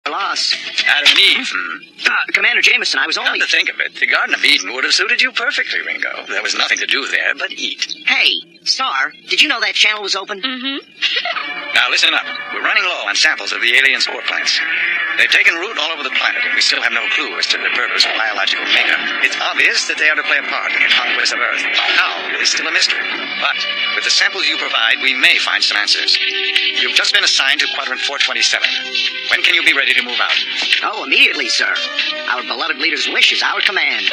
loss. Adam and Eve. Commander Jameson, I was only... Come to think of it, the Garden of Eden would have suited you perfectly, Ringo. There was nothing to do there but eat. Hey, Star, did you know that channel was open? Now listen up. We're running low on samples of the alien spore plants. They've taken root all over the planet, and we still have no clue as to their purpose or biological makeup. It's obvious that they are to play a part in the conquest of Earth. How is still a mystery. But with the samples you provide, we may find some answers. You've just been assigned to Quadrant 427. When can you be ready to move out? Oh, immediately, sir. Our beloved leader's wish is our command.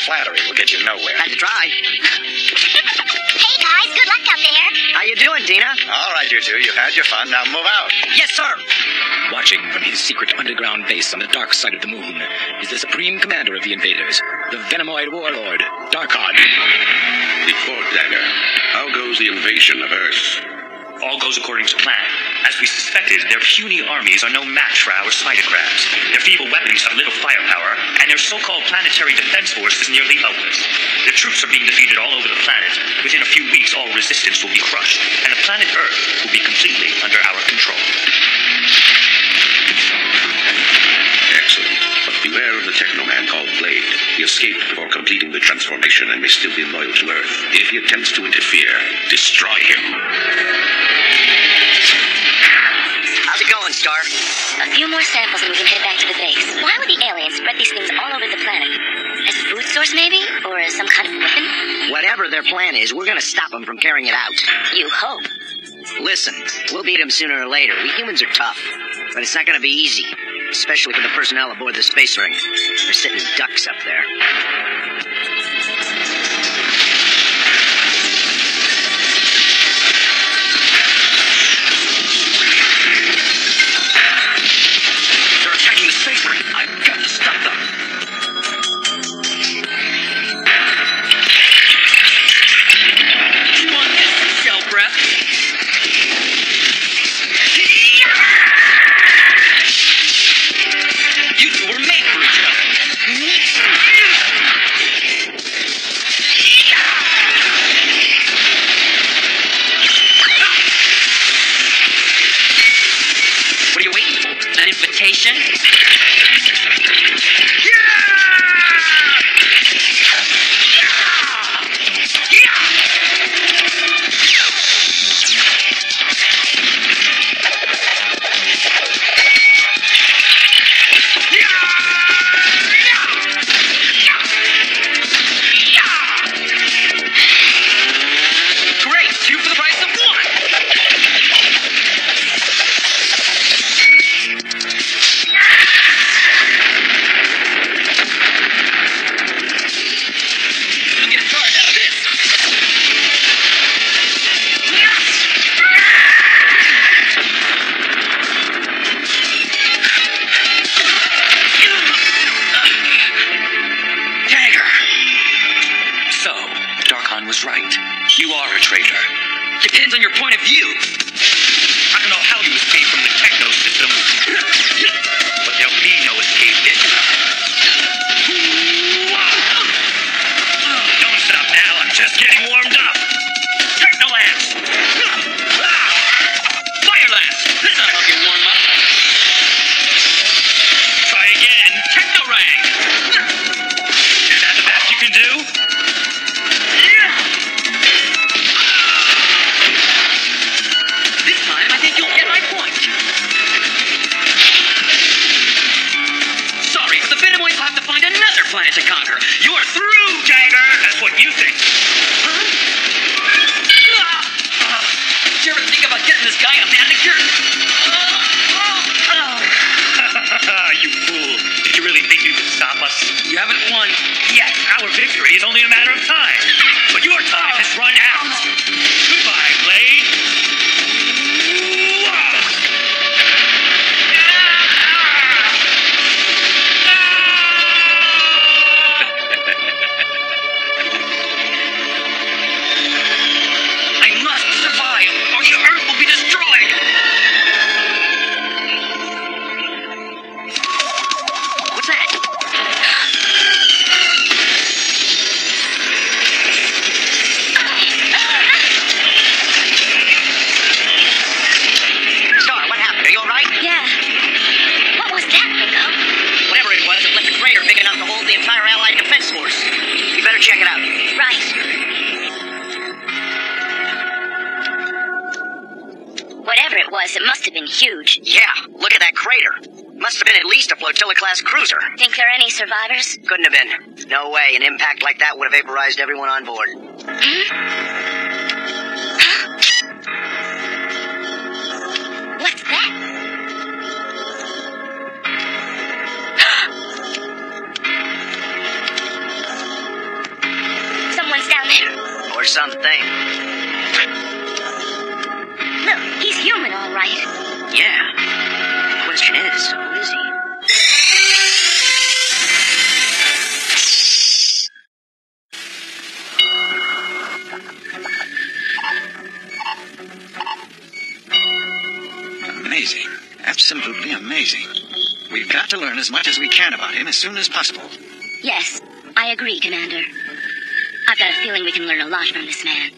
Flattery will get you nowhere. Had to try. Hey, guys, good luck out there. How you doing, Dina? All right, you two. You've had your fun. Now move out. Yes, sir. Watching from his secret underground base on the dark side of the moon is the supreme commander of the invaders, the Venomoid warlord, Darkon. Report, Dagger. How goes the invasion of Earth? All goes according to plan. As we suspected, their puny armies are no match for our spider-crabs. Their feeble weapons have little firepower, and their so-called planetary defense force is nearly helpless. Their troops are being defeated all over the planet. Within a few weeks, all resistance will be crushed, and the planet Earth will be completely under our control. Excellent. But beware of the technoman called Blade. He escaped before completing the transformation and may still be loyal to Earth. If he attempts to interfere, destroy him. How's it going, Star? A few more samples and we can head back to the base. Why would the aliens spread these things all over the planet? As a food source, maybe? Or as some kind of weapon? Whatever their plan is, we're gonna stop them from carrying it out. You hope. Listen, we'll beat them sooner or later. We humans are tough. But it's not gonna be easy. Especially for the personnel aboard the space ring. They're sitting ducks up there. They're attacking the space ring. I've got to stop them. You want this, shell breath? You two were made for each other. What are you waiting for? An invitation? Great! Two for the price of one! I'll get a charge out of this. Dagger! So, Darkon was right. You are a traitor. Depends on your point of view. I don't know how you escaped from the techno system, but there'll be no escape this time. Don't stop now, I'm just getting warmed up. Techno lance! Fire lance! This'll help you warm up. Try again, techno rang! Is that the best you can do? This time, I think you'll get my point. Sorry, but the Venomoids will have to find another planet to conquer. You're through, Dagger! That's what you think. Huh? Did you ever think about getting this guy a manicure? You fool. Did you really think you could stop us? You haven't won yet. Our victory is only a matter of time. But your time has run out. Goodbye, Blade. huge. Yeah, look at that crater. Must have been at least a flotilla-class cruiser. Think there are any survivors? Couldn't have been. No way. An impact like that would have vaporized everyone on board. What's that? Someone's down there. Or something. Look, he's human, all right. Yeah. The question is, who is he? Amazing. Absolutely amazing. We've got to learn as much as we can about him as soon as possible. Yes, I agree, Commander. I've got a feeling we can learn a lot from this man.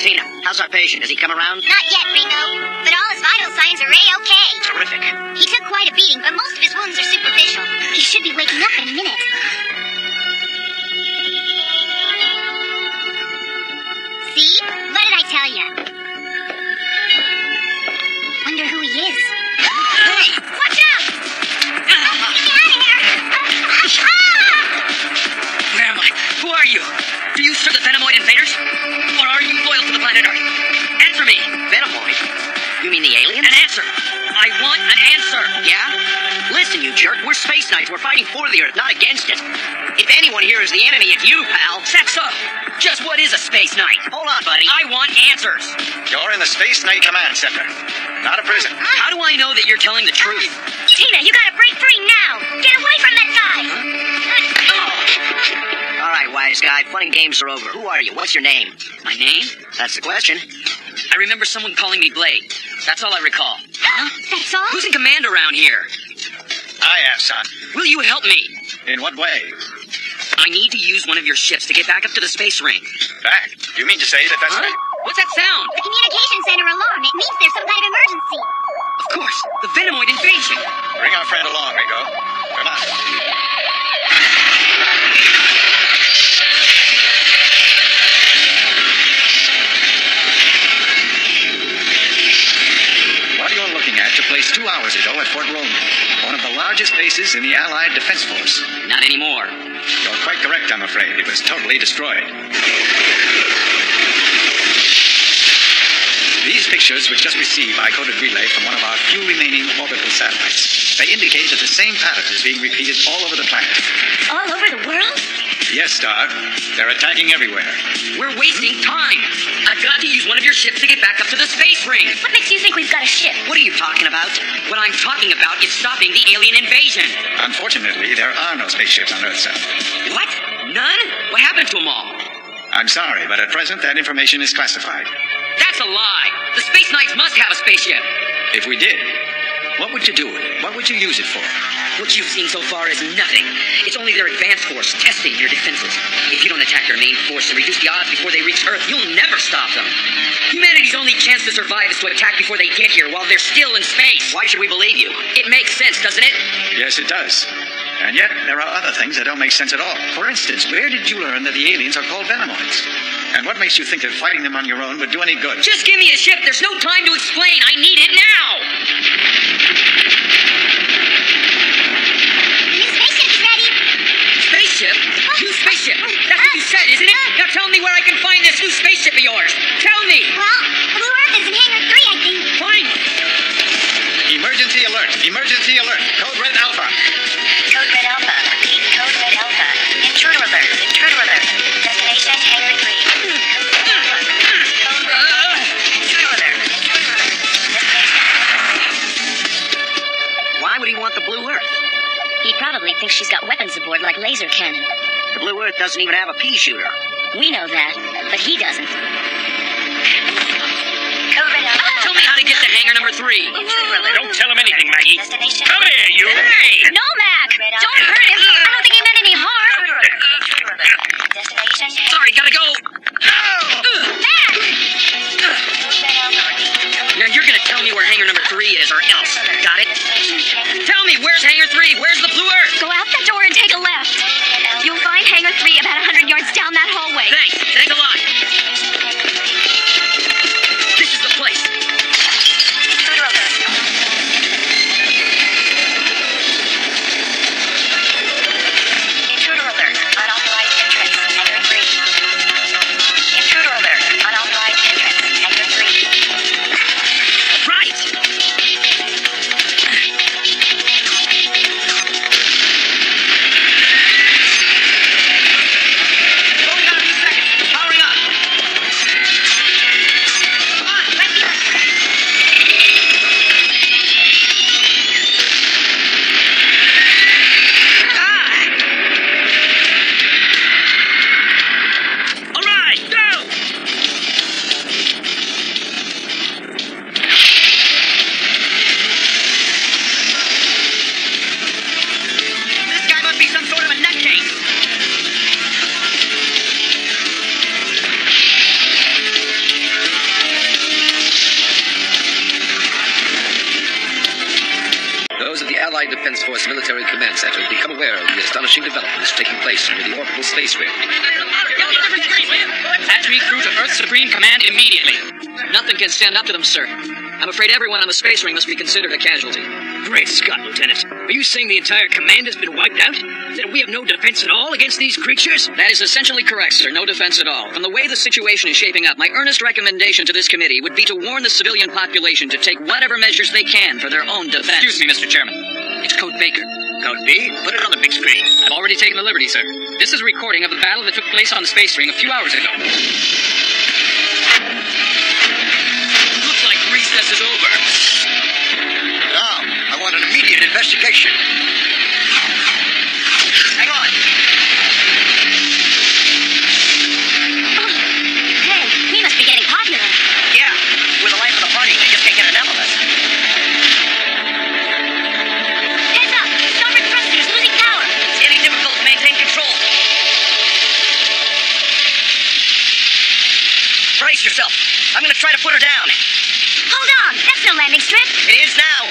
Tina, how's our patient? Has he come around? Not yet, Ringo, but all his vital signs are A-OK. Terrific. He took quite a beating, but most of his wounds are superficial. He should be waking up in a minute. See? What did I tell you? Wonder who he is. Hey! Watch out! Get me out of here! Where am I? Who are you? Do you serve the Venomoid invaders? Or are you loyal to the planet Earth? Answer me! Venomoid? You mean the aliens? An answer! I want an answer! Yeah? Listen, you jerk. We're space knights. We're fighting for the Earth, not against it. If anyone here is the enemy, it's you, pal. That's so! Just what is a space knight? Hold on, buddy. I want answers! You're in the Space Knight Command Center, not a prison. How do I know that you're telling the truth? Tina, you gotta break free now! Get away from that guy! All right, wise guy. Fun and games are over. Who are you? What's your name? My name? That's the question. I remember someone calling me Blade. That's all I recall. Huh? That's all? Who's in command around here? I am, son. Will you help me? In what way? I need to use one of your ships to get back up to the space ring. Back? You mean to say that that's... Huh? What's that sound? The communication center alarm. It means there's some kind of emergency. Of course, the Venomoid invasion. Bring our friend along, Ringo. Come on. What you're looking at took place 2 hours ago at Fort Roman, one of the largest bases in the Allied Defense Force. Not anymore. You're quite correct, I'm afraid. It was totally destroyed. These pictures were just received by coded relay from one of our few remaining orbital satellites. They indicate that the same pattern is being repeated all over the planet. All over the world? Yes, Star. They're attacking everywhere. We're wasting time. I've got to use one of your ships to get back up to the space ring. What makes you think we've got a ship? What are you talking about? What I'm talking about is stopping the alien invasion. Unfortunately, there are no spaceships on Earth, son. What? None? What happened to them all? I'm sorry, but at present that information is classified. That's a lie. The Space Knights must have a spaceship. If we did, what would you do with it? What would you use it for? What you've seen so far is nothing. It's only their advanced force testing your defenses. If you don't attack their main force and reduce the odds before they reach Earth, you'll never stop them. Humanity's only chance to survive is to attack before they get here while they're still in space. Why should we believe you? It makes sense, doesn't it? Yes, it does. And yet, there are other things that don't make sense at all. For instance, where did you learn that the aliens are called Venomoids? And what makes you think that fighting them on your own would do any good? Just give me a ship. There's no time to explain. I need it now. The new spaceship's ready. Spaceship? New spaceship. That's what you said, isn't it? Now tell me where I can find this new spaceship of yours. Tell me. Well, the Blue Earth is in Hangar 3, I think. Fine. Emergency alert! Emergency alert! Code Red Alpha! Code Red Alpha. Repeat, Code Red Alpha. Intruder alert. Intruder alert. Destination Hangar 3. Code Red Alpha. Code Red Alpha. Intruder alert. Intruder alert. Destination. Why would he want the Blue Earth? He probably thinks she's got weapons aboard like laser cannon. The Blue Earth doesn't even have a pea shooter. We know that, but he doesn't. Code Red Alpha. Tell me how to get to hangar number 3. Intruder alert. Don't tell him anything, Maggie. Destination. Come here, you. Hey! No, Mac! Don't hurt him! I don't think he meant any harm! Intruder alert. Destination. Sorry, gotta go. Mac! Now you're gonna tell me where hangar number 3 is, or else. Got it? Tell me, where's hangar 3? Where's the Blue Earth? Go out that door and take a left. You'll find hangar 3 about 100 yards down that hallway. Thanks. Thanks a lot. This is the place. Intruder alert. Those of the Allied Defense Force Military Command Center have become aware of the astonishing developments taking place near the orbital space ring. Attach crew to Earth Supreme Command immediately. Nothing can stand up to them, sir. I'm afraid everyone on the space ring must be considered a casualty. Great Scott, Lieutenant. Are you saying the entire command has been wiped out? That we have no defense at all against these creatures? That is essentially correct, sir. No defense at all. From the way the situation is shaping up, my earnest recommendation to this committee would be to warn the civilian population to take whatever measures they can for their own defense. Excuse me, Mr. Chairman. It's Code Baker. Code B? Put it on the big screen. I've already taken the liberty, sir. This is a recording of the battle that took place on the space ring a few hours ago. Looks like recess is over. Now, I want an immediate investigation. Hang on. Hey, we must be getting popular. Yeah, we're the life of the party. They just can't get enough of us. Heads up! Starboard thrusters losing power. It's getting difficult to maintain control. Brace yourself. I'm gonna try to put her down. Hold on! That's no landing strip. It is now.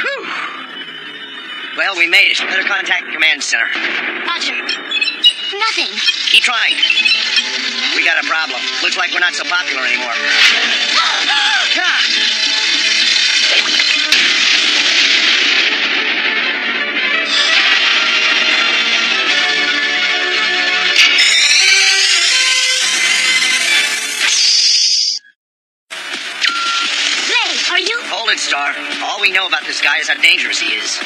Whew. Well, we made it. Better contact the command center. Roger. Nothing. Keep trying. We got a problem. Looks like we're not so popular anymore. Ah! Blade, are you? Hold it, Star. All we know about this guy is how dangerous he is.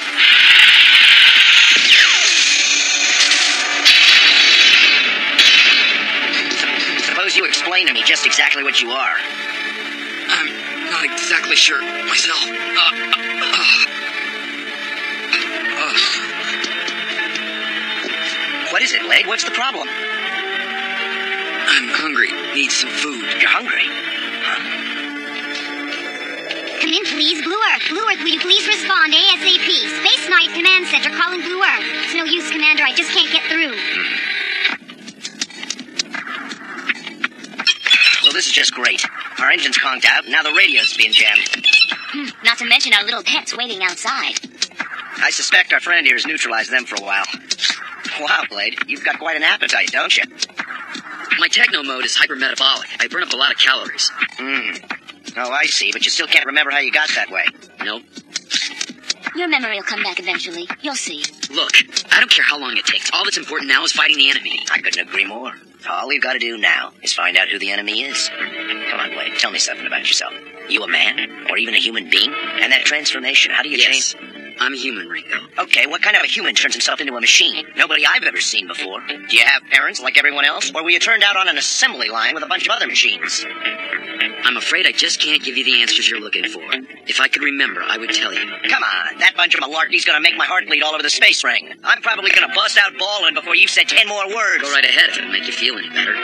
Suppose you explain to me just exactly what you are. I'm not exactly sure myself. What is it, Blade? What's the problem? I'm hungry. Need some food. You're hungry. Come in, please. Blue Earth. Blue Earth, will you please respond ASAP? Space Knight Command Center calling Blue Earth. It's no use, Commander. I just can't get through. Well, this is just great. Our engine's conked out, and now the radio's being jammed. Not to mention our little pets waiting outside. I suspect our friend here has neutralized them for a while. Wow, Blade, you've got quite an appetite, don't you? My techno mode is hypermetabolic. I burn up a lot of calories. Oh, I see, but you still can't remember how you got that way. Nope. Your memory will come back eventually. You'll see. Look, I don't care how long it takes. All that's important now is fighting the enemy. I couldn't agree more. All we've got to do now is find out who the enemy is. Come on, Blade, tell me something about yourself. You a man? Or even a human being? And that transformation, how do you change? I'm a human, Ringo. Okay, what kind of a human turns himself into a machine? Nobody I've ever seen before. Do you have parents like everyone else? Or were you turned out on an assembly line with a bunch of other machines? I'm afraid I just can't give you the answers you're looking for. If I could remember, I would tell you. Come on, that bunch of malarkey's gonna make my heart bleed all over the space ring. I'm probably gonna bust out bawling before you've said 10 more words. Go right ahead if it'll make you feel any better.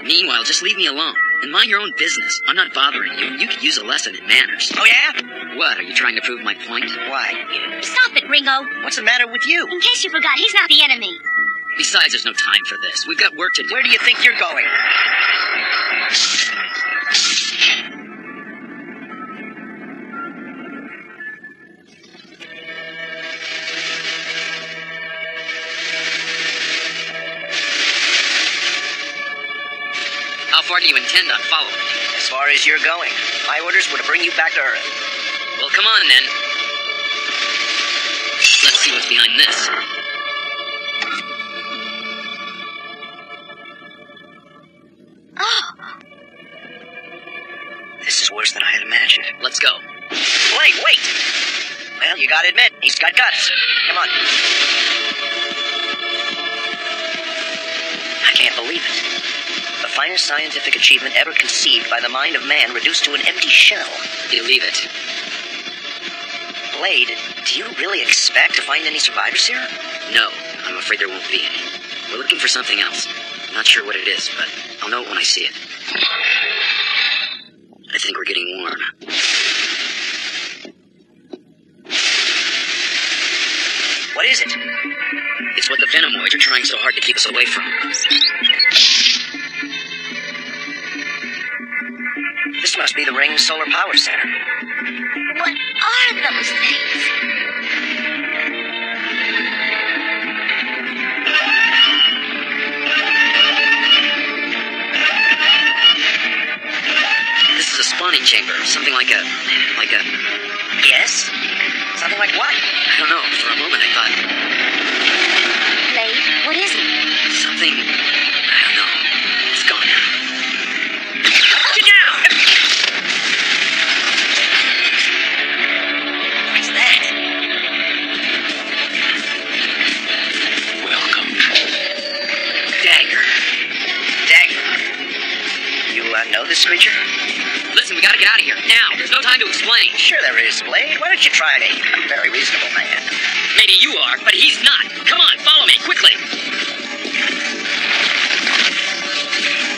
Meanwhile, just leave me alone. And mind your own business. I'm not bothering you. You could use a lesson in manners. Oh, yeah? What, are you trying to prove my point? Why? Stop it, Ringo. What's the matter with you? In case you forgot, he's not the enemy. Besides, there's no time for this. We've got work to do. Where do you think you're going? How far do you intend on following? As far as you're going. My orders were to bring you back to Earth. Well, come on, then. Let's see what's behind this. Oh, This is worse than I had imagined. Let's go. Wait! Well, you gotta admit, he's got guts. Come on. I can't believe it. The finest scientific achievement ever conceived by the mind of man reduced to an empty shell. Believe it. Blade, do you really expect to find any survivors here? No, I'm afraid there won't be any. We're looking for something else. Not sure what it is, but I'll know it when I see it. I think we're getting warm. What is it? It's what the Venomoids are trying so hard to keep us away from. must be the ring's solar power center. What are those things? This is a spawning chamber. Something like a... Yes? Something like what? I don't know. For a moment I thought... Blade, what is it? Something... I don't know. It's gone now. Get down! What's that? Welcome. Dagger. You know this creature? Listen, we gotta get out of here. Now. There's no time to explain. Sure there is, Blade. Why don't you try me? I'm a very reasonable man. Maybe you are, but he's not. Come on, follow me, quickly.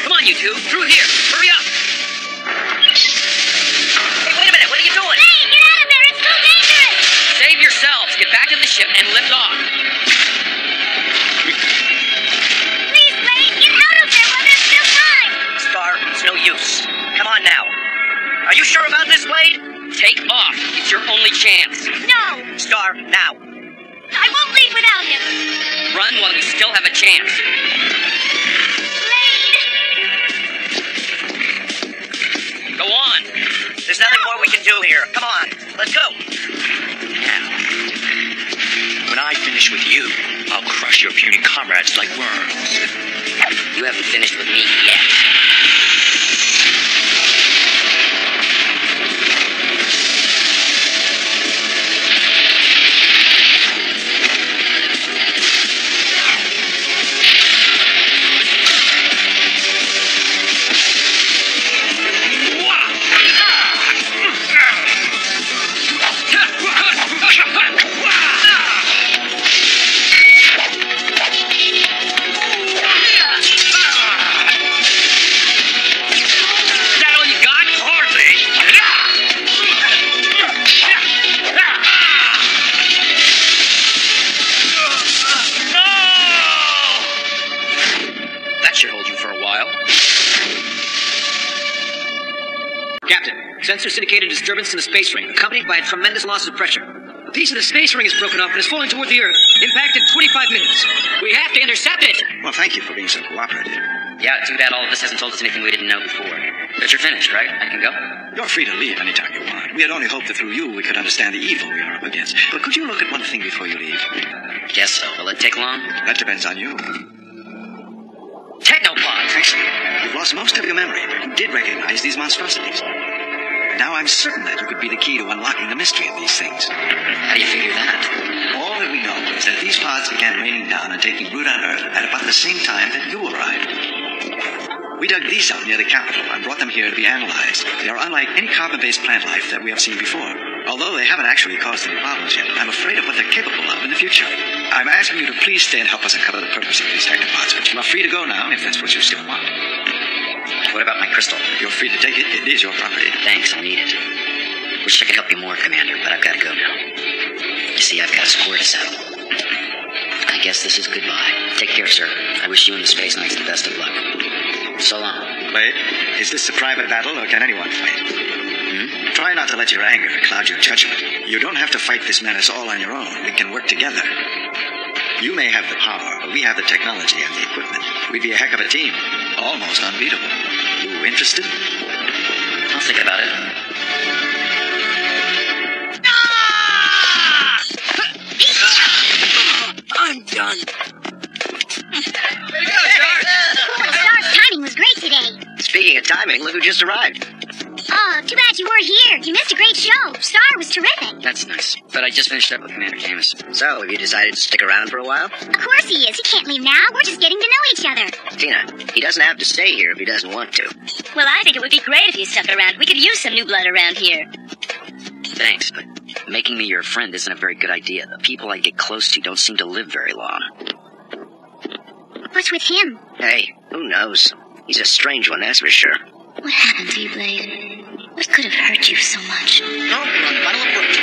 Come on, you two. Through here. Hurry up. Hey, wait a minute. What are you doing? Hey, get out of there! It's too dangerous! Save yourselves. Get back to the ship and lift off. Please, Blade, get out of there while there's still time! Star, it's no use. Come on now. Are you sure about this, Blade? Take off. It's your only chance. No! Star, now. I won't leave without him! Run while you still have a chance. Blade! Go on. There's nothing more we can do here. Come on. Let's go. Now, when I finish with you, I'll crush your puny comrades like worms. You haven't finished with me yet. Sensor syndicated disturbance in the space ring, accompanied by a tremendous loss of pressure. A piece of the space ring is broken off and is falling toward the Earth. Impact in 25 minutes. We have to intercept it! Well, thank you for being so cooperative. Yeah, too bad all of this hasn't told us anything we didn't know before. But you're finished, right? I can go? You're free to leave anytime you want. We had only hoped that through you we could understand the evil we are up against. But could you look at one thing before you leave? Guess so. Will it take long? That depends on you. Technopods! Excellent. You've lost most of your memory. You did recognize these monstrosities. Now I'm certain that you could be the key to unlocking the mystery of these things. How do you figure that? All that we know is that these pods began raining down and taking root on Earth at about the same time that you arrived. We dug these up near the capital and brought them here to be analyzed. They are unlike any carbon-based plant life that we have seen before. Although they haven't actually caused any problems yet, I'm afraid of what they're capable of in the future. I'm asking you to please stay and help us uncover the purpose of these technopods, but you are free to go now if that's what you still want. What about my crystal? You're free to take it. It is your property. Thanks, I need it. Wish I could help you more, Commander, but I've got to go now. You see, I've got a score to settle. I guess this is goodbye. Take care, sir. I wish you and the Space Knights the best of luck. So long. Blade, is this a private battle or can anyone fight? Try not to let your anger cloud your judgment. You don't have to fight this menace all on your own. We can work together. You may have the power, but we have the technology and the equipment. We'd be a heck of a team. Almost unbeatable. You interested? I'll think about it. I'm done. Star's timing was great today. Speaking of timing, look who just arrived. Oh, too bad you weren't here. You missed a great show. Star was terrific. That's nice. But I just finished up with Commander Jameson. So, have you decided to stick around for a while? Of course he is. He can't leave now. We're just getting to know each other. Tina, he doesn't have to stay here if he doesn't want to. Well, I think it would be great if you stuck around. We could use some new blood around here. Thanks, but making me your friend isn't a very good idea. The people I get close to don't seem to live very long. What's with him? Hey, who knows? He's a strange one, that's for sure. What happened to you, Blade? What could have hurt you so much? No, final approach.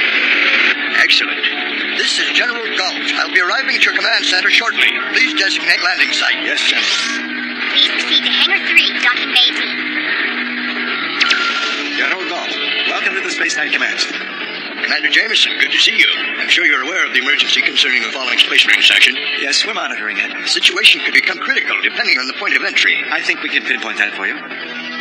Excellent. This is General Gulch. I'll be arriving at your command center shortly. Please designate landing site. Yes, General. Please proceed to Hangar 3, docking bay team. Space Knight commands. Commander Jameson, good to see you. I'm sure you're aware of the emergency concerning the falling space ring section. Yes, we're monitoring it. The situation could become critical depending on the point of entry. I think we can pinpoint that for you.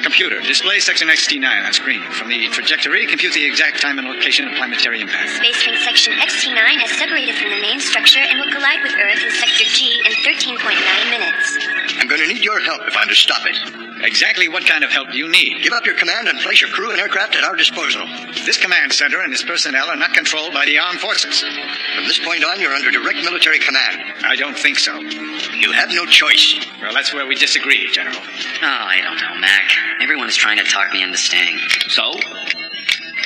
Computer, display section XT9 on screen. From the trajectory, compute the exact time and location of planetary impact. Space Ring Section XT9 has separated from the main structure and will collide with Earth in Sector G in 13.9 minutes. I'm going to need your help if I'm to stop it. Exactly what kind of help do you need? Give up your command and place your crew and aircraft at our disposal. This command center and its personnel are not controlled by the armed forces. From this point on, you're under direct military command. I don't think so. You have no choice. Well, that's where we disagree, General. Oh, I don't know, Mac. Everyone is trying to talk me into staying. So?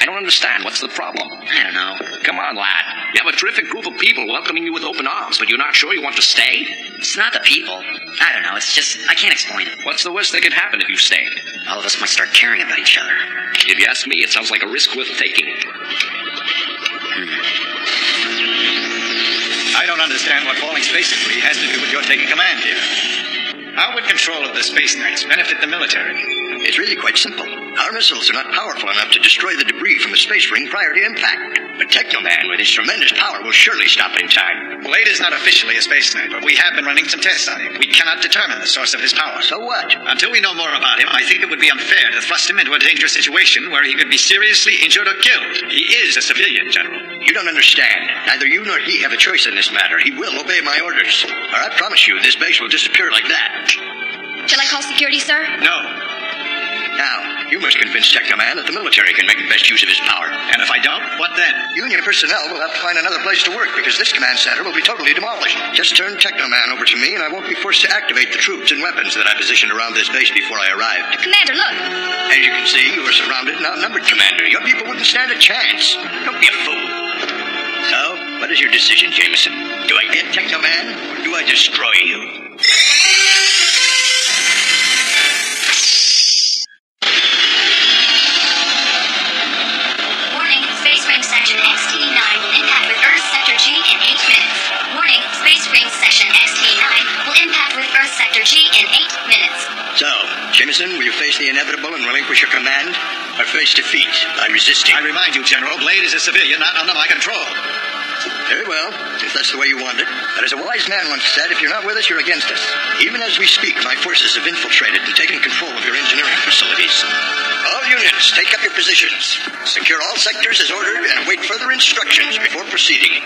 I don't understand. What's the problem? I don't know. Come on, lad. You have a terrific group of people welcoming you with open arms, but you're not sure you want to stay? It's not the people. I don't know. It's just, I can't explain it. What's the worst that could happen if you stayed? All of us might start caring about each other. If you ask me, it sounds like a risk worth taking. I don't understand what falling space debris has to do with your taking command here. How would control of the Space Knights benefit the military? It's really quite simple. Our missiles are not powerful enough to destroy the debris from the space ring prior to impact. But Technoman, with his tremendous power, will surely stop it in time. Blade is not officially a Space Knight, but we have been running some tests on him. We cannot determine the source of his power. So what? Until we know more about him, I think it would be unfair to thrust him into a dangerous situation where he could be seriously injured or killed. He is a civilian, General. You don't understand. Neither you nor he have a choice in this matter. He will obey my orders. Or I promise you, this base will disappear like that. Shall I call security, sir? No. Now, you must convince Tekkaman that the military can make the best use of his power. And if I don't, what then? You and your personnel will have to find another place to work because this command center will be totally demolished. Just turn Technoman over to me and I won't be forced to activate the troops and weapons that I positioned around this base before I arrived. Commander, look! As you can see, you are surrounded and outnumbered, Commander. Your people wouldn't stand a chance. Don't be a fool. So, what is your decision, Jameson? Do I get Technoman or do I destroy you? Section XT9 will impact with Earth Sector G in 8 minutes. Warning, Space Ring Section XT9 will impact with Earth Sector G in 8 minutes. So, Jameson, will you face the inevitable and relinquish your command? Or face defeat by resisting? I remind you, General, Blade is a civilian not under my control. Very well, if that's the way you want it. But as a wise man once said, if you're not with us, you're against us. Even as we speak, my forces have infiltrated and taken control of your engineering facilities. All units, take up your positions. Secure all sectors as ordered and wait further instructions before proceeding.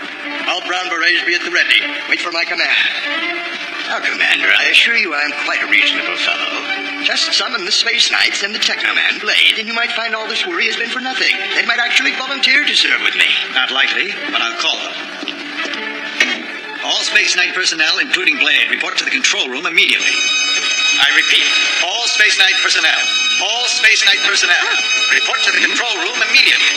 All brown berets be at the ready. Wait for my command. Now, Commander, I assure you I am quite a reasonable fellow. Just summon the Space Knights and the Tekkaman Blade, and you might find all this worry has been for nothing. They might actually volunteer to serve with me. Not likely, but I'll call them. All Space Knight personnel, including Blade, report to the control room immediately. I repeat, all Space Knight personnel. All Space Knight personnel. Report to the control room immediately.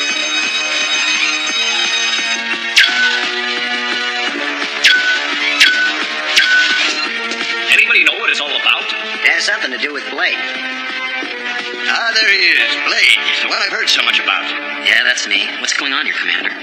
Anybody know what it's all about? It has something to do with Blade. Ah, there he is. Blade. The one I've heard so much about. Yeah, that's me. What's going on here, Commander?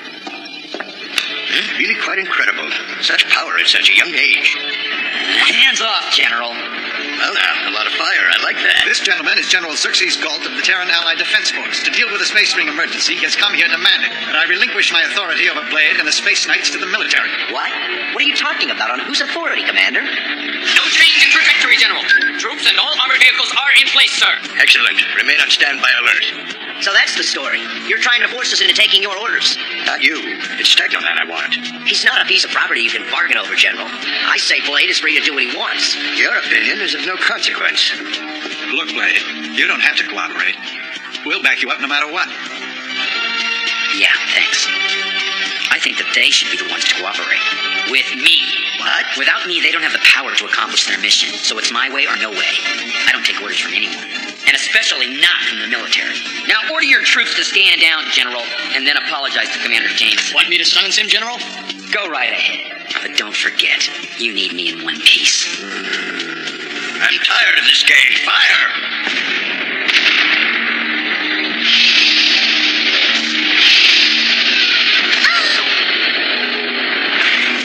Really quite incredible. Such power at such a young age. Hands off, General. Well now, a lot of fire. I like that. This gentleman is General Xerxes Galt of the Terran Allied Defense Force. To deal with a space ring emergency, he has come here demanding that I relinquish my authority over Blade and the Space Knights to the military. What? What are you talking about? On whose authority, Commander? No change in trajectory, General. Troops and all armored vehicles are in place, sir. Excellent. Remain on standby alert. So that's the story. You're trying to force us into taking your orders. Not you. It's Tekkaman I want. He's not a piece of property you can bargain over, General. I say Blade is free to do what he wants. Your opinion is of no consequence. Look, Blade, you don't have to cooperate. We'll back you up no matter what. Yeah, thanks. I think that they should be the ones to cooperate. With me. What? Without me, they don't have the power to accomplish their mission. So it's my way or no way. I don't take orders from anyone. And especially not from the military. Now order your troops to stand down, General, and then apologize to Commander Jameson. Want me to silence him, General? Go right ahead. But don't forget, you need me in one piece. I'm tired of this game. Fire!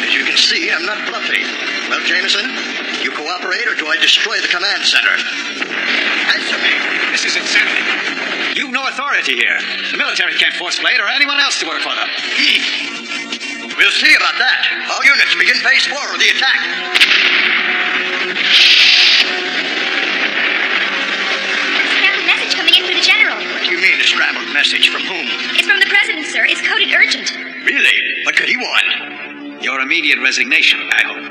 As you can see, I'm not bluffing. Well, Jameson, you cooperate or do I destroy the command center? Answer me. This is insanity. You've no authority. authority here. The military can't force Blade or anyone else to work for them. We'll see about that. All units, begin phase 4 of the attack. Scrambled message coming in through the general. What do you mean, a scrambled message? From whom? It's from the president, sir. It's coded urgent. Really? What could he want? Your immediate resignation, I hope.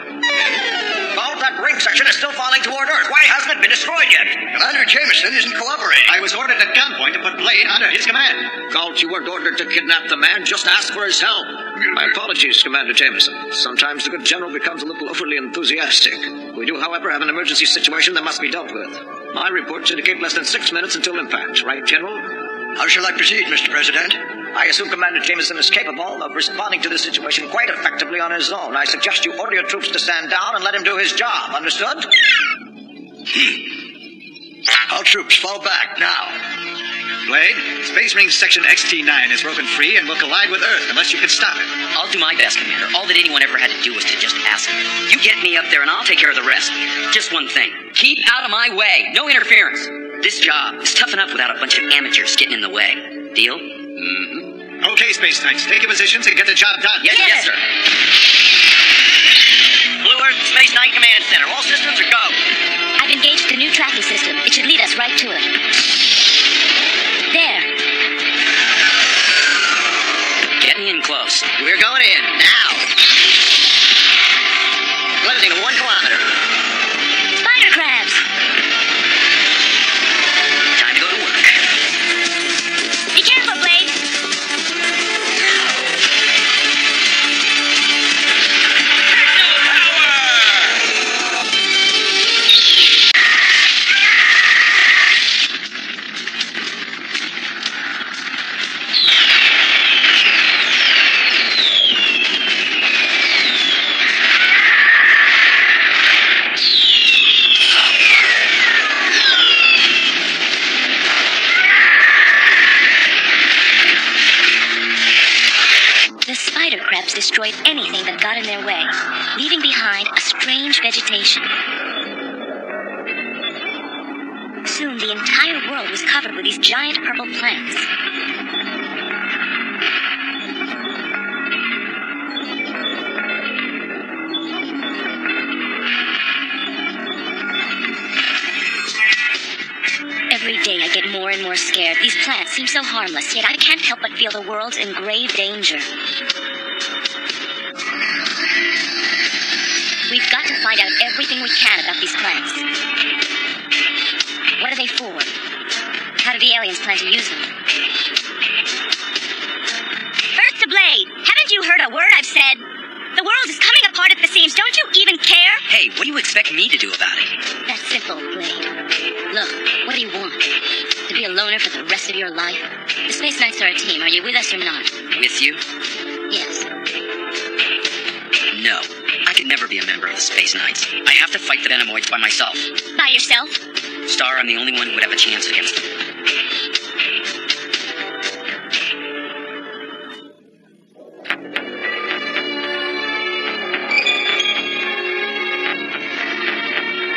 Oh, that ring section is still falling toward Earth. Why hasn't it been destroyed yet? Commander Jameson isn't cooperating. I was ordered at gunpoint to put Blade under his command. Galt, you weren't ordered to kidnap the man. Just ask for his help. My apologies, Commander Jameson. Sometimes the good general becomes a little overly enthusiastic. We do, however, have an emergency situation that must be dealt with. My reports indicate less than 6 minutes until impact. Right, General? How shall I proceed, Mr. President? I assume Commander Jameson is capable of responding to this situation quite effectively on his own. I suggest you order your troops to stand down and let him do his job. Understood? All troops, fall back, now. Blade, Space Ring Section XT9 is broken free and will collide with Earth unless you can stop it. I'll do my best, Commander. All that anyone ever had to do was to just ask me. You get me up there and I'll take care of the rest. Just one thing. Keep out of my way. No interference. This job is tough enough without a bunch of amateurs getting in the way. Deal? Mm-hmm. Okay, Space Knights, take your positions and get the job done. Yes, sir. Blue Earth Space Knight Command Center. All systems are go. I've engaged the new tracking system. It should lead us right to it. There. Get me in close. We're going in now. Limiting to 1 kilometer. Spider crabs. Time to go to work. Be careful, Blade. Destroyed anything that got in their way, leaving behind a strange vegetation. Soon the entire world was covered with these giant purple plants. Every day I get more and more scared. These plants seem so harmless, yet I can't help but feel the world's in grave danger. We've got to find out everything we can about these plants. What are they for? How do the aliens plan to use them? Earth to Blade! Haven't you heard a word I've said? The world is coming apart at the seams. Don't you even care? Hey, what do you expect me to do about it? That's simple, Blade. Look, what do you want? To be a loner for the rest of your life? The Space Knights are a team. Are you with us or not? With you? Yes. No. I could never be a member of the Space Knights. I have to fight the Venomoids by myself. By yourself? Star, I'm the only one who would have a chance against them.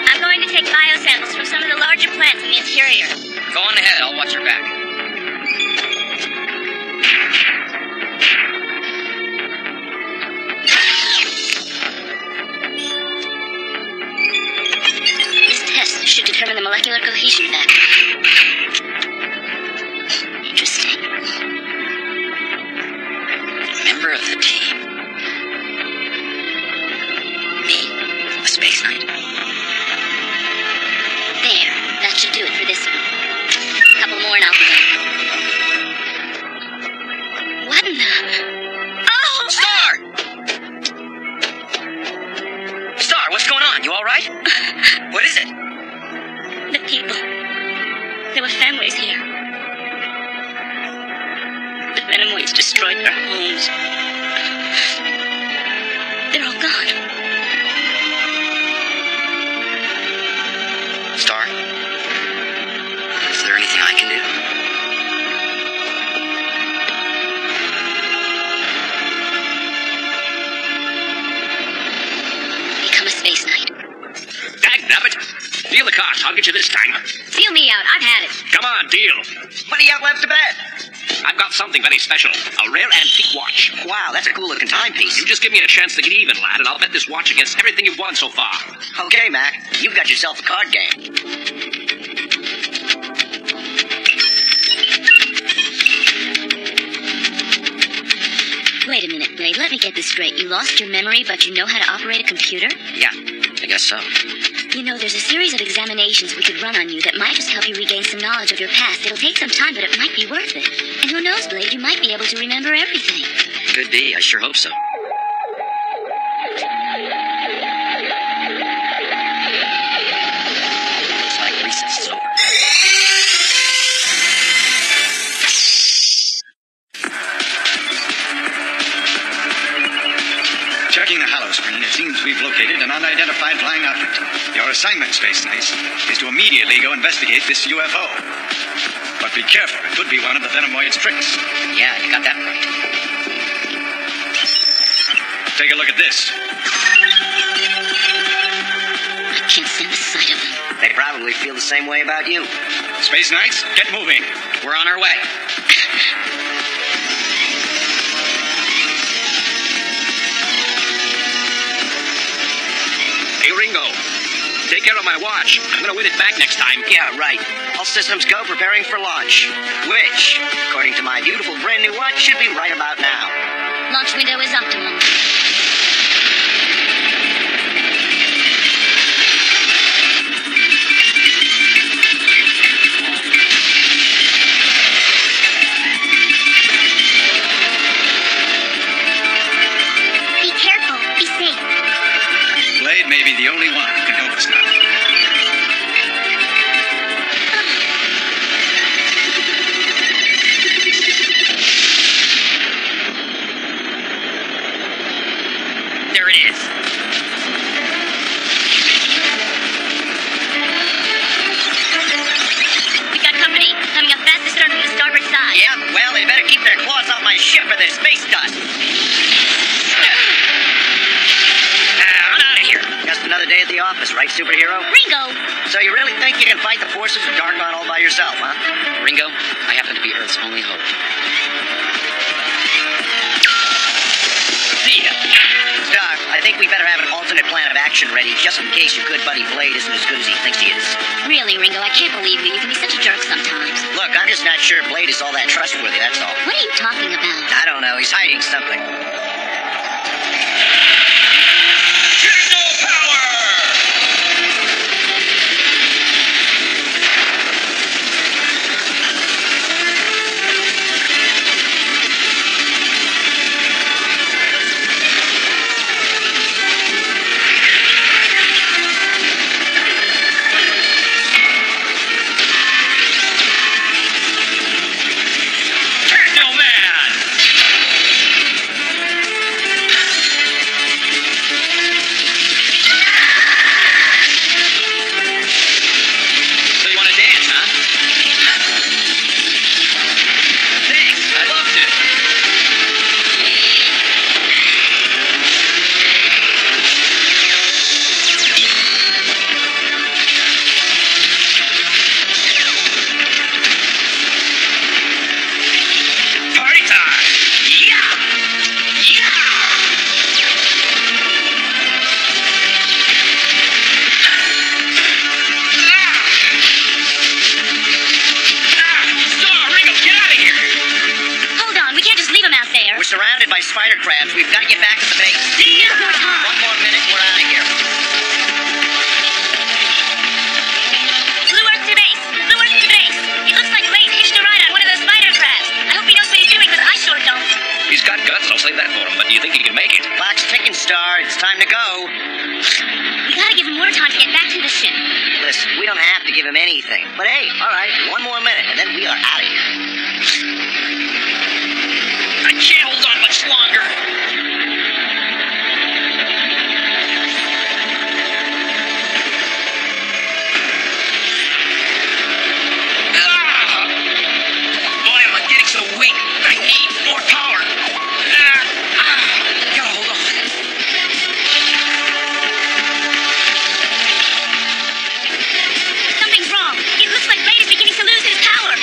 I'm going to take biosamples from some of the larger plants in the interior. Go on ahead, I'll watch your back. Should determine the molecular cohesion factor. Interesting. Member of the team. Me, a Space Knight. There, that should do it for this one. A couple more and I'll be. What in the... Oh! Star! Star, what's going on? You alright? What is it? The people. There were families here. The Venomoids destroyed their homes. They're all gone. Star? Is there anything I can do? Become a Space Knight. Dagnabbit! Feel the cost. I'll get you this time. Feel me out. I've had it. Come on. deal. What do you have left to bet? I've got something very special. A rare antique watch. Wow, that's a cool-looking timepiece. You just give me a chance to get even, lad, and I'll bet this watch against everything you've won so far. Okay, Mac. You've got yourself a card game. Wait a minute, Blade. Let me get this straight. You lost your memory, but you know how to operate a computer? Yeah, I guess so. You know, there's a series of examinations we could run on you that might just help you regain some knowledge of your past. It'll take some time, but it might be worth it. And who knows, Blade, you might be able to remember everything. Could be. I sure hope so. Looks like recess is over. Checking the Hallow screen, it seems we've located an unidentified flying object. Your assignment, Space Knights, is to immediately go investigate this UFO. But be careful, it could be one of the Venomoid's tricks. Yeah, you got that right. Take a look at this. I can't stand the sight of them. They probably feel the same way about you. Space Knights, get moving. We're on our way. Hey, Ringo. Take care of my watch. I'm gonna win it back next time. Yeah, right. All systems go, preparing for launch. Which, according to my beautiful brand new watch, should be right about now. Launch window is optimum. Be careful. Be safe. Blade may be the only one who can help us now. There it is. We got company. Coming up fast to start from the starboard side. Yeah, well, they better keep their claws off my ship or there's space dust. I'm out of here. Just another day at the office, right, superhero? Ringo! So you really think you can fight the forces of Darkon all by yourself, huh? Ringo, I happen to be Earth's only hope. See ya. Doc, I think we better have an alternate plan of action ready just in case your good buddy Blade isn't as good as he thinks he is. Really, Ringo, I can't believe you. You can be such a jerk sometimes. Look, I'm just not sure Blade is all that trustworthy, that's all. What are you talking about? I don't know, he's hiding something. Techno power! Techno Man! So you want to dance, huh? Thanks. I'd love to. Party time! Yeah! Yeah! Star, Ringo, get out of here. Hold on, we can't just leave him out there. We're surrounded by spider crabs. We've got to get back to the base. More time. One more minute, we're out of here. Blue Earth to base. Blue Earth to base. It looks like Blade hitched a ride on one of those spider crabs. I hope he knows what he's doing, because I sure don't. He's got guts, I'll say that for him, but do you think he can make it? Clock's ticking, Star. It's time to go. We gotta give him more time to get back to the ship. Listen, we don't have to give him anything. But hey, all right, one more minute, and then we are out of here. I can't hold on much longer. Why am I getting so weak? I need more power. Gotta hold on. Something's wrong. It looks like Blade is beginning to lose his power.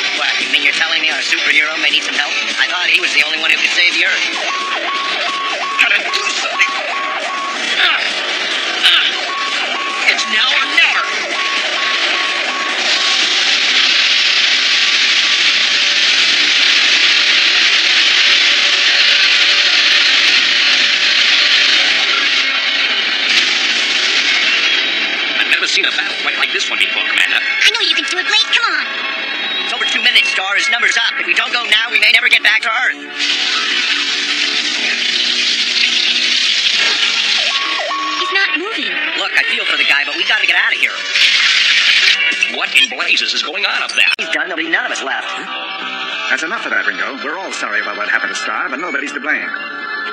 seen a battle quite like this one before, Commander. I know you can do it, Blade. Come on. It's over 2 minutes, Star. His number's up. If we don't go now, we may never get back to Earth. He's not moving. Look, I feel for the guy, but we gotta get out of here. What in blazes is going on up there? He's done. There'll be none of us left. That's enough of that, Ringo. We're all sorry about what happened to Star, but nobody's to blame.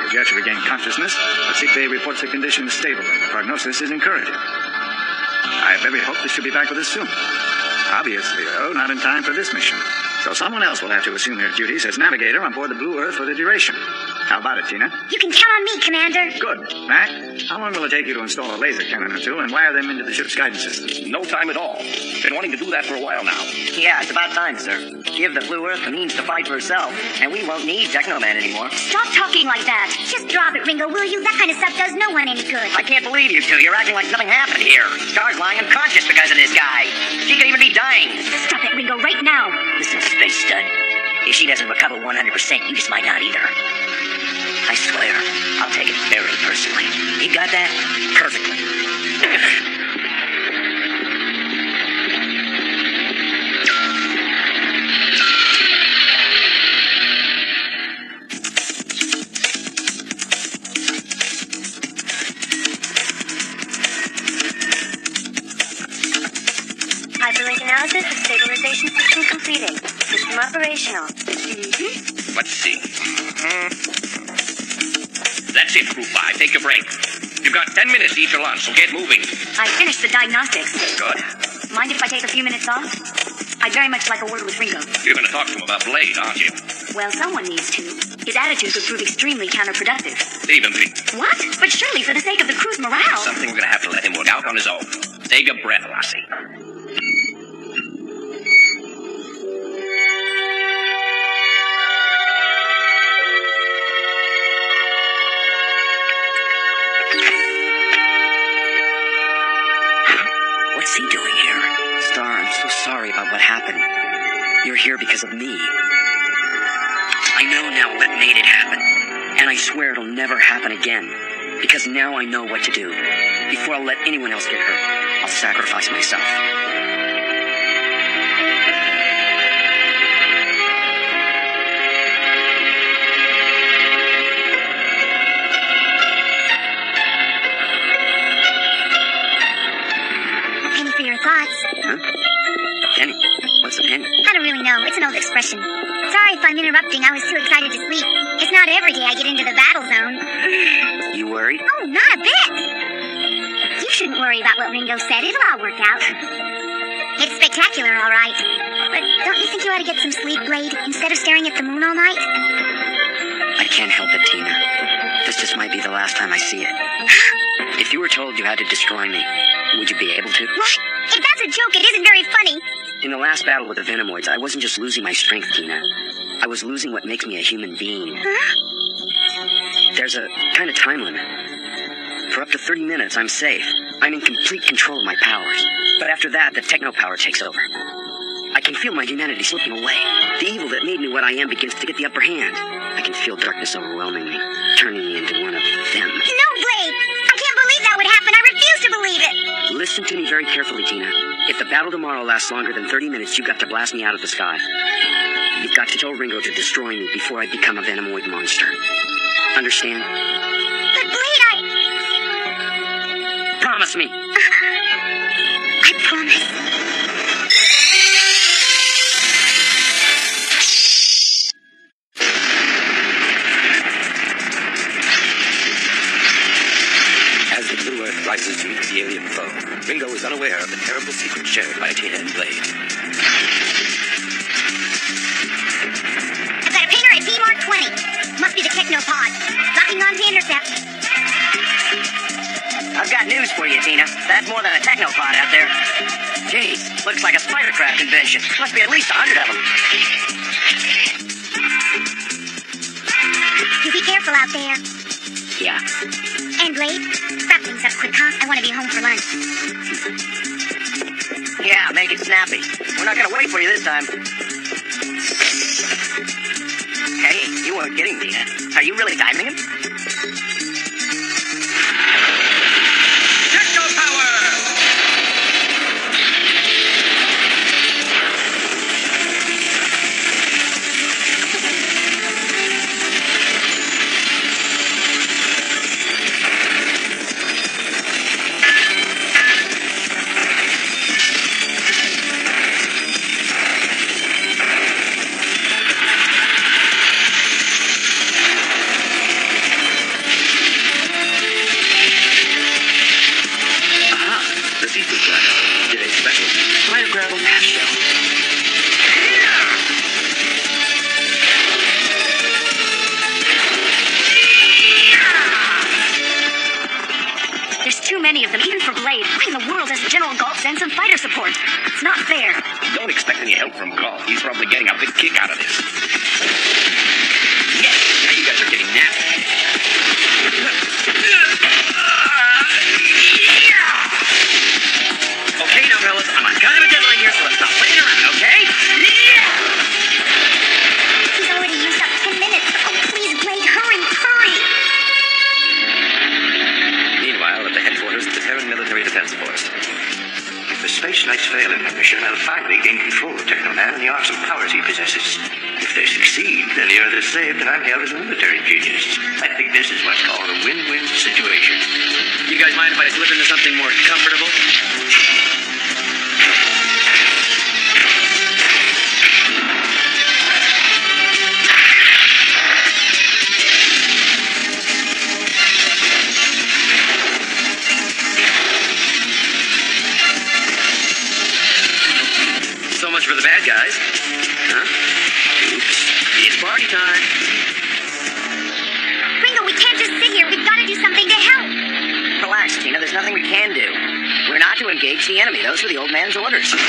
He's yet to regain consciousness, but sickbay reports the condition is stable, and the prognosis is encouraging. I have every hope that she'll be back with us soon. Obviously, though, not in time for this mission. So someone else will have to assume her duties as navigator on board the Blue Earth for the duration. How about it, Tina? You can count on me, Commander. Good. Mac, how long will it take you to install a laser cannon or two and wire them into the ship's guidance system? No time at all. Been wanting to do that for a while now. Yeah, it's about time, sir. Give the Blue Earth the means to fight for herself, and we won't need Technoman anymore. Stop talking like that. Just drop it, Ringo, will you? That kind of stuff does no one any good. I can't believe you two. You're acting like nothing happened here. Star's lying unconscious because of this guy. She could even be dying. Stop it, Ringo, right now. Listen, Space Stud. If she doesn't recover 100%, you just might not either. I swear, I'll take it very personally. You got that? Perfectly. Hyperlink analysis of stabilization system completed. System operational. Let's see. That's it, Crew 5. Take a break. You've got 10 minutes to eat your lunch, so get moving. I finished the diagnostics. Good. Mind if I take a few minutes off? I'd very much like a word with Ringo. You're going to talk to him about Blade, aren't you? Well, someone needs to. His attitude could prove extremely counterproductive. Leave him be. What? But surely for the sake of the crew's morale. Something we're going to have to let him work out on his own. Take a breath, Lassie. What's he doing here? Star, I'm so sorry about what happened. You're here because of me. I know now what made it happen. And I swear it'll never happen again. Because now I know what to do. Before I'll let anyone else get hurt, I'll sacrifice myself. Thoughts? Huh? Penny? What's a penny? I don't really know. It's an old expression. Sorry if I'm interrupting. I was too excited to sleep. It's not every day I get into the battle zone. You worried? Oh, not a bit. You shouldn't worry about what Ringo said. It'll all work out. It's spectacular, all right. But don't you think you ought to get some sleep, Blade, instead of staring at the moon all night? I can't help it, Tina. This just might be the last time I see it. If you were told you had to destroy me, would you be able to? What? If that's a joke, it isn't very funny. In the last battle with the Venomoids, I wasn't just losing my strength, Tina. I was losing what makes me a human being. Huh? There's a kind of time limit. For up to 30 minutes, I'm safe. I'm in complete control of my powers. But after that, the techno power takes over. I can feel my humanity slipping away. The evil that made me what I am begins to get the upper hand. I can feel darkness overwhelming me, turning me into one of them. No, Blade! I can't believe that would happen. I refuse to believe it. Listen to me very carefully, Tina. If the battle tomorrow lasts longer than 30 minutes, you've got to blast me out of the sky. You've got to tell Ringo to destroy me before I become a Venomoid monster. Understand? But Blade, Promise me. I promise. As the Blue Earth rises to meet the alien foe, Ringo is unaware of the terrible secret shared by Tina and Blade. I've got a pinger at D-Mark 20. Must be the Technopod. Locking on to intercept. I've got news for you, Tina. That's more than a Technopod out there. Jeez, looks like a spidercraft convention. Must be at least 100 of them. You be careful out there. Yeah. And Blade, wrap things up quick, huh? I want to be home for lunch. Yeah, make it snappy. We're not gonna wait for you this time. Hey, you weren't kidding, Tina. Are you really timing him? Techno power! from call. He's probably getting a big kick out of this. Yes, now you guys are getting nappy. Okay, now, fellas, I'm on kind of a deadline here, so let's stop playing around, okay? He's already used up 10 minutes. Oh, please, Blade, hurry, hurry. Meanwhile, at the headquarters of the Terran Military Defense Force. If the space knights fail in their mission, they'll finally gain control of Tekkaman and the awesome powers he possesses. If they succeed, then the Earth is saved and I'm hailed as a military genius. I think this is what's called a win-win situation. You guys mind if I slip into something more comfortable? So much for the bad guys. Huh? Oops. It's party time. Ringo, we can't just sit here. We've got to do something to help. Relax, Tina. There's nothing we can do. We're not to engage the enemy. Those were the old man's orders. I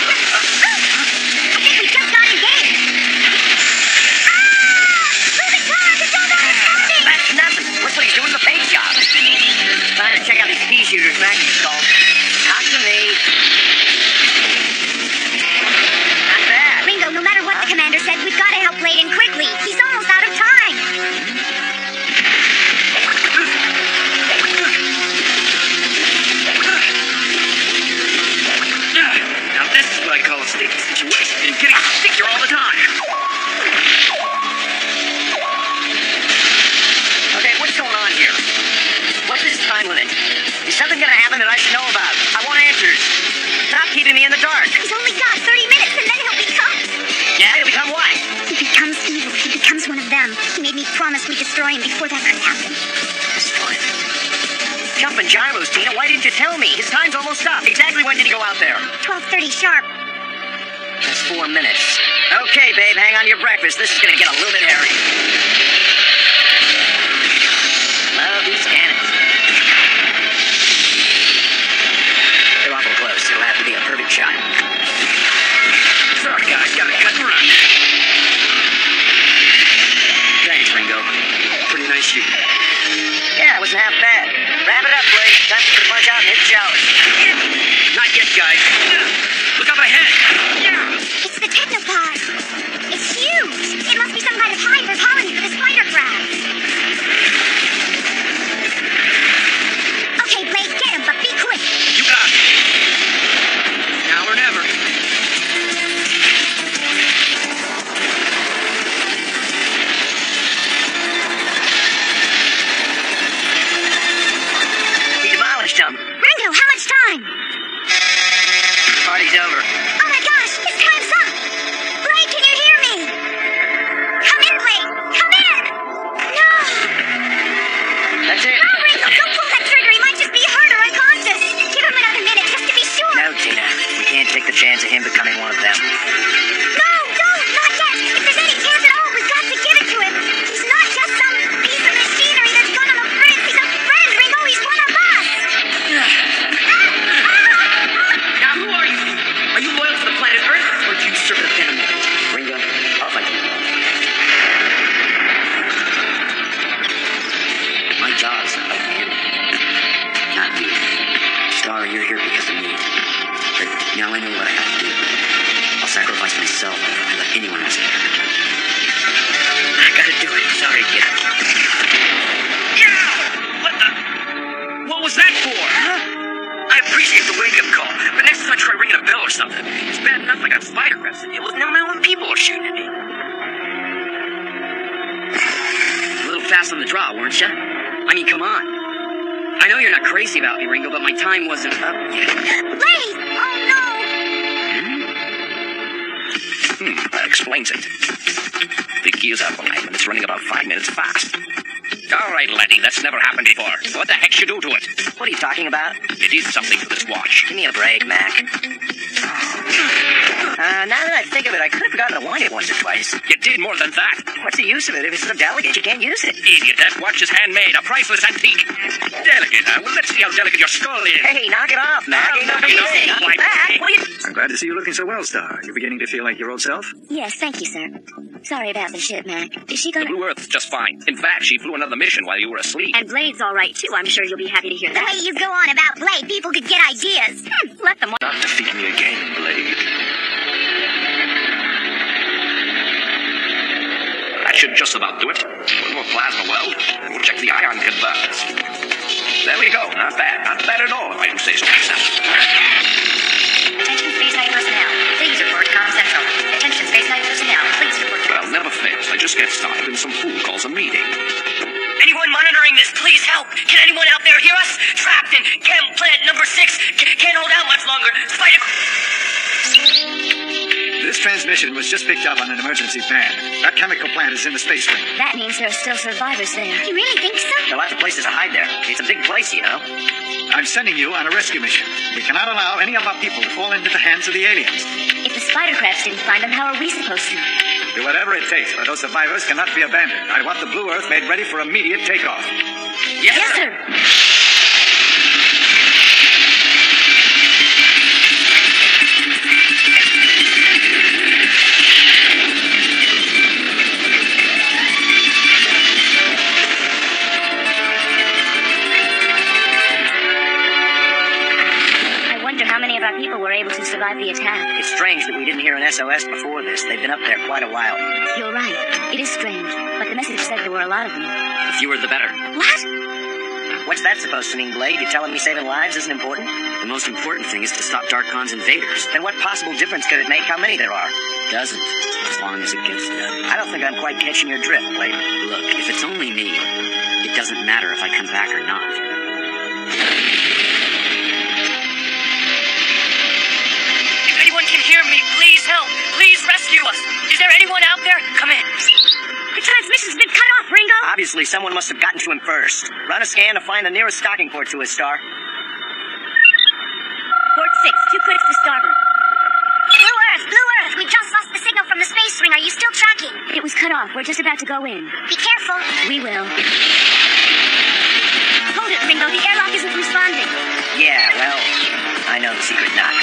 think we just got engaged. Move it, Tom! It's all about responding! That's nothing. Look what he's doing the paint job. Trying to check out these pea shooters, Maggie's called. Talk to me. Not bad. Ringo, no matter what the commander said, we've got to help Blade in quickly. He's almost out of time. Now this is what I call a sticky situation, and getting stickier all the time. Okay, what's going on here? What's this time limit? Is something gonna happen that I should know about? I want answers. Stop keeping me in the dark. He's only got 30 minutes, and then he'll become... Yeah, he'll become what? He becomes evil. He becomes one of them. He made me promise we'd destroy him before that could happen. Destroy him. Jumping gyros, Tina. Why didn't you tell me? His time's almost up. Exactly when did he go out there? 12:30 sharp. That's 4 minutes. Okay, babe, hang on to your breakfast. This is gonna get a little bit hairy. Love these cannons. They're awful close. It'll have to be a perfect shot. Sorry, guys, gotta cut and run. Thanks, Ringo. Pretty nice shooting. Yeah, it wasn't half bad. Wrap it up, Blade. Time to punch out and hit the showers. Not yet, guys. Look up ahead. It's the technopod. It's huge. It must be some kind of hive or colony for the spider crab. Okay, Blade, get him, but be quick. You got it. Now or never. He demolished him. Ringo, how much time? Party's over. Oh my gosh, his time's up. Blade, can you hear me? Come in, Blade. Come in. No. That's it. No, Ringo, don't pull that trigger. He might just be hurt or unconscious. Give him another minute just to be sure. No, Tina. We can't take the chance of him becoming one of them. No, don't, not yet. If there's any chance at all, we've got to give it to him. He's not just some piece of machinery that's gone on the fritz. He's a friend, Ringo. He's one of us. Now, who are you? Are you loyal to the planet Earth, or do you serve the enemy? Ringo, I'll fight you. My job's to fight the enemy. Not you. Star, you're here because of me. But now I know what I have to do. I'll sacrifice myself and let anyone else care. I gotta do it. Sorry, kid. Yeah! What was that for? Huh? I appreciate the wake-up call, but next time I try ringing a bell or something, it's bad enough I got spider crabs to deal with. Now my own people are shooting at me. A little fast on the draw, weren't you? I mean, come on. I know you're not crazy about me, Ringo, but my time wasn't up yet. Blade! Oh no! That explains it. The gears are alive and it's running about 5 minutes fast. All right, laddie, that's never happened before. What the heck you do to it? What are you talking about? It is something to this watch. Give me a break, Mac. Now that I think of it, I could have forgotten to wind it once or twice. You did more than that. What's the use of it? If it's so delicate, you can't use it. Idiot, that watch is handmade, a priceless antique. Delicate, huh? Well, let's see how delicate your skull is. Hey, knock it off, Mac. Ain't no easy. Mac, What are you... I'm glad to see you looking so well, Star. You beginning to feel like your old self? Yes, thank you, sir. Sorry about the ship, Mac. Is she The gonna... Blue Earth's just fine. In fact, she flew another mission while you were asleep. And Blade's all right, too. I'm sure you'll be happy to hear The that. way you go on about Blade, people could get ideas. Let them... Not defeat me again, Blade. That should just about do it. One more plasma well, and we'll check the ion converters. There we go. Not bad. Not bad at all, if I do say so myself. Attention Space Knight personnel. Please report comm central. Attention Space Knight personnel. Please report to... Well, never fails. I just get started and some fool calls a meeting. Anyone monitoring this, please help. Can anyone out there hear us? Trapped in chem plant number 6. Can't hold out much longer. Spider... This transmission was just picked up on an emergency band. That chemical plant is in the space ring. That means there are still survivors there. You really think so? There are lots of places to hide there. It's a big place, you know. I'm sending you on a rescue mission. We cannot allow any of our people to fall into the hands of the aliens. If the spider crabs didn't find them, how are we supposed to? Do whatever it takes, but those survivors cannot be abandoned. I want the Blue Earth made ready for immediate takeoff. Yes, sir. Our people were able to survive the attack. It's strange that we didn't hear an SOS before this. They've been up there quite a while. You're right. It is strange. But the message said there were a lot of them. The fewer the better. What? What's that supposed to mean, Blade? You telling me saving lives isn't important? The most important thing is to stop Darkon's invaders. Then what possible difference could it make how many there are? Doesn't, as long as it gets done. I don't think I'm quite catching your drift, Blade. Look, if it's only me, it doesn't matter if I come back or not. If anyone can hear me, please help. Please rescue us. Is there anyone out there? Come in. The transmission's been cut off, Ringo. Obviously, someone must have gotten to him first. Run a scan to find the nearest stocking port to his Star. Port 6, 2 clicks to starboard. Blue Earth, we just lost the signal from the space ring. Are you still tracking? It was cut off. We're just about to go in. Be careful. We will. Hold it, Ringo. The airlock isn't responding. Yeah, well, I know the secret knock.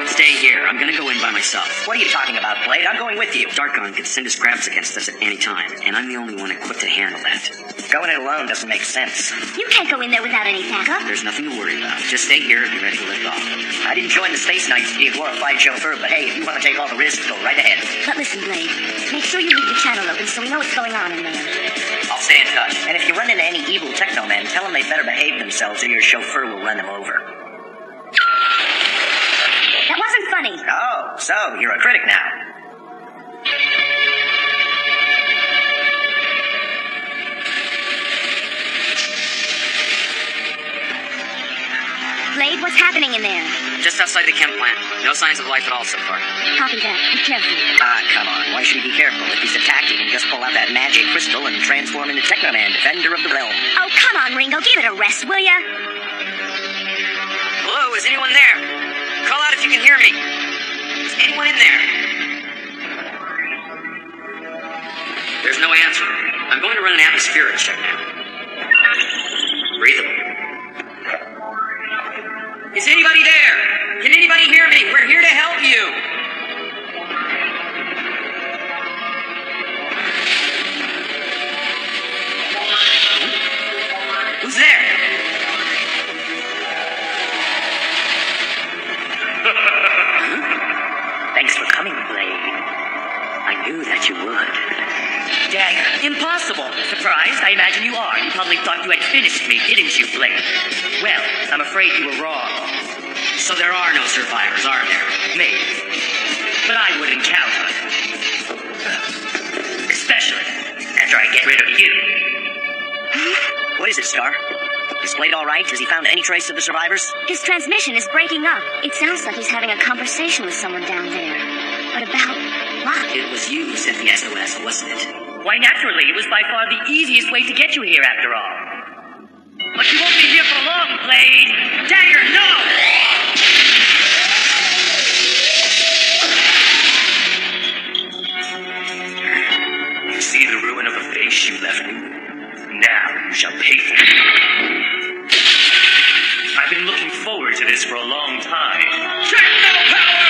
Stay here. I'm gonna go in by myself. What are you talking about, Blade? I'm going with you. Darkon could send his crabs against us at any time, and I'm the only one equipped to handle that. Going it alone doesn't make sense. You can't go in there without any backup. There's nothing to worry about. Just stay here and be ready to lift off. I didn't join the Space Knights to be a glorified chauffeur, but hey, if you want to take all the risks, go right ahead. But listen, Blade. Make sure you leave the channel open so we know what's going on in there. I'll stay in touch. And if you run into any evil technomen, tell them they better behave themselves or your chauffeur will run them over. That wasn't funny. Oh, so you're a critic now. Blade, what's happening in there? Just outside the chem plant. No signs of life at all so far. Copy that. Be careful. Ah, come on. Why should he be careful? If he's attacked, he can just pull out that magic crystal and transform into Technoman, defender of the realm. Oh, come on, Ringo. Give it a rest, will ya? Hello, is anyone there? Call out if you can hear me. Is anyone in there? There's no answer. I'm going to run an atmospherics check now. Breathable. Is anybody there? Can anybody hear me? We're here to help you. Who's there? Thanks for coming, Blade. I knew that you would. Dagger. Impossible. Surprised? I imagine you are. You probably thought you had finished me, didn't you, Blade? Well, I'm afraid you were wrong. So there are no survivors, are there? Maybe. But I wouldn't count on it. Especially after I get rid of you. What is it, Star? Is Blade all right? Has he found any trace of the survivors? His transmission is breaking up. It sounds like he's having a conversation with someone down there. But about what? It was you who sent the SOS, wasn't it? Why, naturally, it was by far the easiest way to get you here, after all. But you won't be here for long, Blade. Dagger, no! You see the ruin of a face you left me? Now you shall pay for it. I've been looking forward to this for a long time. Techno power!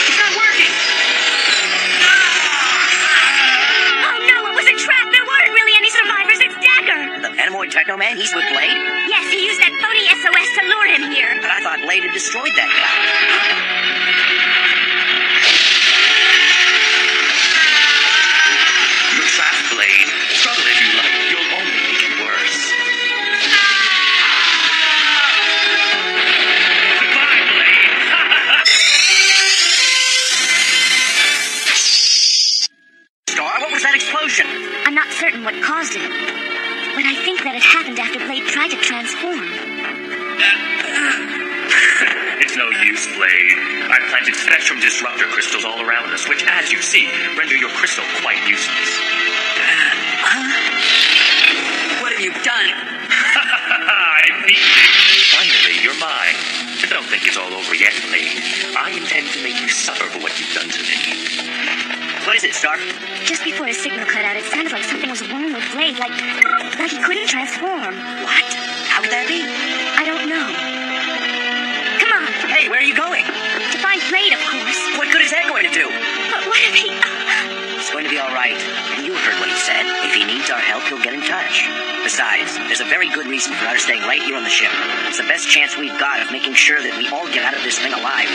It's not working! Oh no, it was a trap! There weren't really any survivors, it's Dagger! The Animoid Technoman? He's with Blade? Yes, he used that phony SOS to lure him here. But I thought Blade had destroyed that guy. Blade. Struggle if you like, you'll only make it worse. Goodbye, Blade. Star, what was that explosion? I'm not certain what caused it, but I think that it happened after Blade tried to transform. It's no use, Blade. I've planted spectrum disruptor crystals all around us, which, as you see, render your crystal quite useless. What have you done? I beat you. Finally, you're mine. But don't think it's all over yet, Blade. I intend to make you suffer for what you've done to me. What is it, Star? Just before his signal cut out, it sounded like something was wrong with Blade, like he couldn't transform. What? How could that be? I don't know. Come on. Hey, where are you going? To find Blade, of course. What good is that going to do? But what if he... It's going to be all right. And you heard what he said. If he needs our help, he'll get in touch. Besides, there's a very good reason for our staying right here on the ship. It's the best chance we've got of making sure that we all get out of this thing alive.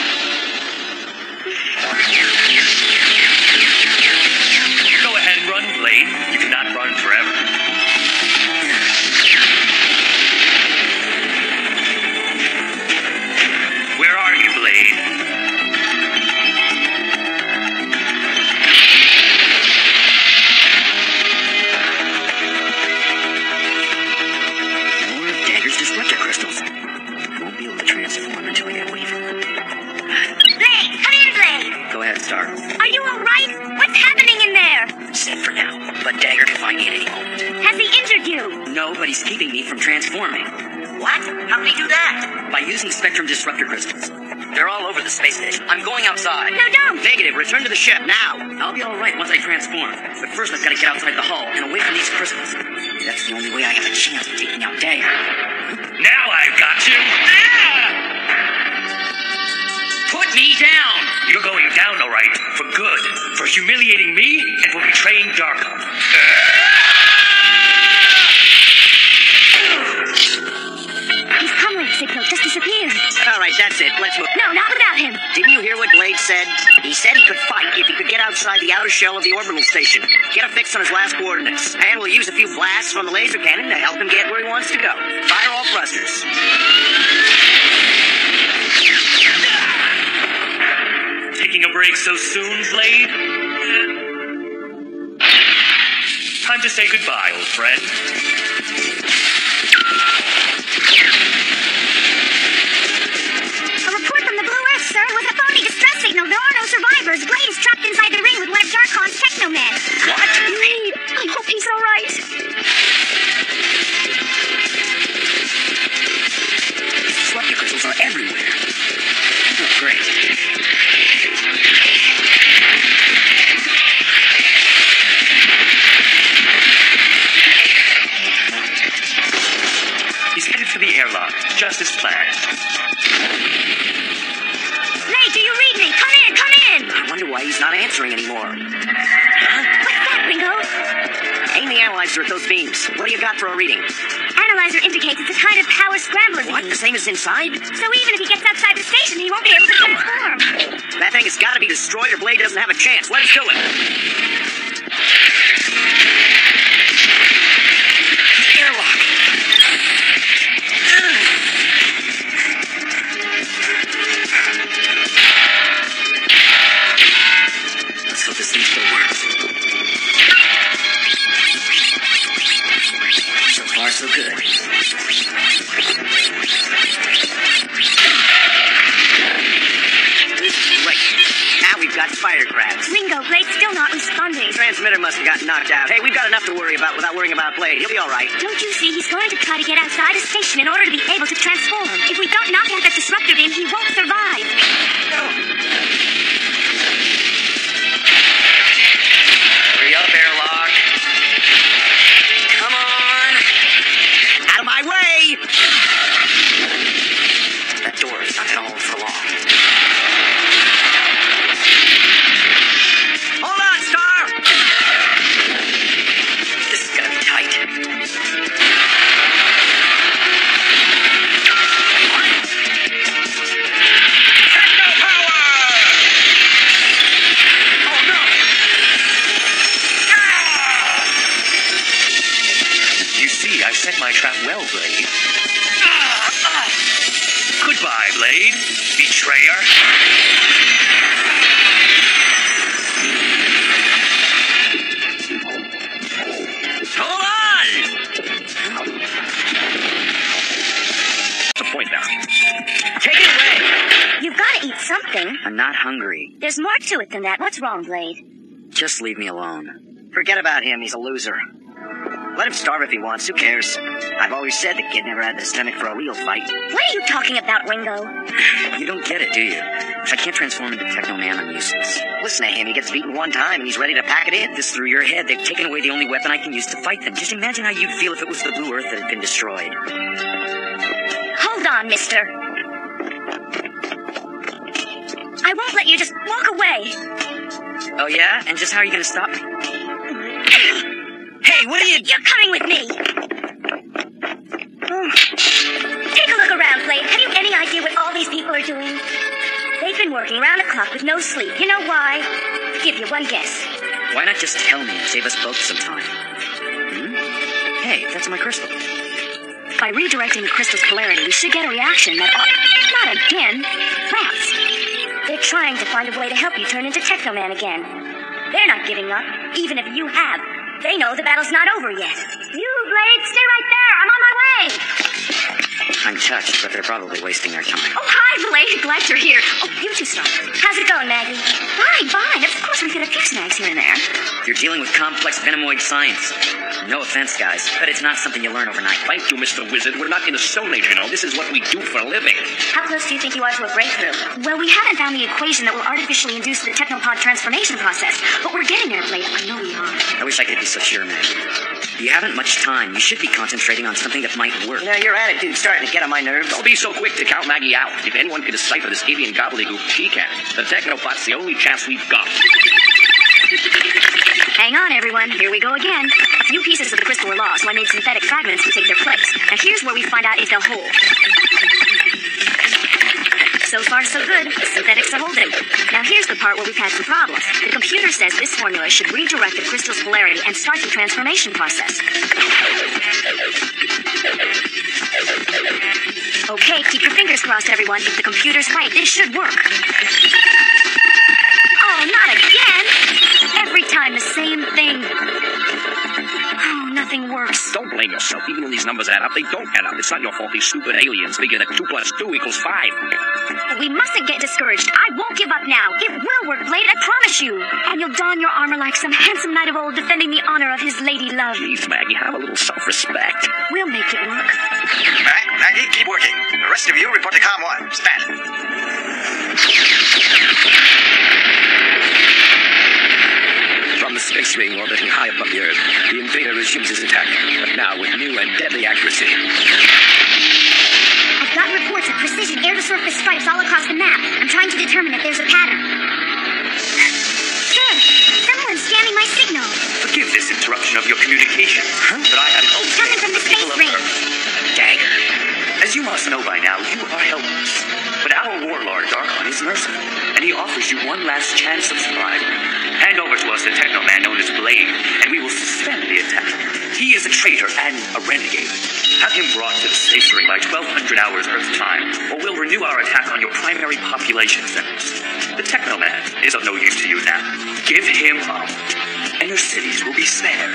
Go ahead and run, Blade. You cannot run forever. Where are you, Blade? More of Dagger's disruptor crystals. Won't be able to transform until I get away from him. Blade! Come here, Blade! Go ahead, Star. Are you all right? What's happening in there? Safe for now, but Dagger can find me at any moment. Has he injured you? No, but he's keeping me from transforming. What? How can he do that? By using spectrum disruptor crystals. They're all over the space station. I'm going outside. No, don't! Negative. Return to the ship, now. I'll be all right once I transform. But first I've got to get outside the hull and away from these crystals. That's the only way I have a chance of taking out Dagger. Now I've got you. Put me down! You're going down, all right, for good, for humiliating me and for betraying Darkon. His comlink signal just disappeared. All right, that's it. Let's move. No, not without him. Didn't you hear what Blade said? He said he could fight if he could get outside the outer shell of the orbital station. Get a fix on his last coordinates. And we'll use a few blasts from the laser cannon to help him get where he wants to go. Fire all thrusters. Taking a break so soon, Blade? Time to say goodbye, old friend. A report from the Blue Earth, sir, was a phony distress signal. There are no survivors. Blade is trapped inside the ring with one of Darkon's technomen. What? Blade, I hope he's all right. These disruptor crystals are everywhere. Oh, great. He's headed for the airlock, just as planned. Blade, do you read me? Come in, come in! I wonder why he's not answering anymore. What's that, Ringo? Aim the analyzer at those beams. What do you got for a reading? Analyzer indicates it's a kind of power scrambler beam. What? The same as inside? So even if he gets outside the station, he won't be able to transform. That thing has got to be destroyed or Blade doesn't have a chance. Let's do it. Airlock. Let's hope this thing still works. transmitter must have gotten knocked out. Hey, we've got enough to worry about without worrying about Blade. He'll be all right. Don't you see? He's going to try to get outside the station in order to be able to transform. If we don't knock out that disruptor in, he won't survive. Hurry up, airlock. Come on. Out of my way. That door is not going to hold for long. Hold on, Star. This is going to be tight. Techno power! Oh, no. You see, I set my trap well, Blade. Goodbye, Blade, betrayer. Hold on! What's the point now? Take it away! You've got to eat something. I'm not hungry. There's more to it than that. What's wrong, Blade? Just leave me alone. Forget about him. He's a loser. Let him starve if he wants. Who cares? I've always said the kid never had the stomach for a real fight. What are you talking about, Ringo? You don't get it, do you? If I can't transform into Techno-Man, I'm useless. Listen to him. He gets beaten one time and he's ready to pack it in. This through your head. They've taken away the only weapon I can use to fight them. Just imagine how you'd feel if it was the Blue Earth that had been destroyed. Hold on, mister. I won't let you just walk away. Oh, yeah? And just how are you going to stop me? Hey, what are you... You're coming with me. Oh. Take a look around, Blade. Have you any idea what all these people are doing? They've been working round the clock with no sleep. You know why? I'll give you one guess. Why not just tell me and save us both some time? Hey, that's my crystal. By redirecting the crystal's polarity, we should get a reaction that... Not again. Rats. They're trying to find a way to help you turn into Techno-Man again. They're not giving up, even if you have. They know the battle's not over yet. You, Blade, stay right there. I'm on my way. I'm touched, but they're probably wasting their time. Oh, hi, Blade. Glad you're here. Oh, you two stop. How's it going, Maggie? Fine. Of course, we get a few snags here and there. You're dealing with complex venomoid science. No offense, guys, but it's not something you learn overnight. Thank you, Mr. Wizard. We're not in the Stone Age, you know. This is what we do for a living. How close do you think you are to a breakthrough? Well, we haven't found the equation that will artificially induce the technopod transformation process, but we're getting there, Blade. I know we are. I wish I could be so sure, man. You haven't much time. You should be concentrating on something that might work. You know, your attitude's starting to get on my nerves. Don't be so quick to count Maggie out. If anyone can decipher this alien gobbledygook, she can. The Technopod's the only chance we've got. Hang on, everyone. Here we go again. A few pieces of the crystal were lost, so I made synthetic fragments to take their place. Now here's where we find out if they'll hold. So far, so good. The synthetics are holding. Now here's the part where we've had some problems. The computer says this formula should redirect the crystal's polarity and start the transformation process. Okay, keep your fingers crossed, everyone. If the computer's right, this should work. Oh, not again! Every time the same thing. Oh, nothing works. Don't blame yourself. Even when these numbers add up, they don't add up. It's not your fault these stupid aliens figure that 2 + 2 = 5. We mustn't get discouraged. I won't give up now. It will work, Blade, I promise you. And you'll don your armor like some handsome knight of old defending the honor of his lady love. Please, Maggie, have a little self-respect. We'll make it work. All right, Maggie, keep working. The rest of you report to Com 1. Stand. From the space ring orbiting high above the Earth, the invader resumes his attack, but now with new and deadly accuracy. I've got reports of precision air-to-surface strikes all across the map. I'm trying to determine if there's a pattern. Sir, someone's jamming my signal. Forgive this interruption of your communication, but I have an ultimate Coming from the space ring. Dagger. As you must know by now, you are helpless. But our warlord, Darkon, is merciful, and he offers you one last chance of survival. Hand over to us the Techno-Man known as Blade, and we will suspend the attack. He is a traitor and a renegade. Have him brought to the space ring by 1200 hours Earth time, or we'll renew our attack on your primary population centers. The Techno-Man is of no use to you now. Give him up, and your cities will be spared.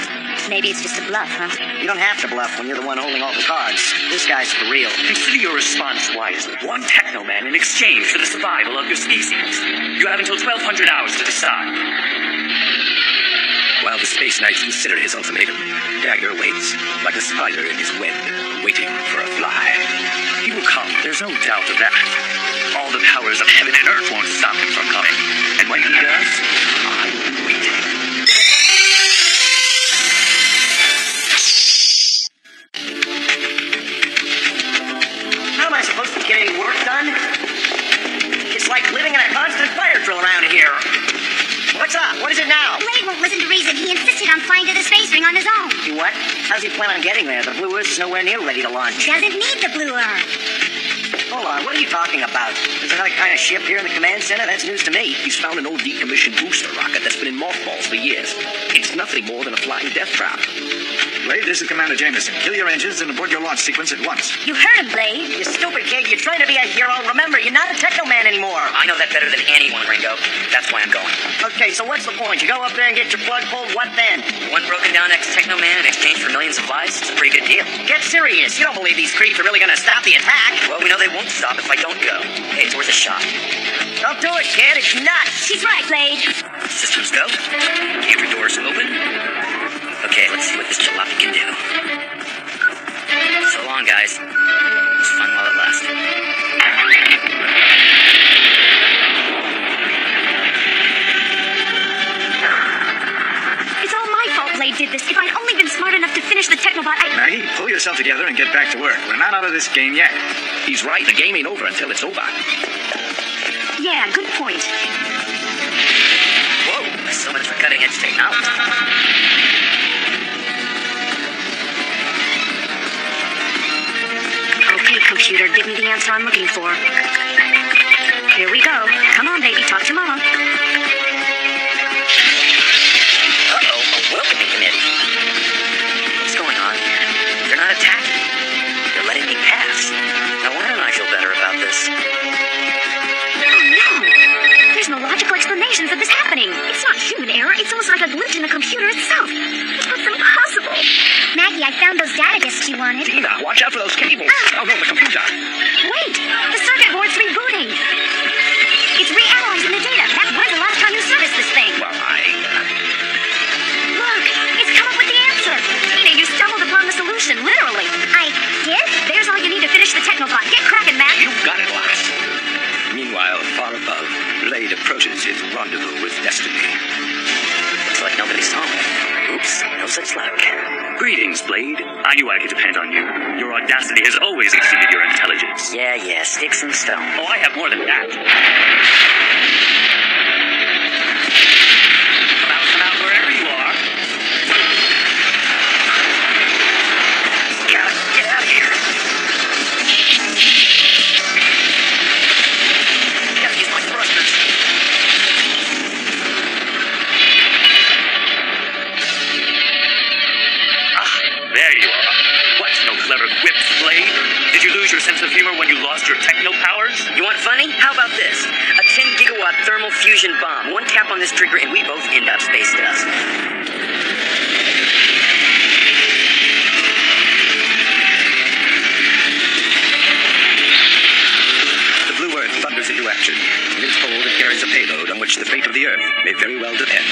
Maybe it's just a bluff, huh? You don't have to bluff when you're the one holding all the cards. This guy's for real. Consider your response wisely. One Techno-Man in exchange for the survival of your species. You have until 1200 hours to decide. Space Knights consider his ultimatum, Dagger waits, like a spider in his web, waiting for a fly. He will come, there's no doubt of that. All the powers of heaven and earth won't stop him from coming. And when he does, I will be waiting. How am I supposed to get any work done? It's like living in a constant fire drill around here. What's up? What is it now? Blade won't listen to reason. He insisted on flying to the space ring on his own. He what? How's he plan on getting there? The Blue Earth's nowhere near ready to launch. Doesn't need the Blue Earth. Hold on, what are you talking about? There's another kind of ship here in the command center? That's news to me. He's found an old decommissioned booster rocket that's been in mothballs for years. It's nothing more than a flying death trap. Blade, this is Commander Jameson. Kill your engines and abort your launch sequence at once. You heard him, Blade. You stupid kid, you're trying to be a hero. Remember, you're not a Technoman anymore. I know that better than anyone, Ringo. That's why I'm going. Okay, so what's the point? You go up there and get your plug pulled, what then? One broken down ex-Technoman in exchange for millions of lives? It's a pretty good deal. Get serious. You don't believe these creeps are really going to stop the attack. Well, we know they won't stop if I don't go. Hey, it's worth a shot. Don't do it, kid. It's nuts. She's right, Blade. Systems go. Gantry doors open. Okay, let's see what this jalopy can do. So long, guys. It was fun while it lasted. It's all my fault Blade did this. If I'd only been smart enough to finish the Technobot, Maggie, pull yourself together and get back to work. We're not out of this game yet. He's right. The game ain't over until it's over. Yeah, good point. Whoa, so much for cutting-edge technology. Okay, computer, give me the answer I'm looking for. Here we go. Come on, baby, talk to Mama. Uh-oh, a welcoming committee. What's going on here? They're not attacking me. They're letting me pass. Now, why don't I feel better about this? Oh, no! There's no logical explanation for this happening. It's not human error. It's almost like a glitch in the computer itself. It's impossible. Maggie, I found those data disks you wanted. Tina, watch out for those cables. Oh, no, the computer. Wait! The circuit board's rebooting. It's reanalyzing the data. Matt, when's the last time you serviced this thing? Well, Look! It's come up with the answer. Tina, you stumbled upon the solution, literally. I did? There's all you need to finish the Technobot. Get cracking, Matt. You got it, lass. Meanwhile, far above, Blade approaches his rendezvous with destiny. Looks like nobody's home. Oops, no such luck. Greetings, Blade. I knew I could depend on you. Your audacity has always exceeded your intelligence. Yeah, sticks and stones. Oh, I have more than that. Come out, wherever you are. Get out of here. Gotta use my thrusters. There you are. What, no clever quips, Blade? Did you lose your sense of humor when you lost your techno powers? You want funny? How about this? A 10-gigawatt thermal fusion bomb. One tap on this trigger and we both end up space dust. The Blue Earth thunders into action. In its hold, it carries a payload on which the fate of the Earth may very well depend.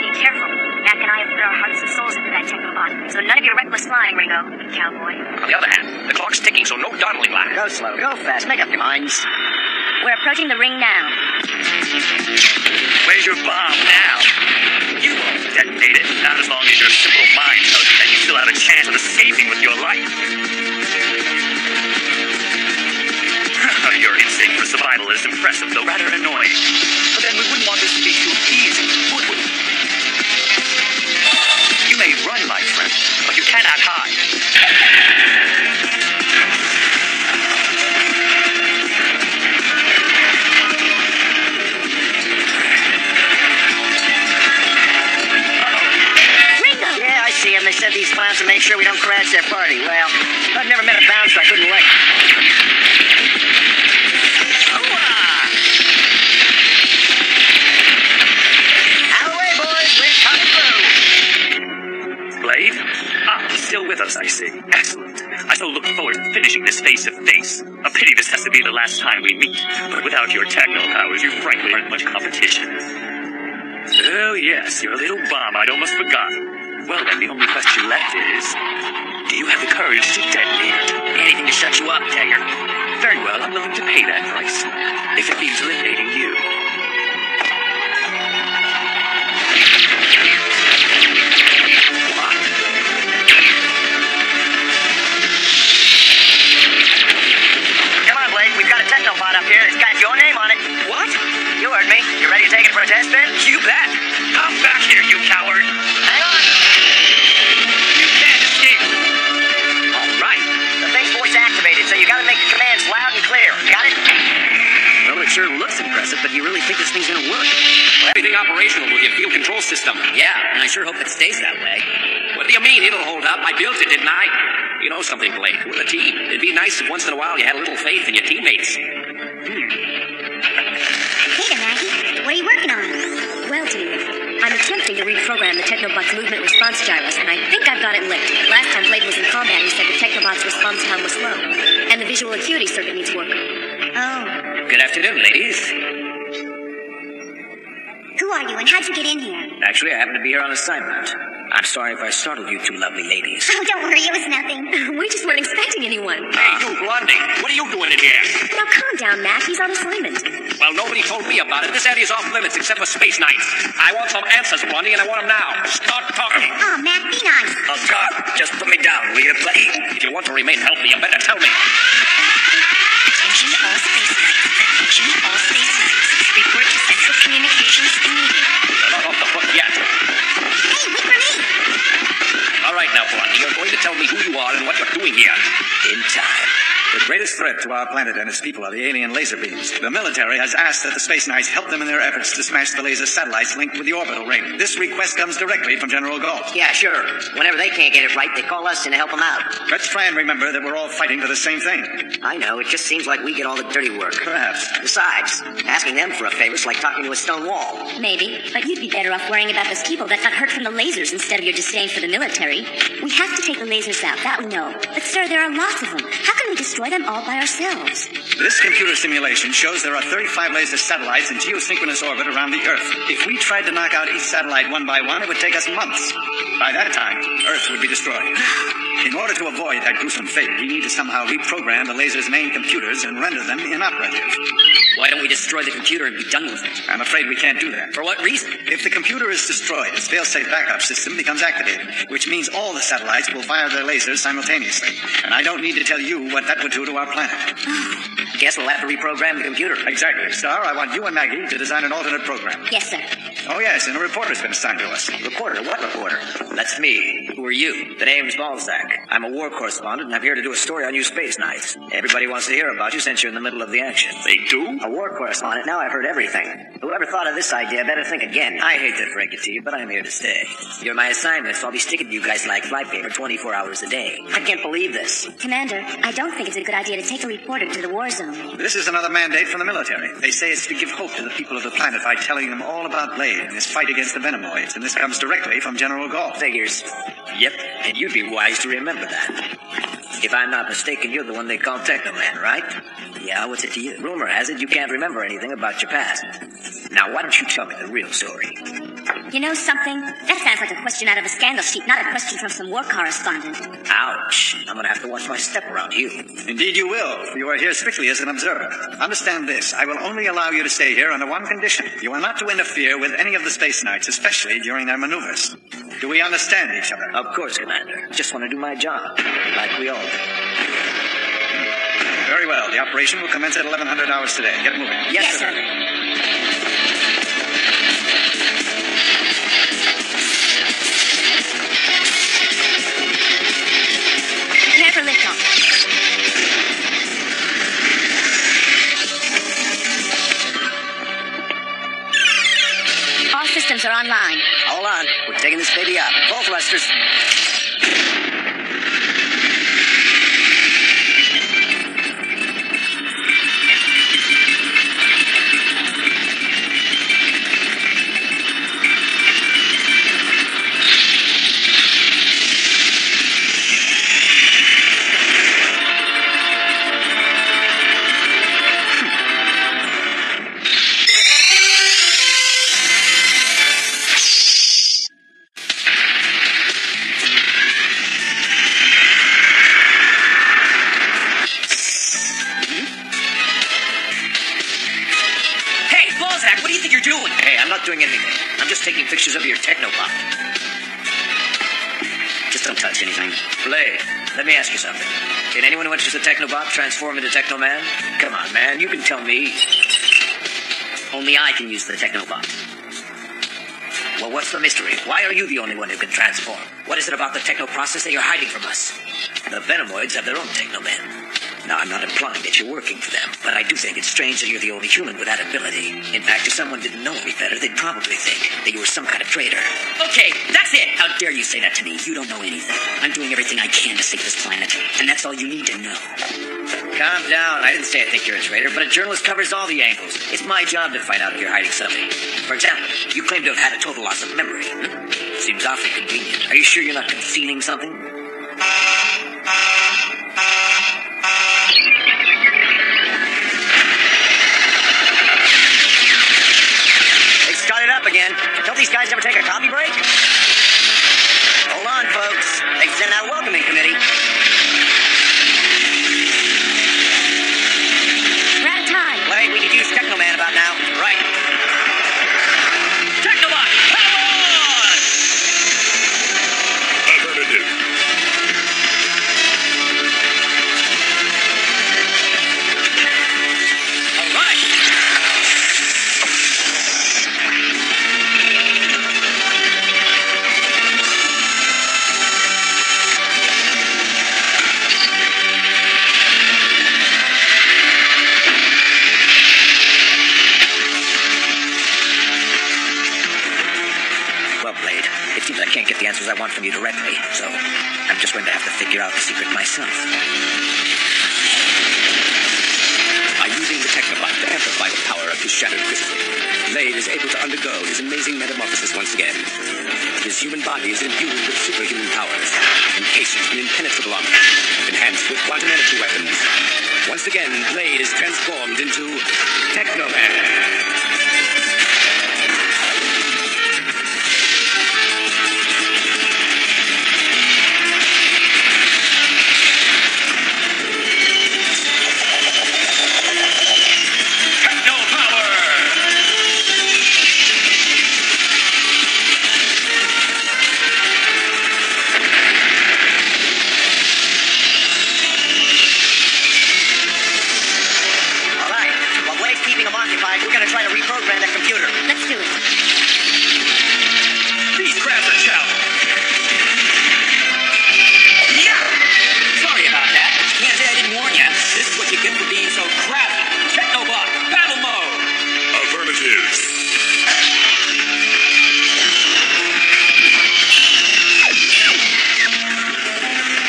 Be careful. Mac and I have put our hearts and souls into that Technobot, so none of your reckless flying, Ringo, cowboy. On the other hand, the clock's ticking, so no dawdling, lad. Go slow, go fast, make up your minds. We're approaching the ring now. Where's your bomb now? You won't detonate it, not as long as your simple mind tells you that you still have a chance of escaping with your life. Your instinct for survival is impressive, though rather annoying. But then we wouldn't want this to be too easy, would we? You may run, my friend, but you cannot hide. Ringo! Yeah, I see him. They sent these clowns to make sure we don't crash their party. Well, I've never met a bouncer I couldn't lick. Blade? He's still with us, I see. Excellent. I so look forward to finishing this face-to-face. A pity this has to be the last time we meet. But without your techno powers, you frankly aren't much competition. Well, yes, you're a little bomb. I'd almost forgotten. Well, then, the only question left is, do you have the courage to detonate it? Anything to shut you up, Tiger. Very well, I'm willing to pay that price. If it means eliminating you. Come on, Blade. We've got a technobot up here. It's got your name on it. What? You heard me. You ready to take it for a test spin? You bet. Come back here, you coward. Hang on. You can't escape. All right. The thing's voice activated, so you gotta make the commands loud and clear. Got it? Well, it sure looks impressive, but you really think this thing's gonna work? Everything operational with your field control system. Yeah, and I sure hope it stays that way. What do you mean it'll hold up? I built it, didn't I? You know something, Blade? We're a team. It'd be nice if once in a while you had a little faith in your teammates. Hey there, Maggie. What are you working on? Well, dear, I'm attempting to reprogram the Technobot's movement response gyrus, and I think I've got it licked. Last time Blade was in combat, he said the Technobot's response time was slow, and the visual acuity circuit needs work. Oh. Good afternoon, ladies. Who are you, and how'd you get in here? Actually, I happen to be here on assignment. I'm sorry if I startled you two lovely ladies. Oh, don't worry, it was nothing. We just weren't expecting anyone. Hey, you, Blondie, what are you doing in here? Now, calm down, Mac. He's on assignment. Well, nobody told me about it. This area's off limits except for space knights. I want some answers, Blondie, and I want them now. Start talking. Oh, Mac, be nice. I'll talk. Just put me down, will you, buddy? If you want to remain healthy, you better tell me. Attention all space knights. Attention all space knights. Report to Central Communications immediately. You're not off the hook yet. Hey, wait for me. All right now, Blondie, you're going to tell me who you are and what you're doing here. In time. The greatest threat to our planet and its people are the alien laser beams. The military has asked that the Space Knights help them in their efforts to smash the laser satellites linked with the orbital ring. This request comes directly from General Galt. Yeah, sure. Whenever they can't get it right, they call us in to help them out. Let's try and remember that we're all fighting for the same thing. I know, it just seems like we get all the dirty work. Perhaps. Besides, asking them for a favor's like talking to a stone wall. Maybe, but you'd be better off worrying about those people that got hurt from the lasers instead of your disdain for the military. We have to take the lasers out, that we know. But, sir, there are lots of them. How can we destroy them all by ourselves? This computer simulation shows there are 35 laser satellites in geosynchronous orbit around the Earth. If we tried to knock out each satellite one by one, it would take us months. By that time, Earth would be destroyed. In order to avoid that gruesome fate, we need to somehow reprogram the laser's main computers and render them inoperative. Why don't we destroy the computer and be done with it? I'm afraid we can't do that. For what reason? If the computer is destroyed, its fail-safe backup system becomes activated, which means all the satellites will fire their lasers simultaneously. And I don't need to tell you what that would do to our planet. Guess we'll have to reprogram the computer. Exactly. Star, I want you and Maggie to design an alternate program. Yes, sir. Oh, yes, and a reporter's been assigned to us. Reporter? What reporter? That's me. Who are you? The name's Balzac. I'm a war correspondent, and I'm here to do a story on you Space Knights. Everybody wants to hear about you since you're in the middle of the action. They do? A war correspondent? Now I've heard everything. Whoever thought of this idea better think again. I hate to break it to you, but I'm here to stay. You're my assignment, so I'll be sticking to you guys like flypaper 24 hours a day. I can't believe this. Commander, I don't think it's a good idea to take a reporter to the war zone. This is another mandate from the military. They say it's to give hope to the people of the planet by telling them all about Blade and his fight against the Venomoids, and this comes directly from General Galt. Figures. Yep, and you'd be wise to remember that. If I'm not mistaken, you're the one they call Tekkaman, right? Yeah, what's it to you? Rumor has it you can't remember anything about your past. Now, why don't you tell me the real story? You know something? That sounds like a question out of a scandal sheet, not a question from some war correspondent. Ouch. I'm gonna have to watch my step around you. Indeed you will, for you are here strictly as an observer. Understand this, I will only allow you to stay here under one condition. You are not to interfere with any of the Space Knights, especially during their maneuvers. Do we understand each other? Of course, Commander. Just want to do my job, like we all do. Very well. The operation will commence at 1100 hours today. Get moving. Yes, sir. Prepare for liftoff. All systems are online. Hold on. We're taking this baby up. Full thrusters. features of your Technobot. Just don't touch anything. Blade, let me ask you something. Can anyone who enters the Technobot transform into Technoman? Come on, man, you can tell me. Only I can use the Technobot. Well, what's the mystery? Why are you the only one who can transform? What is it about the techno process that you're hiding from us? The Venomoids have their own Technomen. Now, I'm not implying that you're working for them, but I do think it's strange that you're the only human with that ability. In fact, if someone didn't know any better, they'd probably think that you were some kind of traitor. Okay, that's it! How dare you say that to me? You don't know anything. I'm doing everything I can to save this planet, and that's all you need to know. Calm down. I didn't say I think you're a traitor, but a journalist covers all the angles. It's my job to find out if you're hiding something. For example, you claim to have had a total loss of memory. Seems awfully convenient. Are you sure you're not concealing something? They started up again. Don't these guys ever take a coffee break? Hold on, folks. They sent out a welcoming committee. We're out of time. Blade, we could use Technoman about now. Right. Technobot, power on! Affirmative. All right. Well, Blade, it seems I can't get the answers I want from you directly, so I'm just going to have to figure out the secret myself. By using the Technobot to amplify the power of his shattered crystal, Blade is able to undergo his amazing metamorphosis once again. His human body is imbued with superhuman powers, encased in impenetrable armor, enhanced with quantum energy weapons. Once again, Blade is transformed into Technoman. We're going to try to reprogram that computer. Let's do it. These crabs are challenged. Yeah! Sorry about that. Can't say I didn't warn you. This is what you get for being so crabby. Technobot, battle mode! Affirmative.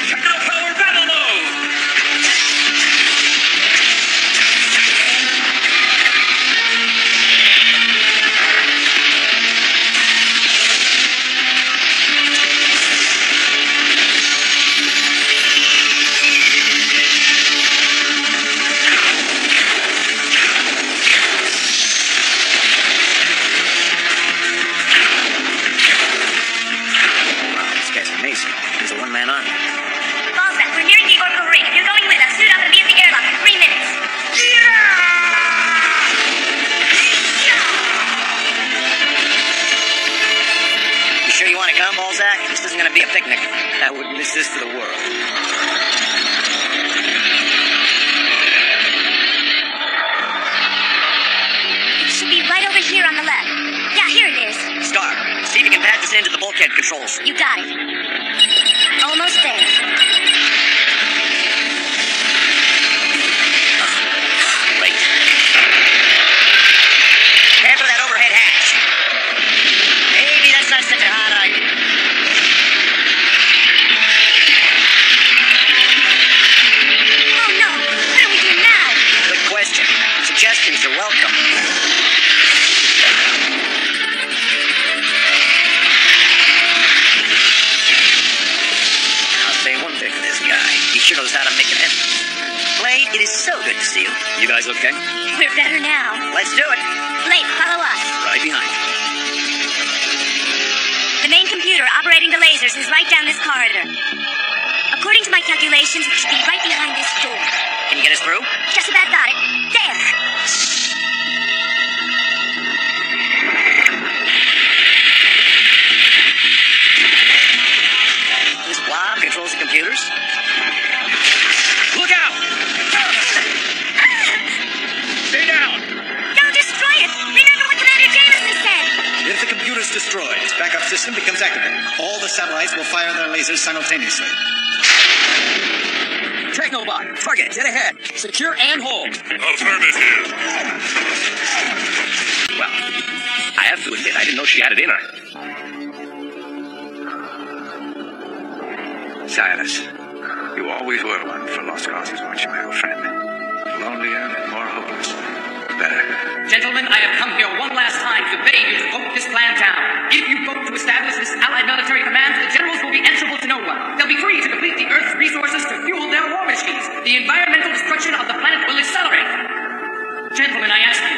Techno-power battle mode! one-man army. Balzac, we're nearing the orbital ring. If you're going with us, suit up and be at the airlock in 3 minutes. You sure you want to come, Balzac? This isn't going to be a picnic. I wouldn't miss this for the world. It should be right over here on the left. Yeah, here it is. Star, see if you can pad this into the bulkhead controls. You got it. Almost there. Great. Head for that overhead hatch. Maybe that's not such a hot idea. Oh no! What do we do now? Good question. Suggestions are welcome. I'll say one thing for this guy. He sure knows how to make an entrance. Blade, it is so good to see you. You guys okay? We're better now. Let's do it. Blade, follow us. Right behind you. The main computer operating the lasers is right down this corridor. According to my calculations, it should be right behind this door. Can you get us through? Just about got it. There. system becomes activated. All the satellites will fire their lasers simultaneously. Technobot, target, dead ahead. Secure and hold. Affirmative. Well, I have to admit, I didn't know she had it in her. Silas, you always were one for lost causes, weren't you, my old friend? Lonelier and more hopeless. Better. Gentlemen, I have come here one last time to beg you to vote this plan down. If you vote to establish this Allied military command, the generals will be answerable to no one. They'll be free to deplete the Earth's resources to fuel their war machines. The environmental destruction of the planet will accelerate. Gentlemen, I ask you,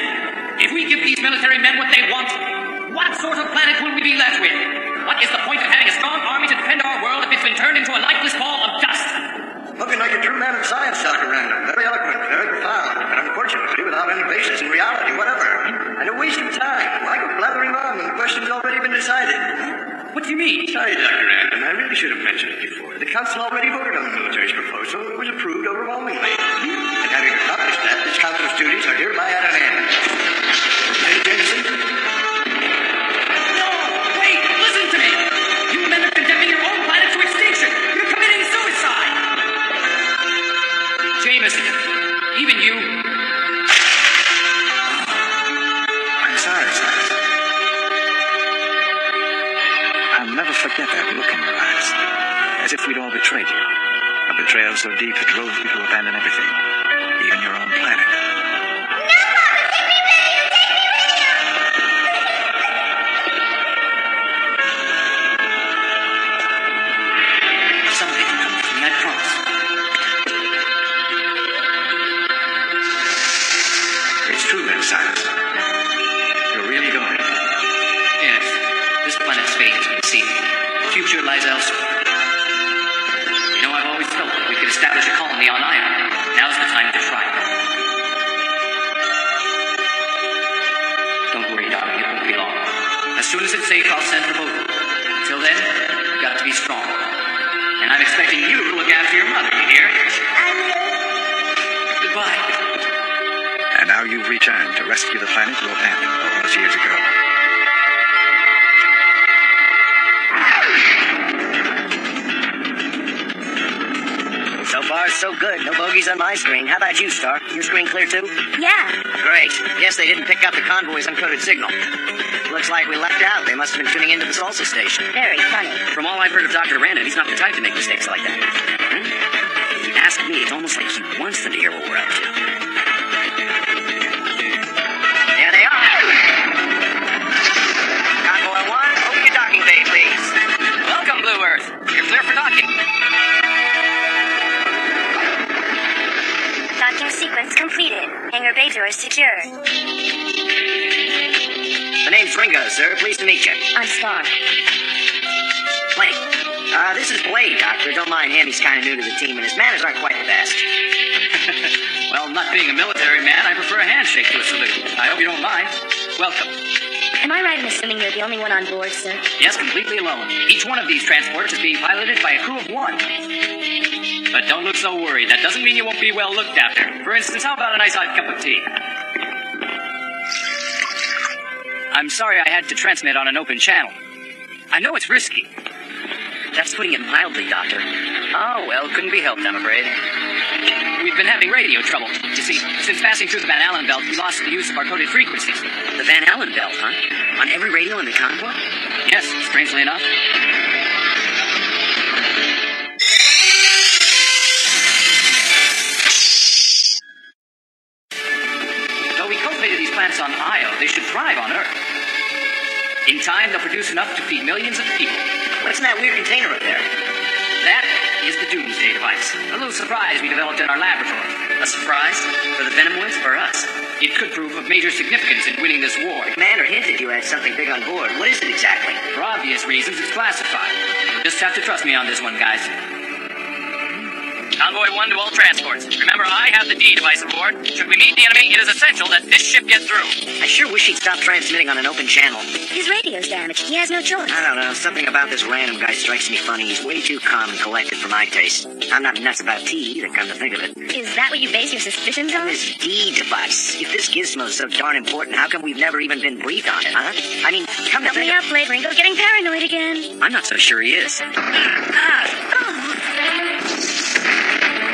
if we give these military men what they want, what sort of planet will we be left with? What is the point of having a strong army to defend our world if it's been turned into a lifeless ball of dust? Looking like a true man of science, Dr. Random. Very eloquent, very profound, but unfortunately without any basis in reality, whatever. And a waste of time. Why go blathering on when the question's already been decided? What do you mean? Sorry, Dr. Random. I really should have mentioned it before. The Council already voted on the military's proposal. It was approved overwhelmingly. And having accomplished that, this Council's duties are hereby at an end. Hey, Jameson? No! Wait! Listen to me! You men are condemning your own planet to extinction! You're committing suicide! Jameson, even you... I'm sorry, Silas. I'll never forget that look in your eyes. As if we'd all betrayed you. A betrayal so deep it drove you to abandon everything. Even your own planet. Someday you'll come with me, I promise. It's true then, Silas. You're really going. Yes, this planet's fate has been sealed. The future lies elsewhere. You know, I've always felt that we could establish a colony on Io. Now's the time to try it. Don't worry, darling, it won't be long. As soon as it's safe, I'll send the boat. Until then, you've got to be strong. And I'm expecting you to look after your mother, you hear? Goodbye. And now you've returned to rescue the planet you abandoned all those years ago. So far, so good. No bogeys on my screen. How about you, Star? Your screen clear too? Yeah. Great. Guess they didn't pick up the convoy's uncoded signal. Looks like we lucked out. They must have been tuning into the salsa station. Very funny. From all I've heard of Dr. Random, he's not the type to make mistakes like that. If you ask me, it's almost like he wants them to hear what we're up to. There they are. Convoy 1, open your docking bay, please. Welcome, Blue Earth. You're clear for docking. Docking sequence completed. Hangar bay doors secure. The name's Ringo, sir. Pleased to meet you. I'm Star. Blade. This is Blade, Doctor. Don't mind him. He's kind of new to the team, and his manners aren't quite the best. Well, not being a military man, I prefer a handshake to a salute. I hope you don't mind. Welcome. Am I right in assuming you're the only one on board, sir? Yes, completely alone. Each one of these transports is being piloted by a crew of one. But don't look so worried. That doesn't mean you won't be well looked after. For instance, how about a nice hot cup of tea? I'm sorry I had to transmit on an open channel. I know it's risky. That's putting it mildly, Doctor. Oh, well, couldn't be helped, I'm afraid. We've been having radio trouble. You see, since passing through the Van Allen belt, we lost the use of our coded frequencies. The Van Allen belt, huh? On every radio in the convoy? Yes, strangely enough. Though we cultivated these plants on Io, they should thrive on Earth. In time, they'll produce enough to feed millions of people. What's in that weird container up there? That is the Doomsday device. A little surprise we developed in our laboratory. A surprise? For the Venomoids or us? It could prove of major significance in winning this war. The commander hinted you had something big on board. What is it exactly? For obvious reasons, it's classified. You'll just have to trust me on this one, guys. Convoy 1 to all transports. Remember, I have the D device aboard. Should we meet the enemy, it is essential that this ship get through. I sure wish he'd stop transmitting on an open channel. His radio's damaged. He has no choice. I don't know. Something about this random guy strikes me funny. He's way too calm and collected for my taste. I'm not nuts about tea either, come to think of it. Is that what you base your suspicions on? This D device. If this gizmo is so darn important, how come we've never even been briefed on it, huh? I mean, come to Help think me out, Blade. Ringo's getting paranoid again. I'm not so sure he is.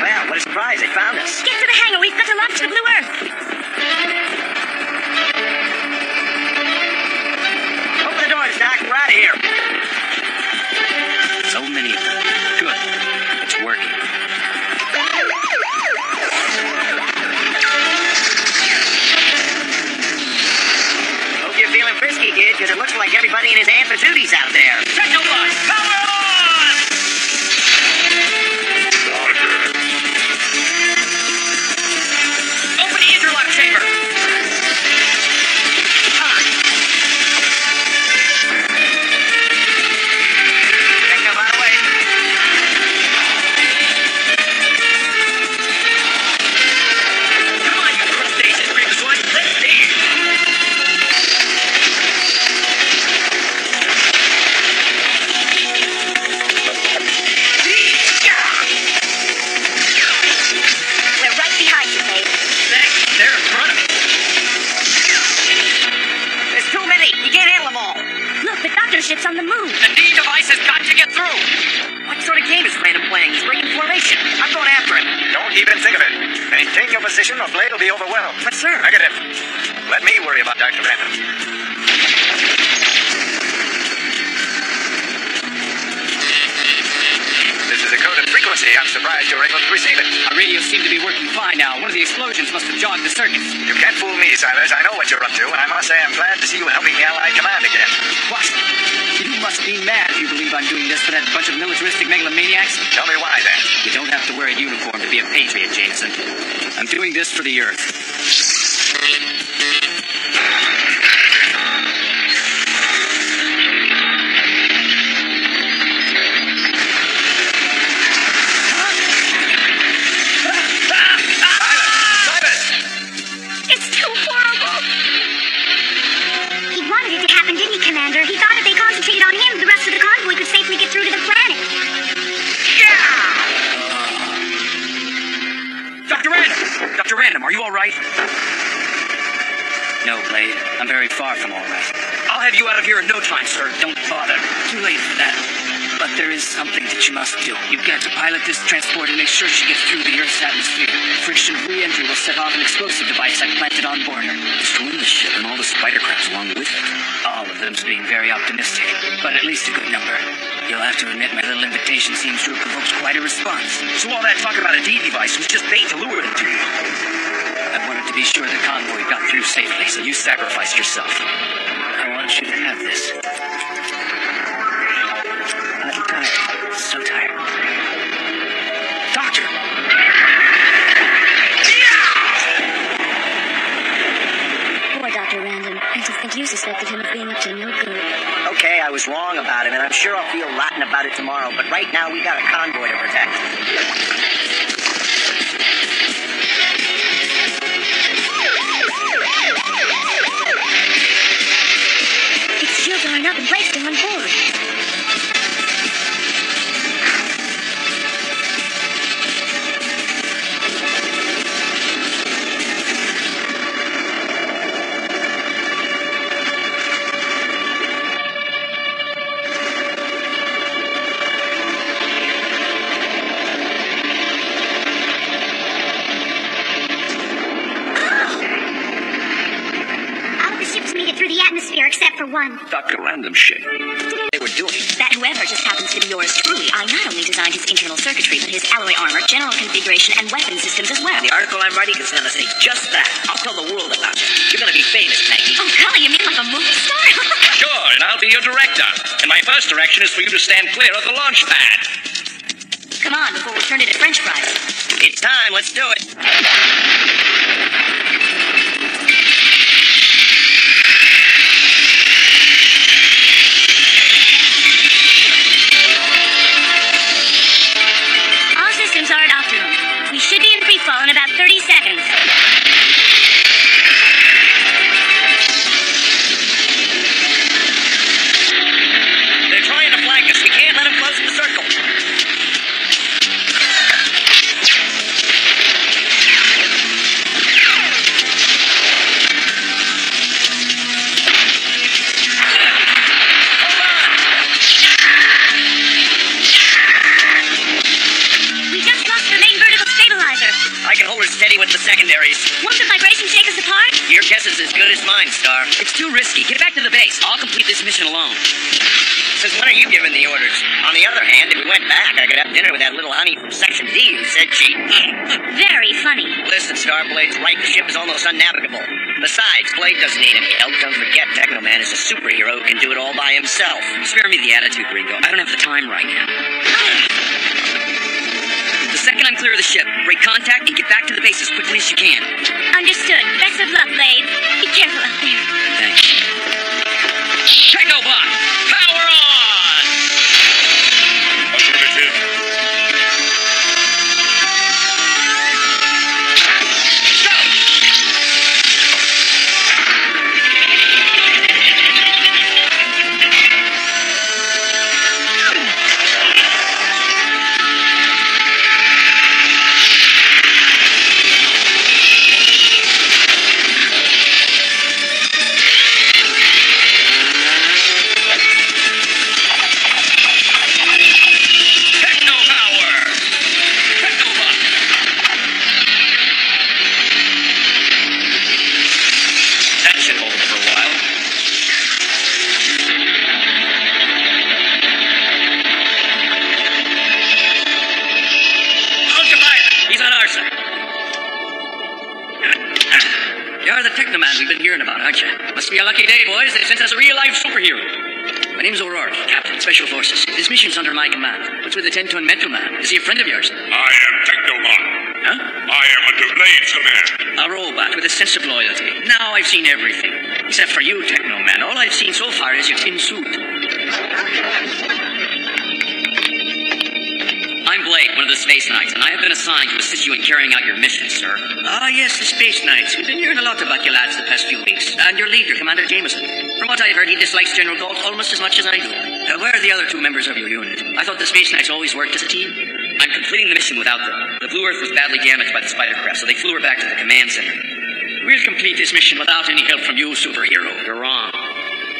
Well, what a surprise. They found us. Get to the hangar. We've got to launch the Blue Earth. Open the doors, Doc. We're out of here. So many of them. Good. It's working. Hope you're feeling frisky, kid, because it looks like everybody in his aunt Patooties out there. Technobot, power on! Open the interlock chamber. Technobot away. Come on, you crustacean freakazoid. Let's see. We're right behind you, Blade. Thanks. They're in front of me. There's too many. You can't handle them all. Look, the doctor ship's on the move. The D device has got to get through. What sort of game is Random playing? He's breaking formation. I'm going after him. Don't even think of it. Maintain your position or Blade will be overwhelmed. But, sir... Negative. Let me worry about Dr. Random. This is a coded frequency. I'm surprised you're able to receive it. Our radios seem to be working fine now. One of the explosions must have jogged the circuits. You can't fool me, Silas. I know what you're up to, and I must say I'm glad to see you helping the Allied command again. What? You must be mad if you believe I'm doing this for that bunch of militaristic megalomaniacs. Tell me why, then. You don't have to wear a uniform to be a patriot, Jameson. I'm doing this for the Earth. It's too horrible. He wanted it to happen, didn't he, Commander? He thought if they concentrated on him, the rest of the convoy could safely get through to the planet. Dr. Random, are you all right? No, Blade. I'm very far from all right. I'll have you out of here in no time, sir. Don't bother. Too late for that. But there is something that you must do. You've got to pilot this transport and make sure she gets through the Earth's atmosphere. Friction re-entry will set off an explosive device I planted on board her. Destroying the ship and all the spider crabs along with it. All of them's being very optimistic, but at least a good number. You'll have to admit my little invitation seems to have provoked quite a response. So all that talk about a D device was just bait to lure them to you. I wanted to be sure the convoy got through safely, so you sacrificed yourself. I want you to have this. I'm tired. So tired. Doctor! Poor Dr. Random. I just think you suspected him of being up to no good. Okay, I was wrong about him, and I'm sure I'll feel rotten about it tomorrow, but right now we got a convoy to protect. Its shields aren't up and placed him on board. Except for one. Dr. Random shit. They were doing. That whoever just happens to be yours truly, I not only designed his internal circuitry, but his alloy armor, general configuration, and weapon systems as well. The article I'm writing is going to say just that. I'll tell the world about you. You're going to be famous, Maggie. Oh, golly, you mean like a movie star? Sure, and I'll be your director. And my first direction is for you to stand clear of the launch pad. Come on, before we turn into French fries. It's time. Let's do it. All systems are adopted. is mine, Star. It's too risky. Get back to the base. I'll complete this mission alone. Since when are you giving the orders? On the other hand, if we went back, I could have dinner with that little honey from Section D who said she... Very funny. Listen, Starblade's right, the ship is almost unnavigable. Besides, Blade doesn't need any help. Don't forget, Technoman is a superhero who can do it all by himself. Spare me the attitude, Ringo. I don't have the time right now. The second I'm clear of the ship, break contact and get back to the base as quickly as you can. Understood. Best of luck, Blade. Be careful out there. Thanks. Technobot! Power on! Affirmative. You're the Technoman we've been hearing about, aren't you? Must be a lucky day, boys. They sent us a real-life superhero. My name's O'Rourke, Captain, Special Forces. This mission's under my command. What's with the 10-ton mental man? Is he a friend of yours? I am Technoman. Huh? I am under Blade's command. A robot with a sense of loyalty. Now I've seen everything. Except for you, Technoman. All I've seen so far is your tin suit. I'm Blade, one of the Space Knights, and I have been assigned to assist you in carrying out your mission, sir. Ah, yes, the Space Knights. We've been hearing a lot about you lads the past few weeks. And your leader, Commander Jameson. From what I've heard, he dislikes General Galt almost as much as I do. Where are the other two members of your unit? I thought the Space Knights always worked as a team. I'm completing the mission without them. The Blue Earth was badly damaged by the spider craft, so they flew her back to the command center. We'll complete this mission without any help from you, superhero. You're wrong.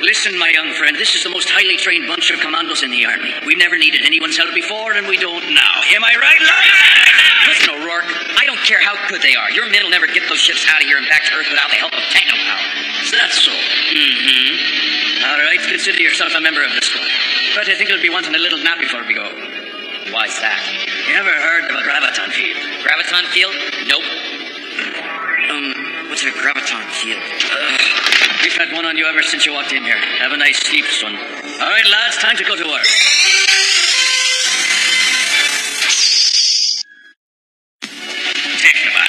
Listen, my young friend, this is the most highly trained bunch of commandos in the Army. We've never needed anyone's help before, and we don't now. Am I right, lad? Listen, O'Rourke, I don't care how good they are. Your men will never get those ships out of here and back to Earth without the help of techno-power. Is that so? Mm-hmm. All right, consider yourself a member of the squad. But I think you'll be wanting a little nap before we go. Why's that? You ever heard of a graviton field? Graviton field? Nope. What's a graviton field? We've had one on you ever since you walked in here. Have a nice sleep, son. All right, lads, time to go to work. Technobot.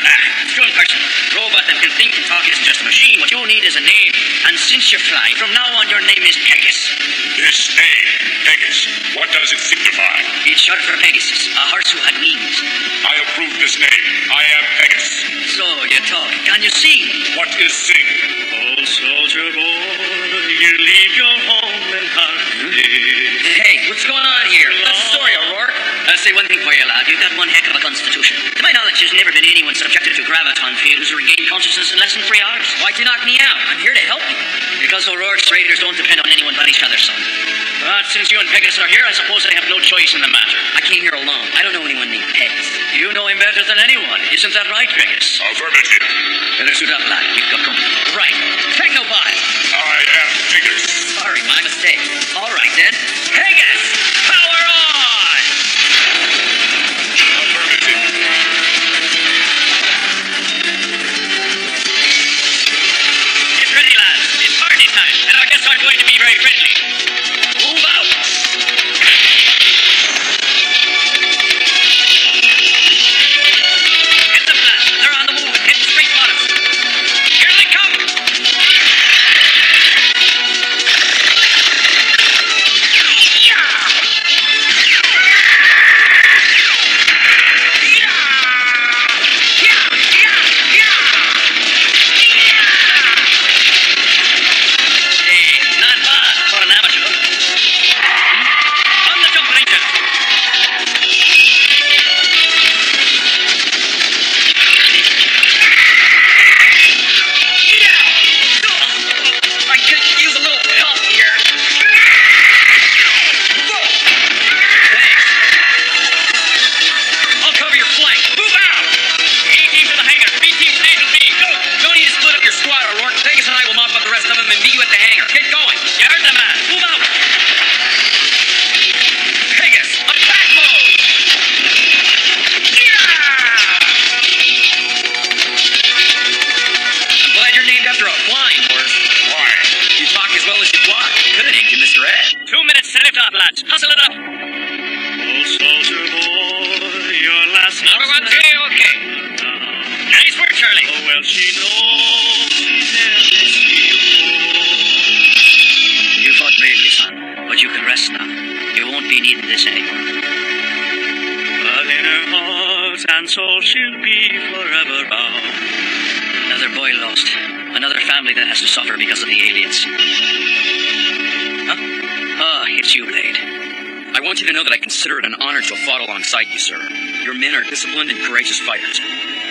Strong person. Robot that can think and talk isn't just a machine. What you need is a name. And since you fly, from now on your name is Pegasus. This name, Pegasus, what does it signify? It's short for Pegasus, a horse who had wings. I approve this name. I am Pegasus. So, you talk. Can you sing? What is sing? Oh, soldier boy, you leave your home and heart. Hey, what's going on here? What's the story, O'Rourke? I'll say one thing for you, lad. You've got one heck of a constitution. To my knowledge, there's never been anyone subjected to graviton fields who regained consciousness in less than 3 hours. Why'd you knock me out? I'm here to help you. Because O'Rourke's raiders don't depend on anyone but each other, son. But since you and Pegasus are here, I suppose I have no choice in the matter. I came here alone. I don't know anyone named Pegasus. You know him better than anyone. Isn't that right, Pegasus? Affirmative. Better suit up, lad. We've got company. Right. Technobot. I am Pegasus. Sorry, my mistake. All right, then. Pegasus! Power on! Affirmative. Get ready, lads. It's party time, and our guests aren't going to be very friendly. Move out! Get them, lads. They're on the move and heading straight for us. Here they come! didn't they say? But in her heart and soul she'll be forever bound. Another boy lost. Another family that has to suffer because of the aliens. Huh? Ah, it's you, Blade. I want you to know that I consider it an honor to have fought alongside you, sir. Your men are disciplined and courageous fighters.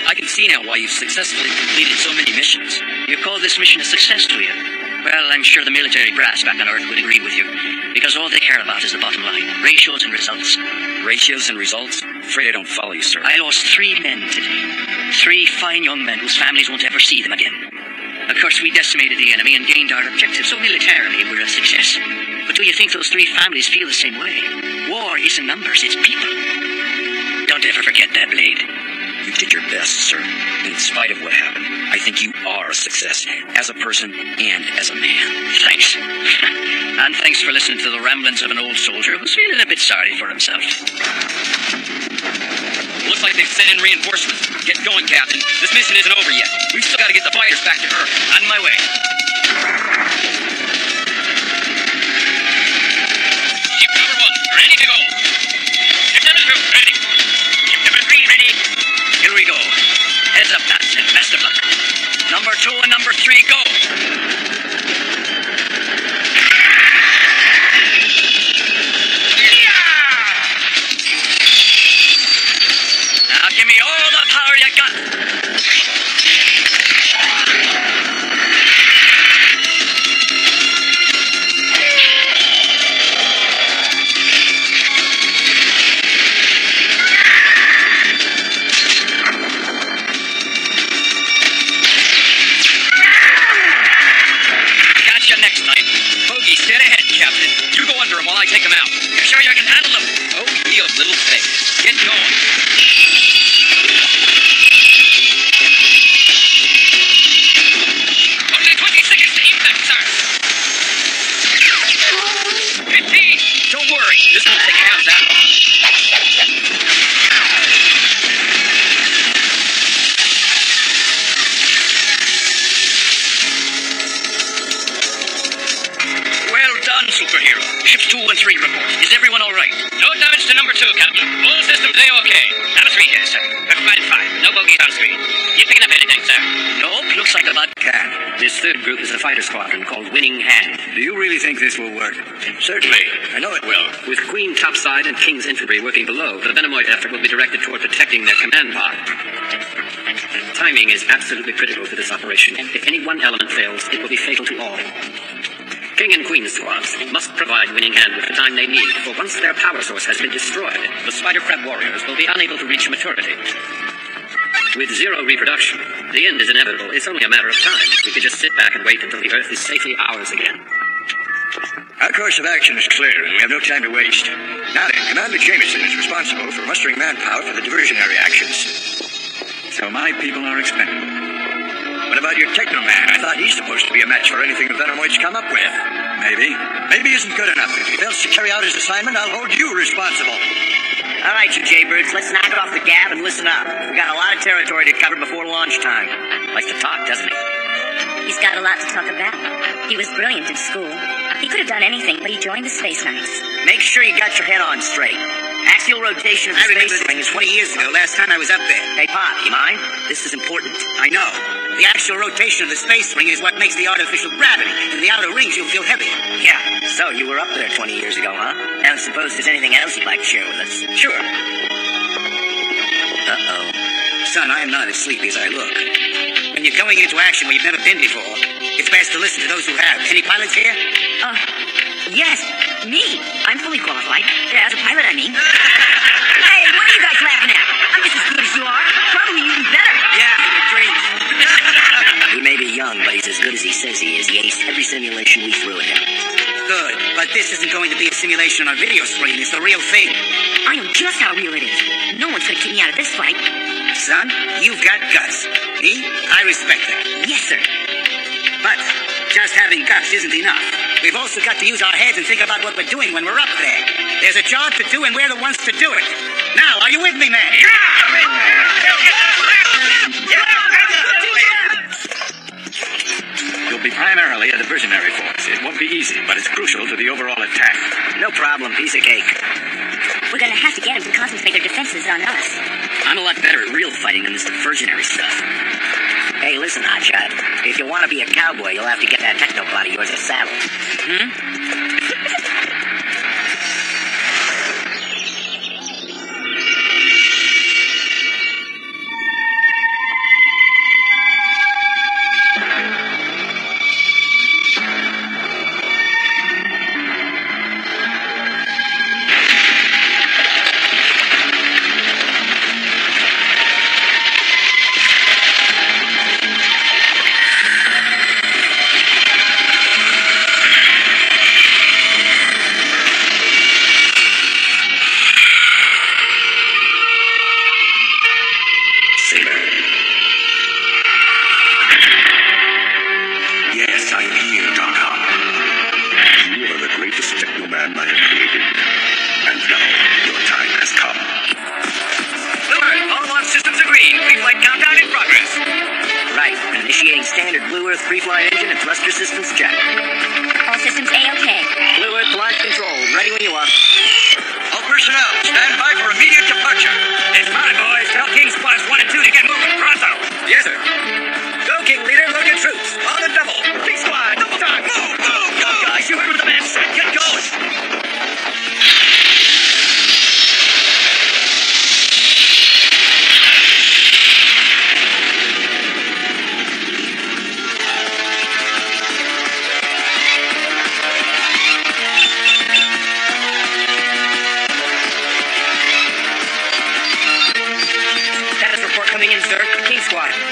I can see now why you've successfully completed so many missions. You call this mission a success, do you? Well, I'm sure the military brass back on Earth would agree with you. Because all they care about is the bottom line. Ratios and results. Ratios and results? Afraid I don't follow you, sir. I lost 3 men today. 3 fine young men whose families won't ever see them again. Of course, we decimated the enemy and gained our objective, so militarily we're a success. But do you think those 3 families feel the same way? War isn't numbers, it's people. Don't ever forget that, Blade. You did your best, sir. And in spite of what happened, I think you are a success, as a person and as a man. Thanks. And thanks for listening to the ramblings of an old soldier who's feeling a bit sorry for himself. Looks like they've sent in reinforcements. Get going, Captain. This mission isn't over yet. We've still got to get the fighters back to Earth. On my way. Ship number 1, ready to go. Ship number 2, ready. Ship number 3, ready. Here we go. Heads up, lads, and best of luck. Number 2 and number 3, go. Now give me all the power you got. Next time. Bogey, dead ahead, Captain. You go under him while I take him out. You're sure you can handle them? Oh, you little thing. Get going. Only 20 seconds to impact, sir. 15. Don't worry. This won't take half that long. Superhero. Ships 2 and 3 report. Is everyone all right? No damage to number 2, Captain. All systems A-OK. Number 3 here, sir. Provided 5. No bogeys on screen. You picking up anything, sir? Nope. Looks like about Can. This third group is a fighter squadron called Winning Hand. Do you really think this will work? Certainly. I know it will. With Queen topside and King's infantry working below, the Venomoid effort will be directed toward protecting their command pod. Timing is absolutely critical to this operation. If any one element fails, it will be fatal to all. King and Queen squads must provide Winning Hand with the time they need, for once their power source has been destroyed, the Spider Crab warriors will be unable to reach maturity. With 0 reproduction, the end is inevitable. It's only a matter of time. We can just sit back and wait until the Earth is safely ours again. Our course of action is clear, and we have no time to waste. Now then, Commander Jameson is responsible for mustering manpower for the diversionary actions. So my people are expendable. What about your Technoman? I thought he's supposed to be a match for anything the Venomoids come up with. Maybe. Maybe isn't good enough. If he fails to carry out his assignment, I'll hold you responsible. All right, you jaybirds, let's knock it off the gab and listen up. We've got a lot of territory to cover before launch time. Likes to talk, doesn't he? He's got a lot to talk about. He was brilliant in school. He could have done anything, but he joined the Space Knights. Make sure you got your head on straight. Axial rotation of the space ring is 20 years ago, last time I was up there. Hey, Pop, you mind? This is important. I know. The axial rotation of the space ring is what makes the artificial gravity. In the outer rings, you'll feel heavier. Yeah, so you were up there 20 years ago, huh? I don't suppose there's anything else you'd like to share with us. Sure. Uh-oh. Son, I am not as sleepy as I look. When you're going into action where you've never been before, it's best to listen to those who have. Any pilots here? Yes, me. I'm fully qualified. As a pilot, I mean. Hey, what are you guys laughing at? I'm just as good as you are. Probably even better. Yeah, in your dreams. He may be young, but he's as good as he says he is. He aced every simulation we threw at him. Good, but this isn't going to be a simulation on a video screen. It's the real thing. I know just how real it is. No one's going to keep me out of this fight. Son, you've got guts. Me, I respect that. Yes, sir. But just having guts isn't enough. We've also got to use our heads and think about what we're doing when we're up there. There's a job to do, and we're the ones to do it. Now, are you with me, man? You'll be primarily a diversionary force. It won't be easy, but it's crucial to the overall attack. No problem. Piece of cake. concentrate their defenses on us. I'm a lot better at real fighting than this diversionary stuff. Hey, listen, Hotshot. If you want to be a cowboy, you'll have to get that technobot of yours a saddle. Initiating standard Blue Earth free-flight engine and thruster systems check. All systems A-OK. Blue Earth launch control, ready when you are. All personnel, stand by for immediate departure. It's my boys. Tell King Squads 1 and 2 to get moving. Pronto. Yes, sir. Go, King Leader. Load your troops. On the double. King Squad, double time. Move, move, go. Guys, you heard what the man said. Get going.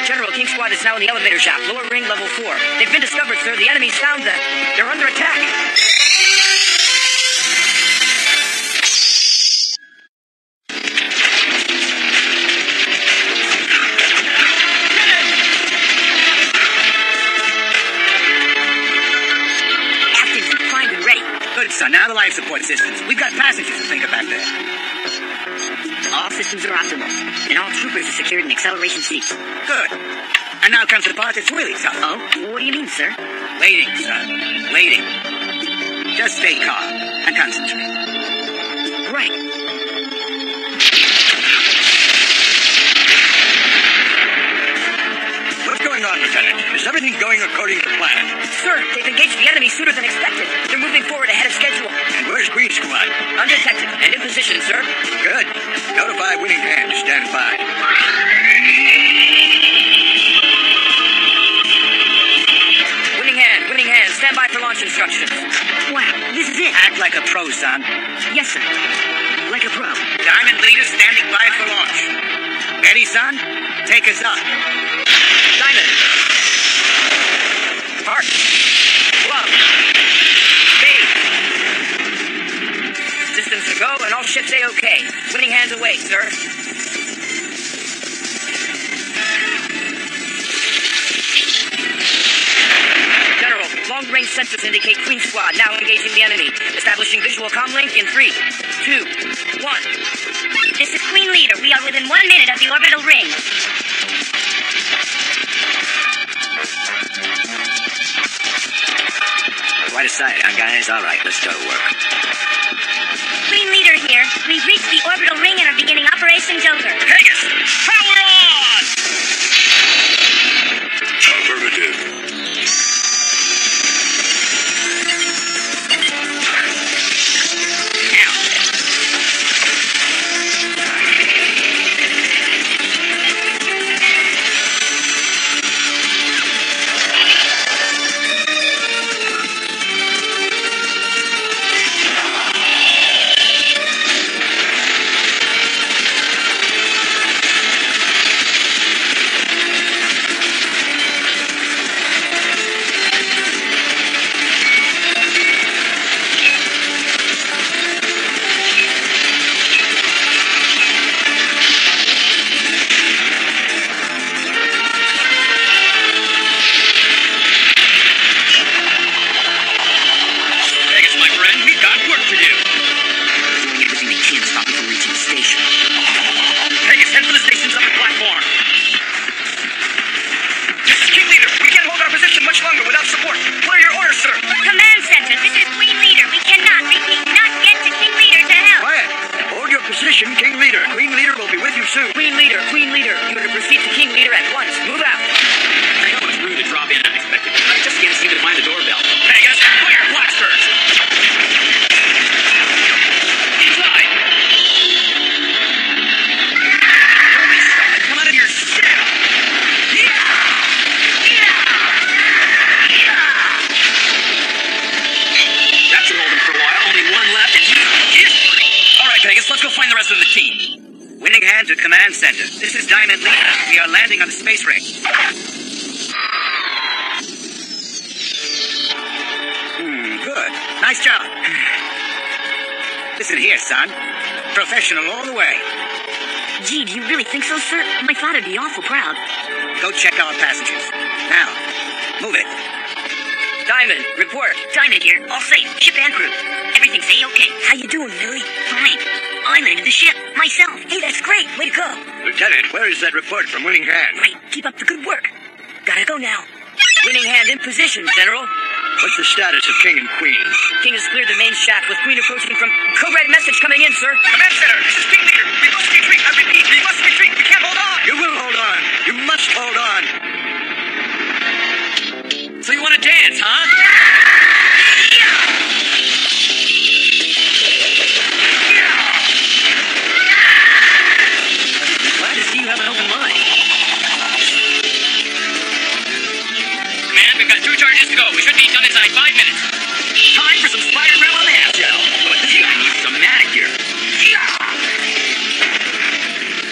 General, King Squad is now in the elevator shaft, lower ring, level 4. They've been discovered, sir. The enemy's found them. They're under attack. Active and primed and ready. Good, son. Now the life support systems. We've got passengers to think of back there. All systems are optimal, and all troopers are secured in acceleration seats. Good. And now comes the part that's really tough. Oh? What do you mean, sir? Waiting, son. Waiting. Just stay calm and concentrate. Right. What's going on, Lieutenant? Is everything going according to plan? Sir, they've engaged the enemy sooner than expected. They're moving forward ahead of schedule. And where's Green Squad? Undetected and in position, sir. Good. Notify Winning Hand to stand by. Winning hand, stand by for launch instructions. Wow, this is it. Act like a pro, son. Yes, sir. Like a pro. Diamond Leader standing by for launch. Ready, son? Take us up. Diamond. Park. Glove. Stage. Systems to go and all ships A-OK. Winning hands away, sir. General, long-range sensors indicate Queen Squad now engaging the enemy. Establishing visual comm link in 3, 2, 1. This is Queen Leader. We are within 1 minute of the orbital ring. Quite a sight, huh, guys? All right, let's go to work. Queen Leader here. We've reached the orbital ring and are beginning Operation Joker. Pegasus, power on! Affirmative. position, King Leader. Queen Leader will be with you soon. Queen Leader, you are to proceed to King Leader at once. Move out. I know it's rude to drop in unexpectedly, but I just can't seem to find the doorbell. Vegas, fire blasters! Inside! Don't be stupid. Come out of your shell! That should hold him for a while. Only one left, and he's free. All right, Vegas, let's go find the rest of the team. Winning Hand to Command Center. This is Diamond Lee. We are landing on the space ring. Good. Nice job. Listen here, son. Professional all the way. Gee, do you really think so, sir? My father'd be awful proud. Go check our passengers. Now, move it. Diamond, report. Diamond here. All safe. Ship and crew. Everything's A-okay. How you doing, Billy? Fine. I landed the ship. Myself. Hey, that's great. Way to go. Lieutenant, where is that report from Winning Hand? Great. Keep up the good work. Gotta go now. Winning Hand in position, General. What's the status of King and Queen? King has cleared the main shaft with Queen approaching from... Code red message coming in, sir. Command Center, this is King Leader. We must retreat. I repeat, we must retreat. We can't hold on. You will hold on. You must hold on. So you want to dance, huh? Glad to see you have an open mind. Command, we've got 2 charges to go. We should be done inside 5 minutes. Time for some spider grab on the half gel. But this guy needs some manicure.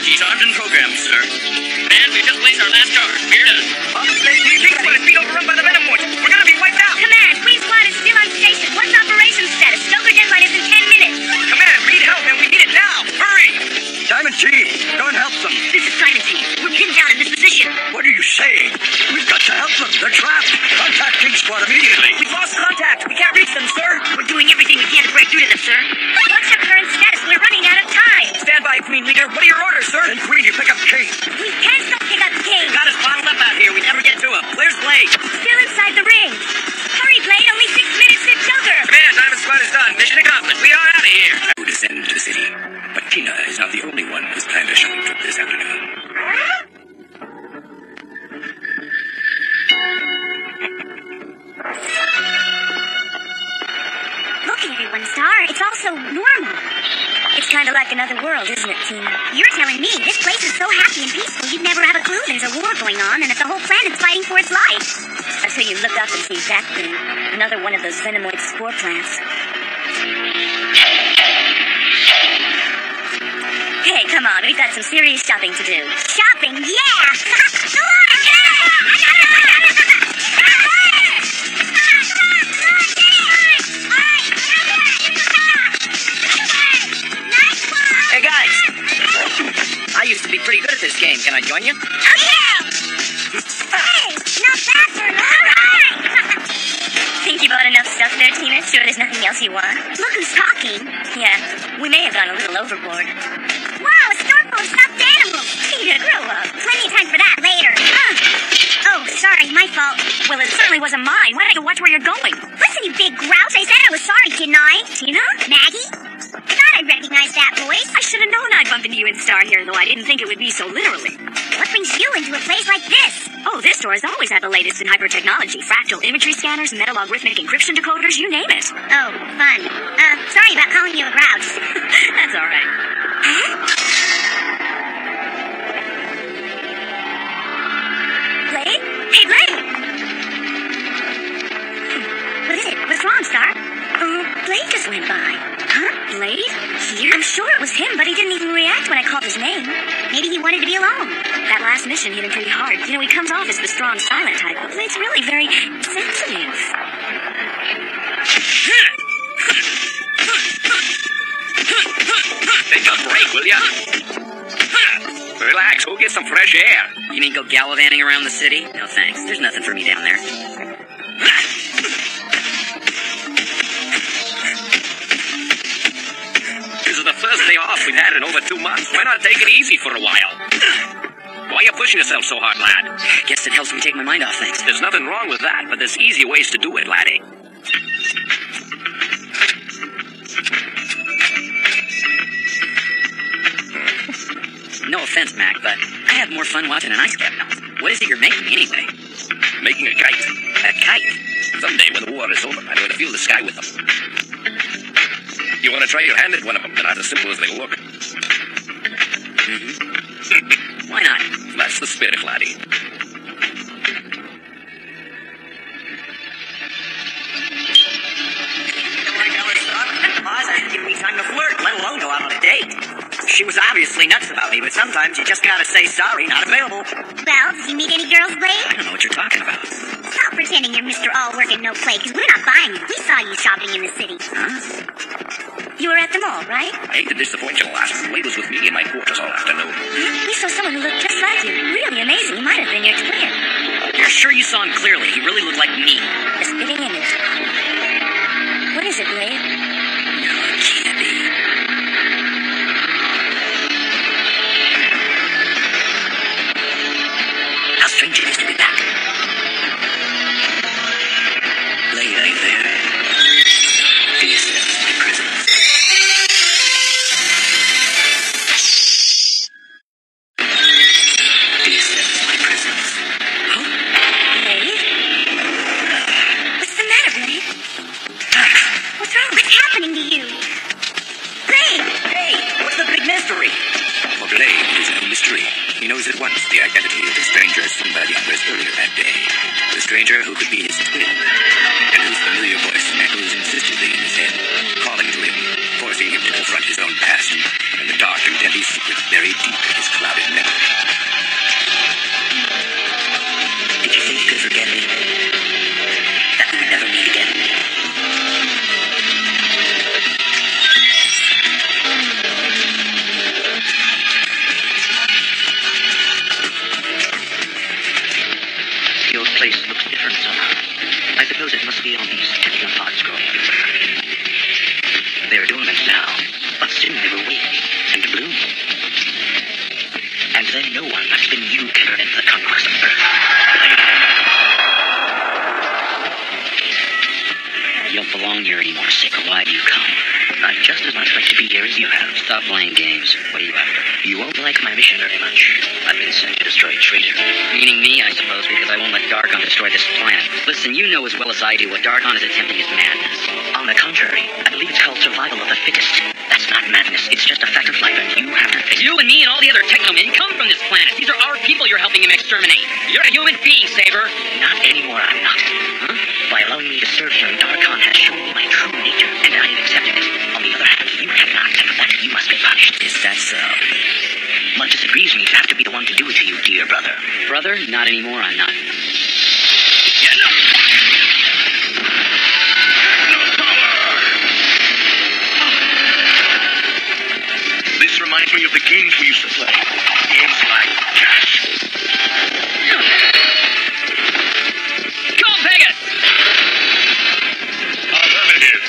She's armed and programmed, sir. And we just placed our last charge. We're done. King Squad is being overrun by the Venom Hordes. We're gonna be wiped out. Command, Queen Squad is still on station. What's operations status? Joker deadline is in 10 minutes. Command, we need help, and we need it now. Hurry! Diamond Team, go and help them. This is Simon Team. We're pinned down in this position. What are you saying? We've got to help them. They're trapped. Contact King Squad immediately. We've lost contact. We can't reach them, sir. We're doing everything we can to break through to them, sir. What's your current status? We're running out of time. Stand by, Queen Leader. What are your orders, sir? Then Queen, you pick up King. We can't still pick up King. Got us bottled up out here. We never get to him. Where's Blade? Still inside the ring. Hurry, Blade. Only 6 minutes to Joker. Command, Diamond Squad is done. Mission accomplished. We are out of here. To descend to the city. But Tina is not the only one who's planned a shopping trip this afternoon. Look, everyone, Star. It's all so normal. It's kind of like another world, isn't it, Tina? You're telling me this place is so happy and peaceful you'd never have a clue there's a war going on and that the whole planet's fighting for its life. Until you look up and see that thing. Another one of those venomoid spore plants. Hey, come on. We've got some serious shopping to do. Shopping? Yeah! Hey, guys. I used to be pretty good at this game. Can I join you? Okay! Hey, not bad for an alright! Think you bought enough stuff there, Tina? Sure there's nothing else you want? Look who's talking. Yeah, we may have gone a little overboard. Wow, a store full of stuffed animals. Tina, grow up. Plenty of time for that later. Oh, sorry, my fault. Well, it certainly wasn't mine. Why don't you watch where you're going? Listen, you big grouch, I said I was sorry, didn't I? Tina? Maggie? I thought I'd recognize that voice. I should have known I'd bump into you in Star here, though I didn't think it would be so literally. What brings you into a place like this? Oh, this store has always had the latest in hyper-technology. Fractal imagery scanners, metalogarithmic encryption decoders, you name it. Oh, fun. Sorry about calling you a grouch. That's all right. Blade? Hey, Blade! What is it? What's wrong, Star? Blade just went by. Huh? Blade? Here? I'm sure it was him, but he didn't even react when I called his name. Maybe he wanted to be alone. That last mission hit him pretty hard. You know, he comes off as the strong, silent type, but Blade's really very sensitive. Take a break, will ya? Relax, go get some fresh air. You mean go gallivanting around the city? No thanks. There's nothing for me down there. This is the first day off we've had in over 2 months. Why not take it easy for a while? Why are you pushing yourself so hard, lad? Guess it helps me take my mind off things. There's nothing wrong with that, but there's easier ways to do it, laddie. No offense, Mac, but I have more fun watching an ice cap melt. What is it you're making, anyway? Making a kite. A kite? Someday, when the war is over, I'm going to fill the sky with them. You want to try your hand at one of them? They're not as simple as they look. Mm-hmm. Why not? That's the spirit, laddie. I didn't give me time to flirt, let alone go out on a date. She was obviously nuts about me, but sometimes you just gotta say sorry, not available. Well, did you meet any girls, Blade? I don't know what you're talking about. Stop pretending you're Mr. All Work and No Play, because we're not buying you. We saw you shopping in the city. Huh? You were at the mall, right? I hate to disappoint you, lass. Blade was with me in my quarters all afternoon. We saw someone who looked just like you. Really amazing. He might have been your twin. You're sure you saw him clearly? He really looked like me. A spitting image. What is it, Blade? No, it can't be. How strange it is to be back. Blade, are you there? Do you sense my presence? Do you sense my presence? Oh? Blade? What's the matter, Blade? What's wrong? What's happening to you? Blade! Hey, what's the big mystery? For Blade, it is no mystery. He knows at once the identity of the stranger seen by the others earlier that day. The stranger who could be his twin, and whose familiar voice echoes insistently in his head, calling to him, forcing him to confront his own past, and the dark and deadly secrets buried deep in his clouded memory. Did you think you could forget me? That we would never meet again? The old place looks different somehow. I suppose it must be all these technopods growing everywhere. They're dormant now, but soon they will wake and bloom. And then no one other than you can prevent the conquest of Earth. You don't belong here anymore, Sicker. Why do you come? I'd just as much like to be here as you have. Stop playing games. What are you after? You won't like my mission very much. I've been sent to destroy a traitor. Meaning me, I suppose, because I won't let Darkon destroy this planet. Listen, you know as well as I do what Darkon is attempting is madness. On the contrary, I believe it's called survival of the fittest. That's not madness. It's just a fact of life, and you have to face it. You and me and all the other technomen come from this planet. These are our people you're helping him exterminate. You're a human being, Saber. Not anymore, I'm not. Huh? By allowing me to serve him, Darkon has shown me my true nature, and I have accepted it. On the other hand, you have not, and for that you must be punished. Is that so? Much as it grieves me to have to be the one to do it to you, dear brother. Brother? Not anymore, I'm not. Yeah, no. This reminds me of the games we used to play. Games like cash. Come on, Pegasus! Affirmative.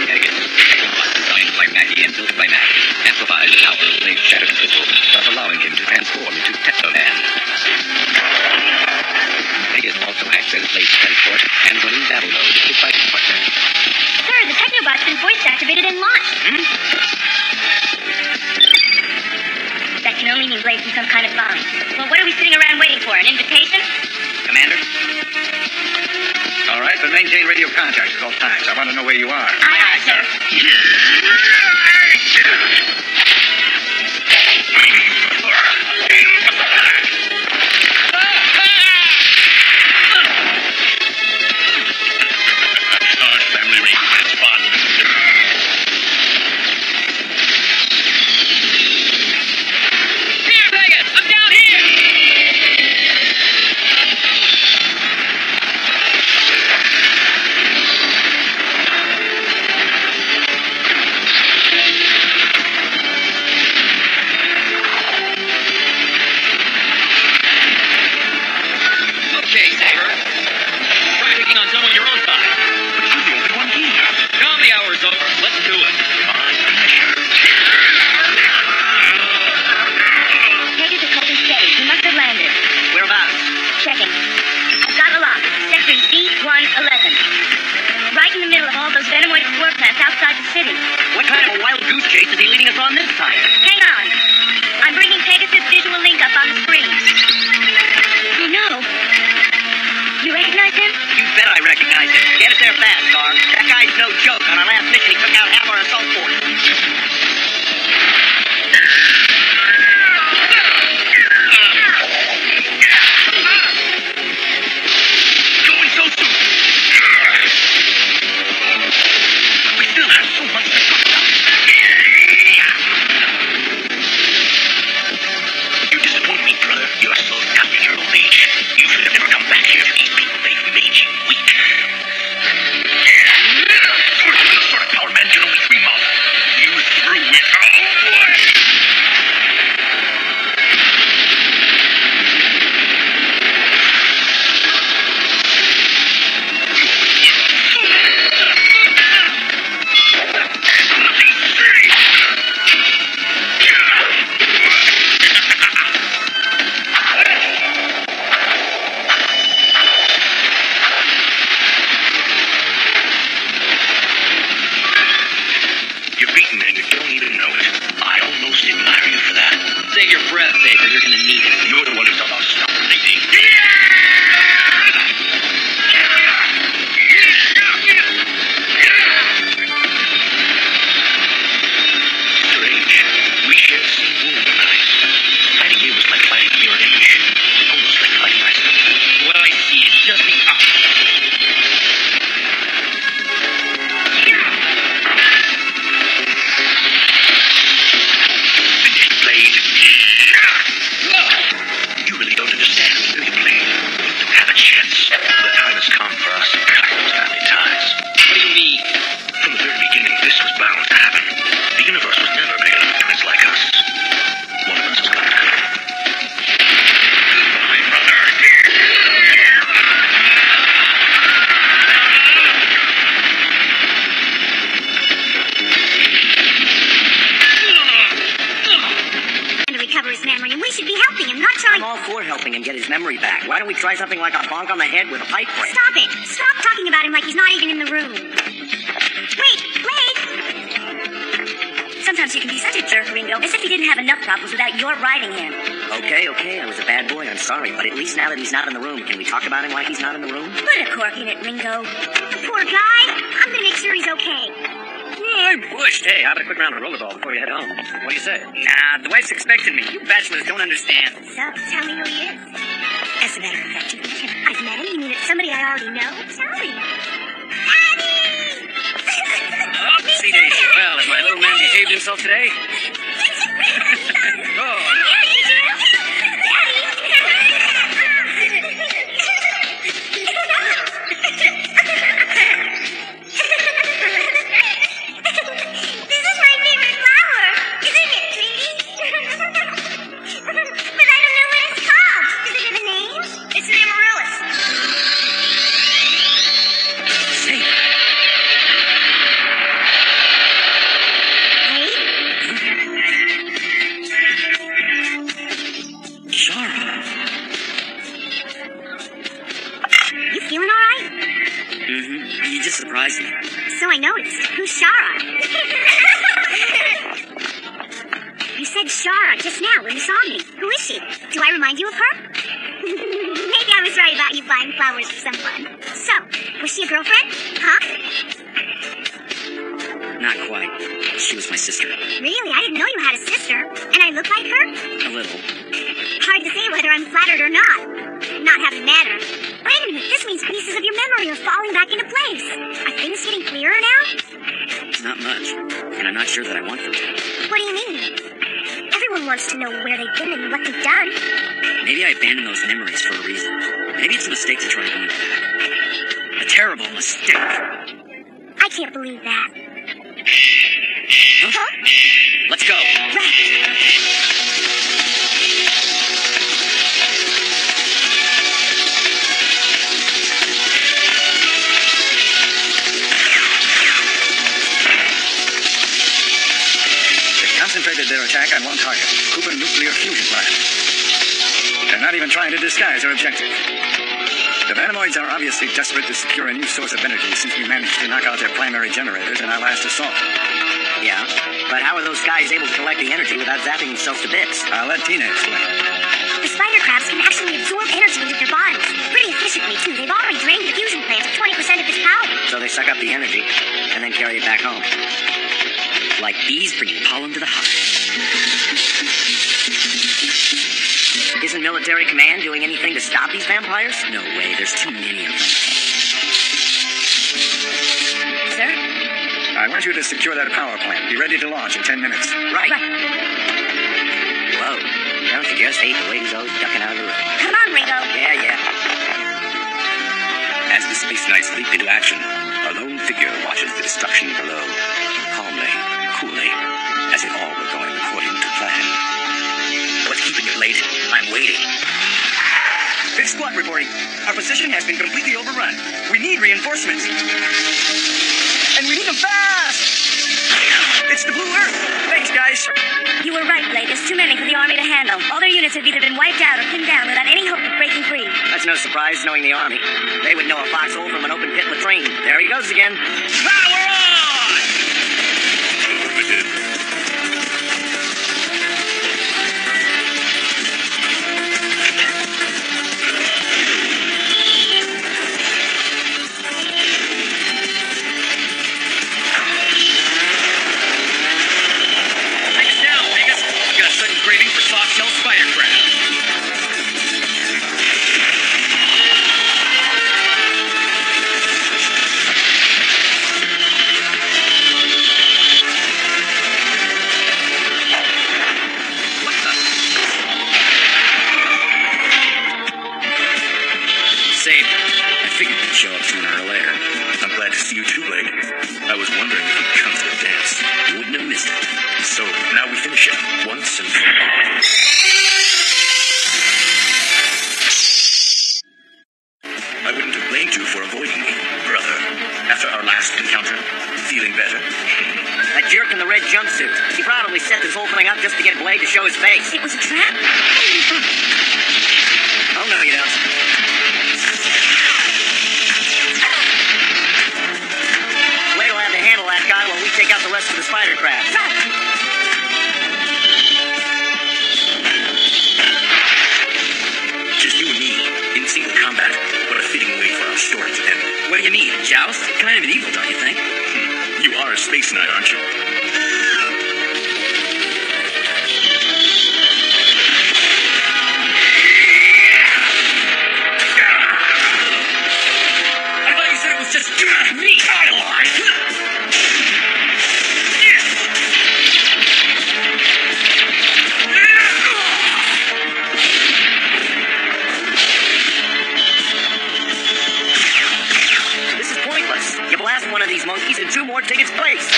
Pegasus, designed by Maggie and built by Maggie, amplifies the power of Blade's shattered crystal, thus allowing him to transform into Technoman. Pegasus also acts as Blade's teleport, and when in battle mode, his fighting partner. Sir, the Technobot's been voice activated and launched. That can only mean Blade from some kind of bomb. Well, what are we sitting around waiting for? An invitation? Commander? All right, but maintain radio contact at all times. I want to know where you are. Aye, sir. Family reunion is fun. Here, Pegasus! I'm down here! wild goose chase is he leading us on this time? Hang on. I'm bringing Pegasus visual link up on the screen. Oh no. You recognize him? You bet I recognize him. Get us there fast, Car. That guy's no joke. On our last mission, he took out half our assault force. Going so soon. We still have so much to talk about. You disappoint me, brother. You're so tough in your old age. You should have never come back here to eat people. They've made you weak. The sort of power man can only dream of. You threw it all away. You're beaten and you don't even know it. I almost admire you for that. Save your breath, Baker. You're gonna need it. You're the one who's about to stop bleeding. Strange. We share the same wound tonight. Fighting you was like fighting a mirror image. Almost like fighting myself. Well, I see. It's just the opposite. Finish, Blade. You really don't understand, do you, Blade? You don't have a chance. The time has come for us to cut those family ties. What do you mean? From the very beginning, this was bound to happen. The universe was never big enough for kids like us. One of us has got to go. Goodbye, brother. To recover his memory, and we should be helping him, not trying. I'm all for helping him get his memory back. Why don't we try something like a bonk on the head with a pipe break? Stop it! Stop talking about him like he's not even in the room. Wait, Blade! Sometimes you can be such a jerk, Ringo, as if he didn't have enough problems without your riding him. Okay, I was a bad boy. I'm sorry. But at least now that he's not in the room, can we talk about him like he's not in the room? Put a cork in it, Ringo. The poor guy. I'm gonna make sure he's okay. I'm pushed. Hey, how about a quick round of rollerball before you head home? What do you say? Nah, the wife's expecting me. You bachelors don't understand. So, tell me who he is. As a matter of fact, you've met him. I've met him. You mean it's somebody I already know? Tell me. Daddy! Oopsie daisy. Well, has my little man behaved himself today? Oh, This is my favorite flower, isn't it, sweetie? But I don't know what it's called. Does it have a name? It's an amaryllis. say. Shara. You feeling all right? Mm-hmm. You just surprised me. So I noticed. Who's Shara? You said Shara just now when you saw me. Who is she? Do I remind you of her? Maybe I was right about you buying flowers for someone. So, was she a girlfriend? Huh? Not quite. She was my sister. Really? I didn't know you had a sister. And I look like her? A little. Hard to say whether I'm flattered or not. Not having met her. Wait a minute, this means pieces of your memory are falling back into place. Are things getting clearer now? Not much. And I'm not sure that I want them to. What do you mean? Everyone wants to know where they've been and what they've done. Maybe I abandoned those memories for a reason. Maybe it's a mistake to try going back. A terrible mistake. I can't believe that. Huh? Let's go. They've concentrated their attack on one target, Cooper Nuclear Fusion Plant. They're not even trying to disguise their objective. The Vanomoids are obviously desperate to secure a new source of energy since we managed to knock out their primary generators in our last assault. Yeah? But how are those guys able to collect the energy without zapping themselves to bits? I'll let Tina explain. The spider crabs can actually absorb energy into their bodies. Pretty efficiently, too. They've already drained the fusion plant of 20% of its power. So they suck up the energy and then carry it back home. Like bees bringing pollen to the hive. Isn't military command doing anything to stop these vampires? No way, there's too many of them. Sir? I want you to secure that power plant. Be ready to launch in 10 minutes. Right. Whoa. Don't you just hate the way he's always ducking out of the road? Come on, Ringo. Yeah. As the Space Knights leap into action, a lone figure watches the destruction below, calmly, coolly, as if all were going according to plan. What's keeping you late? I'm waiting. Big squad reporting. Our position has been completely overrun. We need reinforcements. And we need them fast! It's the Blue Earth! Thanks, guys. You were right, Blade. There's too many for the army to handle. All their units have either been wiped out or pinned down without any hope of breaking free. That's no surprise, knowing the army. They would know a foxhole from an open pit latrine. There he goes again. Power on! Craving for soft-shell spider crab. What the? Saved. I figured you'd show up sooner or later. I'm glad to see you too, Blade. I was wondering if you'd come to the dance. You wouldn't have missed it. So, now we finish it, once and for all. I wouldn't have blamed you for avoiding me, brother. After our last encounter, feeling better? That jerk in the red jumpsuit. He probably set this whole thing up just to get Blade to show his face. It was a trap? Oh, no, you don't. Blade will have to handle that guy while we take out the rest of the spider crabs. Just you and me, in single combat. What a fitting way for our story to end. What do you need? Joust? Kind of an evil, don't you think? You are a space knight, aren't you? I thought you said it was just you and me. I lied. You blast one of these monkeys and two more take its place.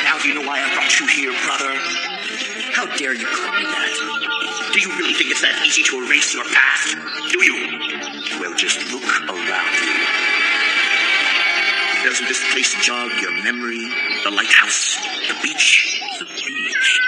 Now do you know why I brought you here, brother? How dare you call me that? Do you really think it's that easy to erase your past? Do you? Well, just look around you. Doesn't this place jog your memory? The lighthouse, the beach, the beach.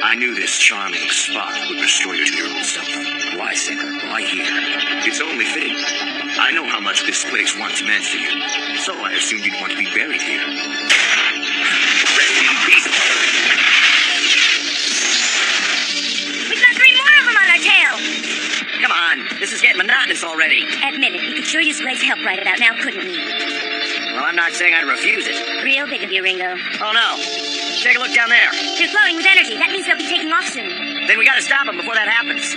I knew this charming spot would restore you to your old self. Why, Sinker? Why here? It's only fitting. I know how much this place once meant to you, so I assumed you'd want to be buried here. Rest in peace. We've got 3 more of them on our tail. Come on, this is getting monotonous already. Admit it, we could sure use Blade's help right about now, couldn't we? Well, I'm not saying I'd refuse it. Real big of you, Ringo. Oh, no. Take a look down there. They're glowing with energy. That means they'll be taking off soon. Then we gotta stop them before that happens.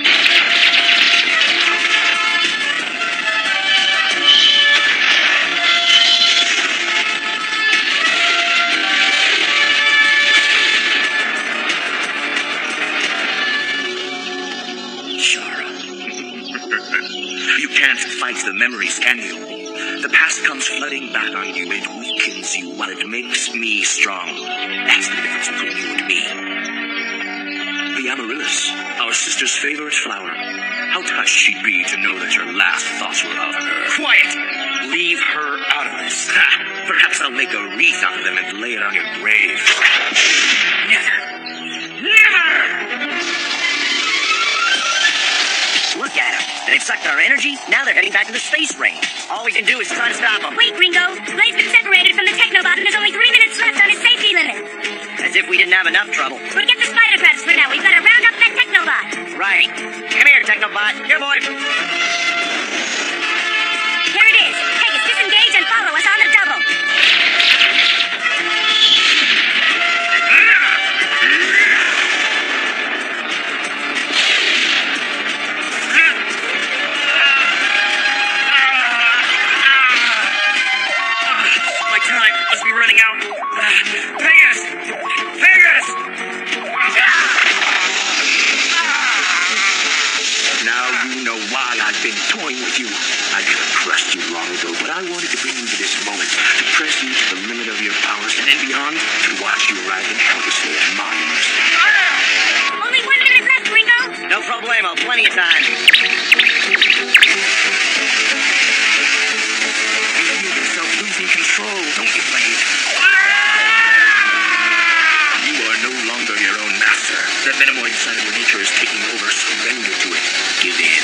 can you? The past comes flooding back on you. It weakens you while it makes me strong. That's the difference between you and me. The amaryllis, our sister's favorite flower. How touched she'd be to know that your last thoughts were of her. Quiet! Leave her out of this. Perhaps I'll make a wreath out of them and lay it on your grave. Never! Look at them. They've sucked our energy. Now they're heading back to the space range. All we can do is try to stop them. Wait, Ringo. Blade's been separated from the Technobot and there's only 3 minutes left on his safety limit. As if we didn't have enough trouble. Forget the spider crabs for now. We've got to round up that Technobot. Right. Come here, Technobot. Here, boy. Here it is. Hey, disengage and follow us on the double. Running out. Pegasus! Pegasus! Now you know why I've been toying with you. I could have crushed you long ago, but I wanted to bring you to this moment, to press you to the limit of your powers, and then beyond, to watch you arrive and helplessly at my mercy. Only 1 minute left, Ringo. No problemo. Plenty of time. Losing control, don't you, Blade? You are no longer your own master. The Venomoid side of your nature is taking over. Surrender to it. Give in.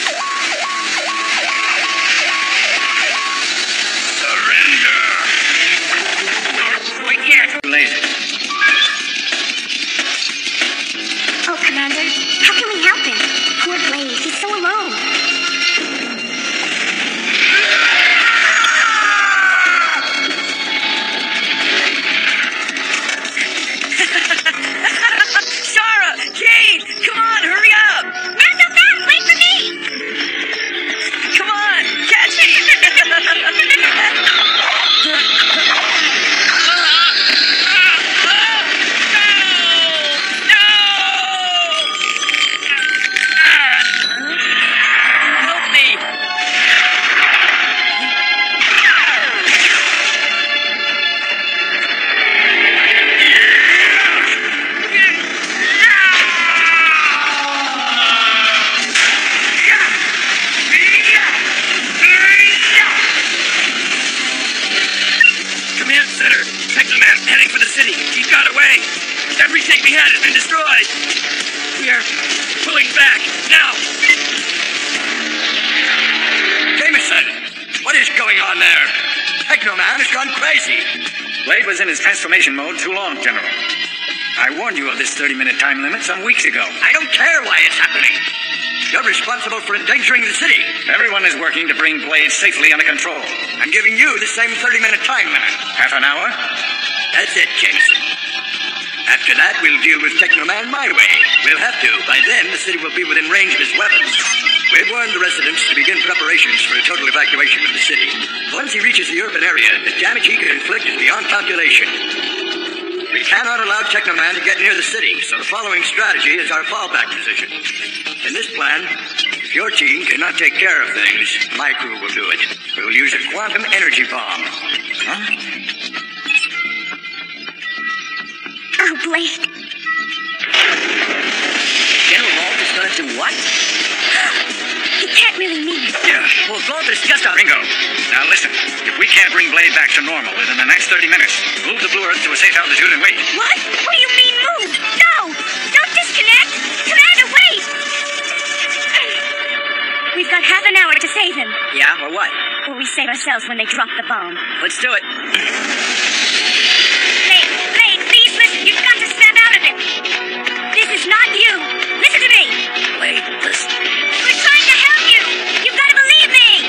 Surrender! We can't. Late. Oh, Commander. How can we help him? Poor Blade. He's so alone. Come on, hurry up! Not so fast! Wait for me! Come on, catch me! Help me! Heading for the city. He got away. Everything we had has been destroyed. We are pulling back now. Jameson, what is going on there? Technoman has gone crazy. Blade was in his transformation mode too long, General. I warned you of this 30-minute time limit some weeks ago. I don't care why it's happening. You're responsible for endangering the city. Everyone is working to bring Blade safely under control. I'm giving you the same 30-minute time limit. Half an hour? That's it, Jameson. After that, we'll deal with Technoman my way. We'll have to. By then, the city will be within range of his weapons. We've warned the residents to begin preparations for a total evacuation of the city. Once he reaches the urban area, the damage he can inflict is beyond calculation. We cannot allow Technoman to get near the city, so the following strategy is our fallback position. In this plan, if your team cannot take care of things, my crew will do it. We'll use a quantum energy bomb. Huh? Oh, Blade. General Walt is gonna do what? He can't really mean it. Yeah, well, Walt is just a... Ringo, now listen. If we can't bring Blade back to normal within the next 30 minutes, move the Blue Earth to a safe altitude and wait. What? What do you mean move? No! Don't disconnect! Commander, wait! We've got half an hour to save him. Yeah, or what? Or we save ourselves when they drop the bomb. Let's do it. Blade, please listen. You've got to snap out of it. This is not you. Listen to me. Blade, listen. We're trying to help you. You've got to believe me.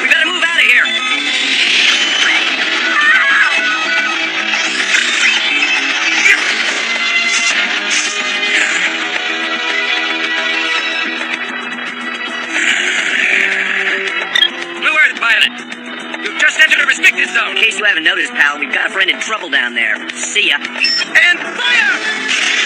We better move out of here. restricted zone. In case you haven't noticed, pal, we've got a friend in trouble down there. See ya. And fire!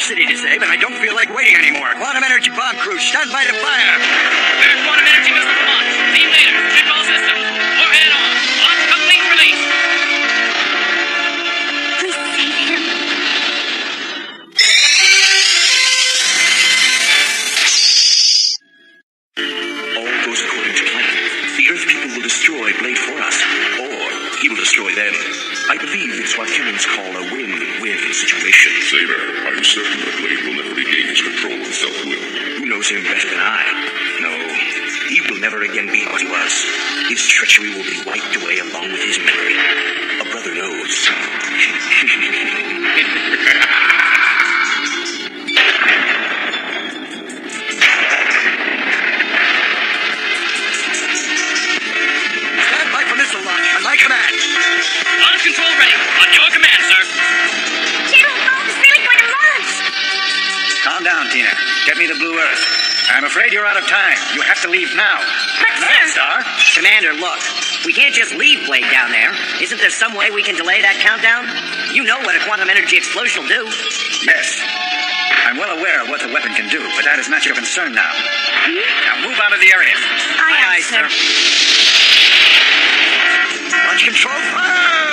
city to save, and I don't feel like waiting anymore. Quantum energy bomb crew, stand by to fire. There's quantum energy missile to launch. Team leader, check all systems. Warhead on. On complete release. Please save him. All goes according to plan. The Earth people will destroy Blade for us, or he will destroy them. I believe it's what humans call a win-win situation. Saber, are you certain that Blade will never regain his control and self-will? Who knows him better than I? No, he will never again be what he was. His treachery will be wiped away along with his memory. A brother knows. Stand by for missile launch on my command. Launch control ready. On your command, sir. General Bulb is really going to launch. Calm down, Tina. Get me the Blue Earth. I'm afraid you're out of time. You have to leave now. But, Now, Star. Commander, look. We can't just leave Blade down there. Isn't there some way we can delay that countdown? You know what a quantum energy explosion will do. Yes. I'm well aware of what the weapon can do, but that is not your concern now. Now move out of the area. Aye, aye, sir. Launch control, fire!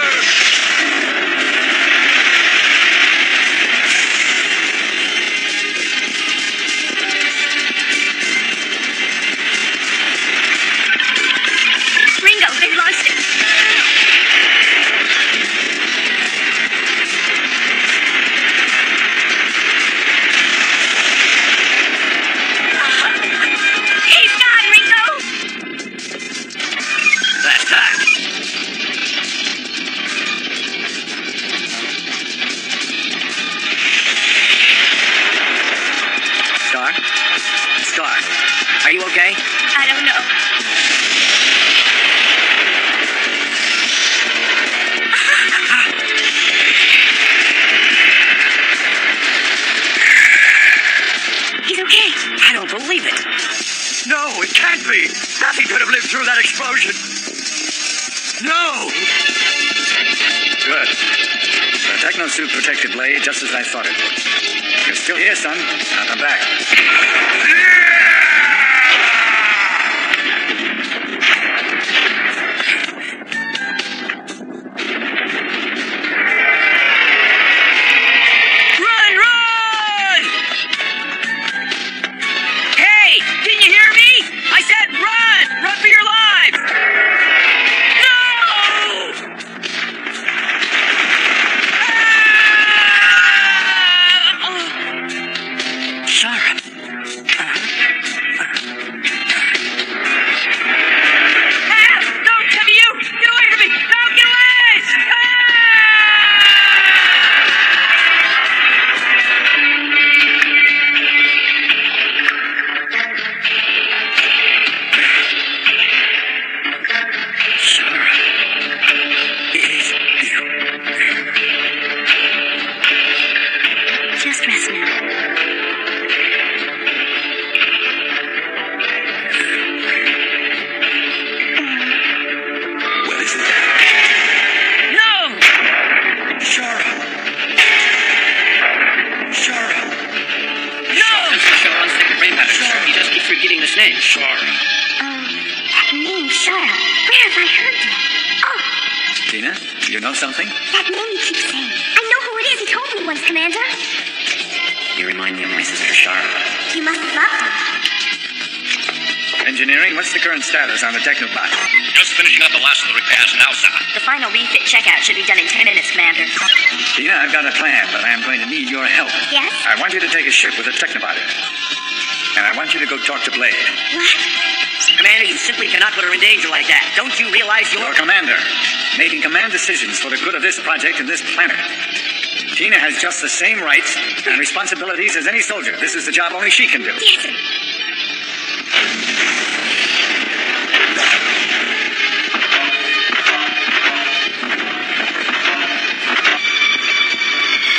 Ringo, they've launched it. He's gone, Ringo. That's that. Star, are you okay? I don't know. He's okay. I don't believe it. No, it can't be. Nothing could have lived through that explosion. No! Good. The techno suit protected Blade just as I thought it would. You're still here, son. Now come back. Run, run! Hey, can you hear me? I said run! Run for your lives! No! Sarah. No, Timmy, you! Get away from me! No, get away! Sarah, it is you. Just rest now. Well, isn't that? No! Shara! Shara! No! Show unstable brain patterns. He just keeps forgetting this name. Shara! That name, Shara. Where have I heard that? Oh, Tina, you know something? that name you keep saying. I know who it is. He told me once, Commander. You remind me of my sister Shara. You must have loved him. Engineering, what's the current status on the Technobot? Just finishing up the last of the repairs now, sir. The final refit checkout should be done in 10 minutes, Commander. Tina, I've got a plan, but I am going to need your help. Yes? I want you to take a ship with a Technobot in it. And I want you to go talk to Blade. What? Commander, you simply cannot put her in danger like that. Don't you realize Your you're... commander, making command decisions for the good of this project and this planet. Tina has just the same rights and responsibilities as any soldier. This is the job only she can do. Yes, sir.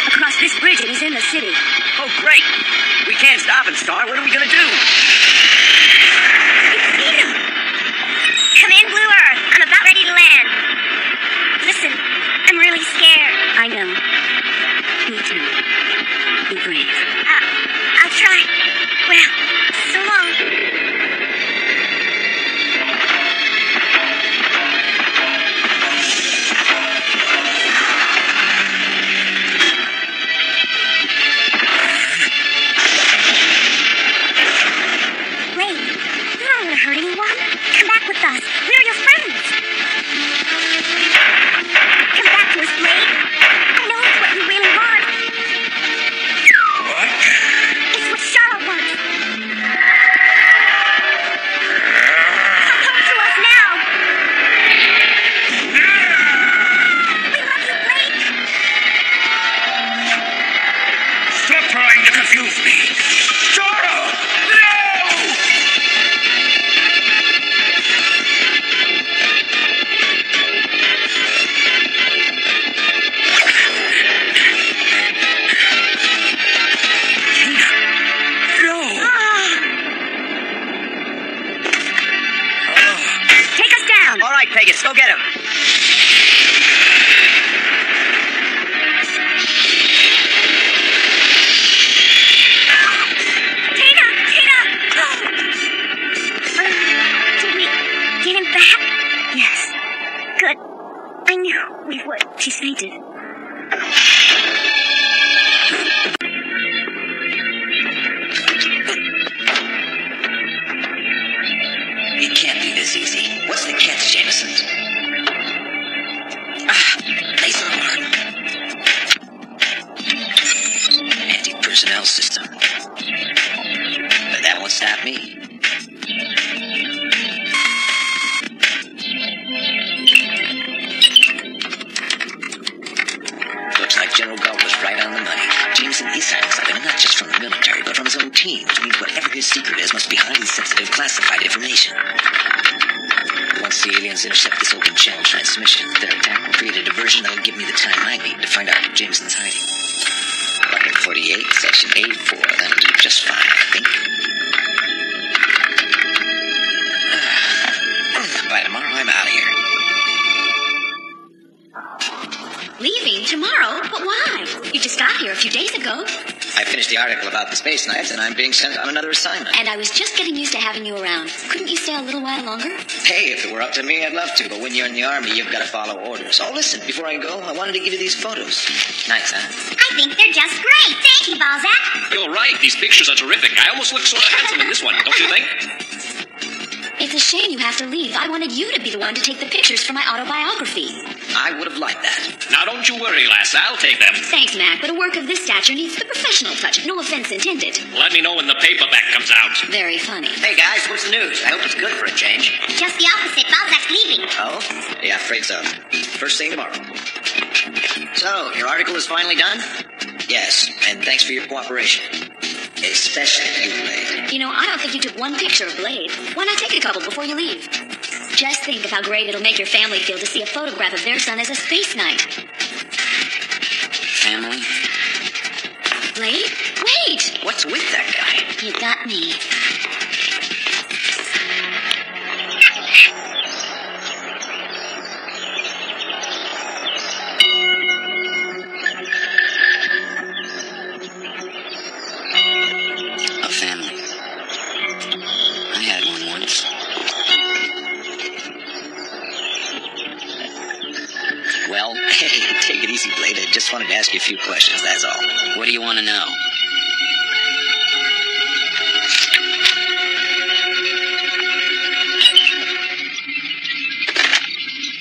Across this bridge, and he's in the city. Oh, great. We can't stop him, Star. What are we going to do? Come in, Blue Earth. I'm about ready to land. Listen, I'm really scared. I know. Me too. Be brave. She's fainted. It can't be this easy. What's the catch, Jameson? Laser alarm. Anti-personnel system. But that won't stop me. Looks like General Galt was right on the money. Jameson is hiding something, and not just from the military, but from his own team, which means whatever his secret is must be highly sensitive, classified information. Once the aliens intercept this open channel transmission, their attack will create a diversion that will give me the time I need to find out where Jameson's hiding. Bucket 48, Section 84, that'll do just fine, I think. By tomorrow, I'm out of here. Leaving tomorrow? But why? You just got here a few days ago. I finished the article about the space knights, and I'm being sent on another assignment. And I was just getting used to having you around. Couldn't you stay a little while longer? Hey, if it were up to me, I'd love to, but when you're in the Army, you've got to follow orders. Oh, listen, before I go, I wanted to give you these photos. Nice, huh? I think they're just great. Thank you, Balzac. You're right. These pictures are terrific. I almost look sort of handsome in this one, don't you think? It's a shame you have to leave. I wanted you to be the one to take the pictures for my autobiography. I would have liked that. Now, don't you worry, lass. I'll take them. Thanks, Mac, but a work of this stature needs the professional touch. No offense intended. Let me know when the paperback comes out. Very funny. Hey, guys, what's the news? I hope it's good for a change. Just the opposite. Balzac's leaving. Oh? Yeah, afraid so. First thing tomorrow. So, your article is finally done? Yes, and thanks for your cooperation. Especially you, Blade. You know, I don't think you took one picture of Blade. Why not take a couple before you leave? Just think of how great it'll make your family feel to see a photograph of their son as a space knight. Family? Blade? Wait! What's with that guy? You got me. A family. I had one once. Well, hey, take it easy, Blade. I just wanted to ask you a few questions, that's all. What do you want to know?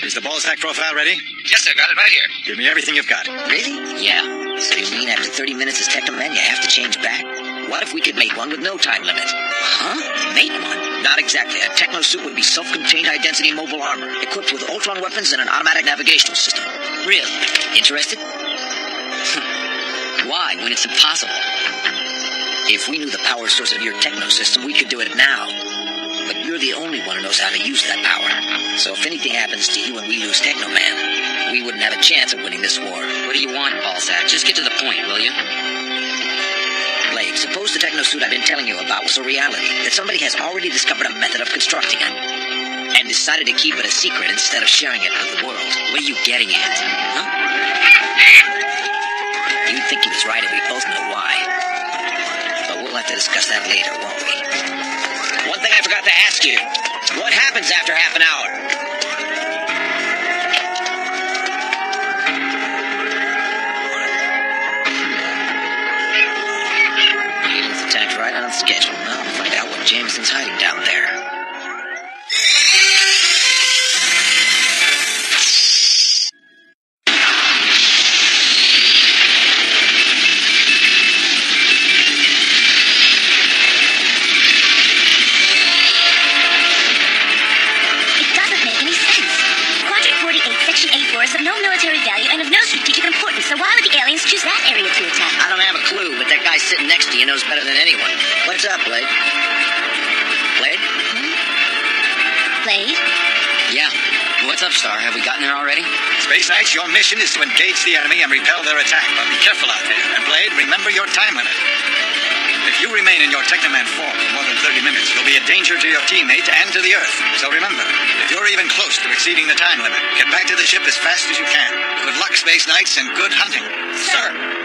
Is the Balzac profile ready? Yes, sir. Got it right here. Give me everything you've got. Really? Yeah. So you mean after 30 minutes as Tekkaman, you have to change back? What if we could make one with no time limit? Huh? Make one? Not exactly. A techno suit would be self-contained high-density mobile armor, equipped with Ultron weapons and an automatic navigational system. Really? Interested? Why, when it's impossible? If we knew the power source of your techno system, we could do it now. But you're the only one who knows how to use that power. So if anything happens to you and we lose Technoman, we wouldn't have a chance of winning this war. What do you want, Balzac? Just get to the point, will you? Blade, suppose the techno suit I've been telling you about was a reality, that somebody has already discovered a method of constructing it, and decided to keep it a secret instead of sharing it with the world. What are you getting at? Huh? You think he was right, and we both know why. But we'll have to discuss that later, won't we? One thing I forgot to ask you. What happens after half an hour? Meeting's attacked right on schedule. Now I'll find out what Jameson's hiding down there. Sitting next to you knows better than anyone. What's up, Blade? Blade? Blade? Yeah. What's up, Star? Have we gotten there already? Space Knights, your mission is to engage the enemy and repel their attack. But be careful out there. And Blade, remember your time limit. If you remain in your Tekkaman form for more than 30 minutes, you'll be a danger to your teammate and to the Earth. So remember, if you're even close to exceeding the time limit, get back to the ship as fast as you can. Good luck, Space Knights, and good hunting. Sir.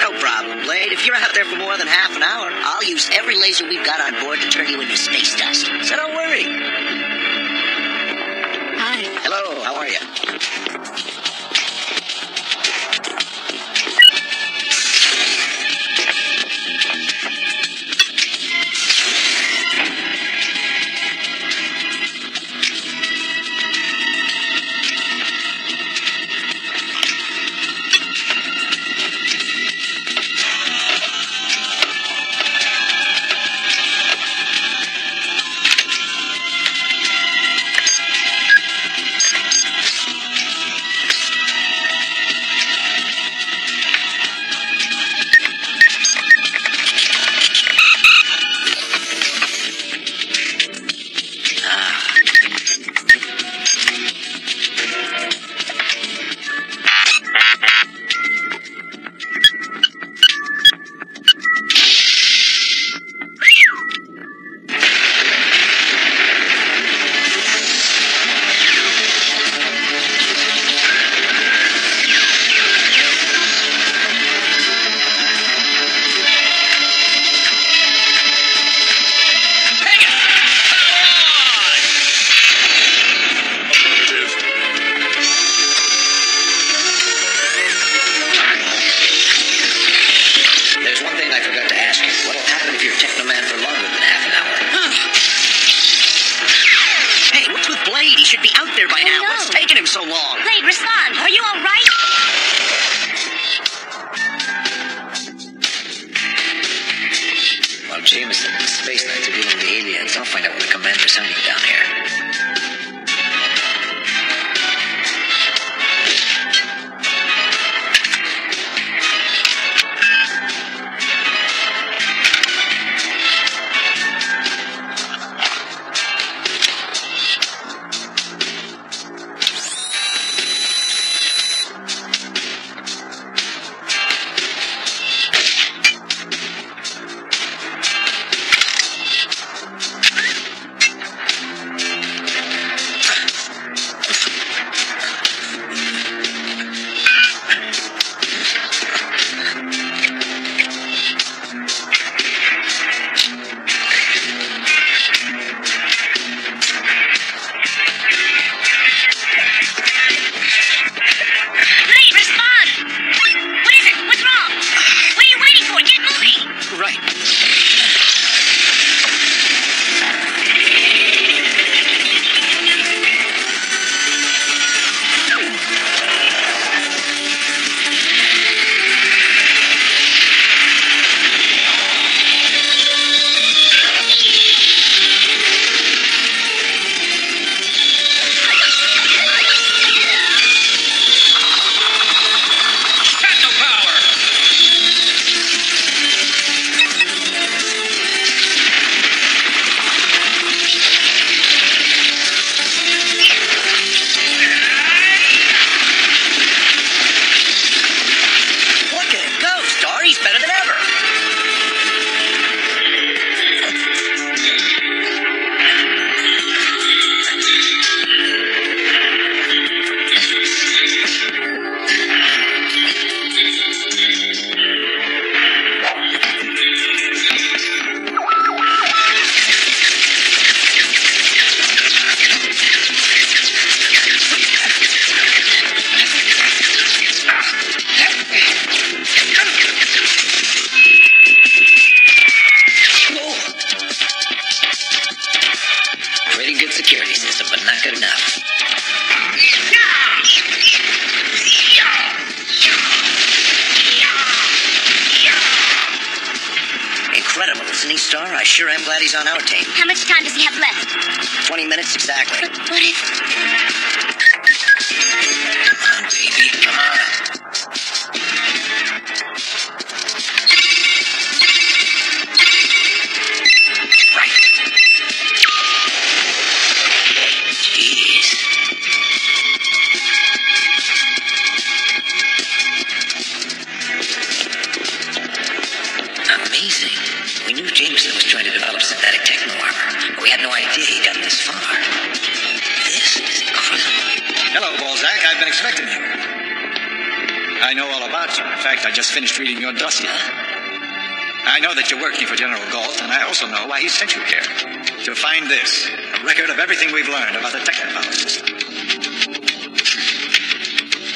No problem, Blade. If you're out there for more than half an hour, I'll use every laser we've got on board to turn you into space dust. So don't worry. Hi. Hello, how are you? by now? What's taking him so long? Blade, respond. Are you all right? While Jameson and the Space Knights are dealing with the aliens, I'll find out what the commander's hunting down here. Security system, but not good enough. Incredible, isn't he, Star? I sure am glad he's on our team. How much time does he have left? 20 minutes exactly. But what if... Come on, baby, come on. Jameson was trying to develop synthetic techno armor, but we had no idea he'd gotten this far. This is incredible. Hello, Balzac. I've been expecting you. I know all about you. In fact, I just finished reading your dossier. I know that you're working for General Galt, and I also know why he sent you here. To find this, a record of everything we've learned about the technopower system.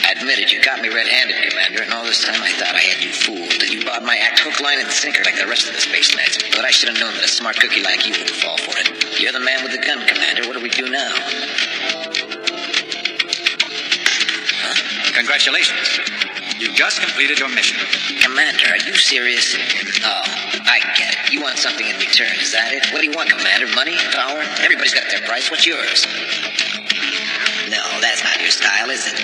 I admit it, you got me red-handed, Commander, and all this time I thought I had you fooled, that you bought my act hook, line, and sinker like the rest of the Space Knights. But I should have known that a smart cookie like you would fall for it. You're the man with the gun, Commander. What do we do now? Huh? Congratulations. You just completed your mission. Commander, are you serious? Oh, I get it. You want something in return, is that it? What do you want, Commander? Money? Power? Everybody's got their price. What's yours? No, that's not your style, is it?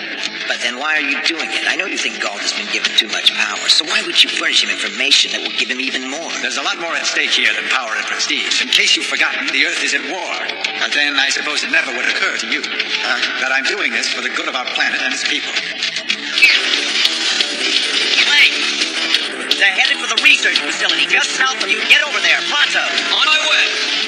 But then why are you doing it? I know you think Galt has been given too much power, so why would you furnish him information that will give him even more? There's a lot more at stake here than power and prestige. In case you've forgotten, the Earth is at war. And then I suppose it never would occur to you that I'm doing this for the good of our planet and its people. Blade! They're headed for the research facility just south of you. Get over there, pronto! On my way!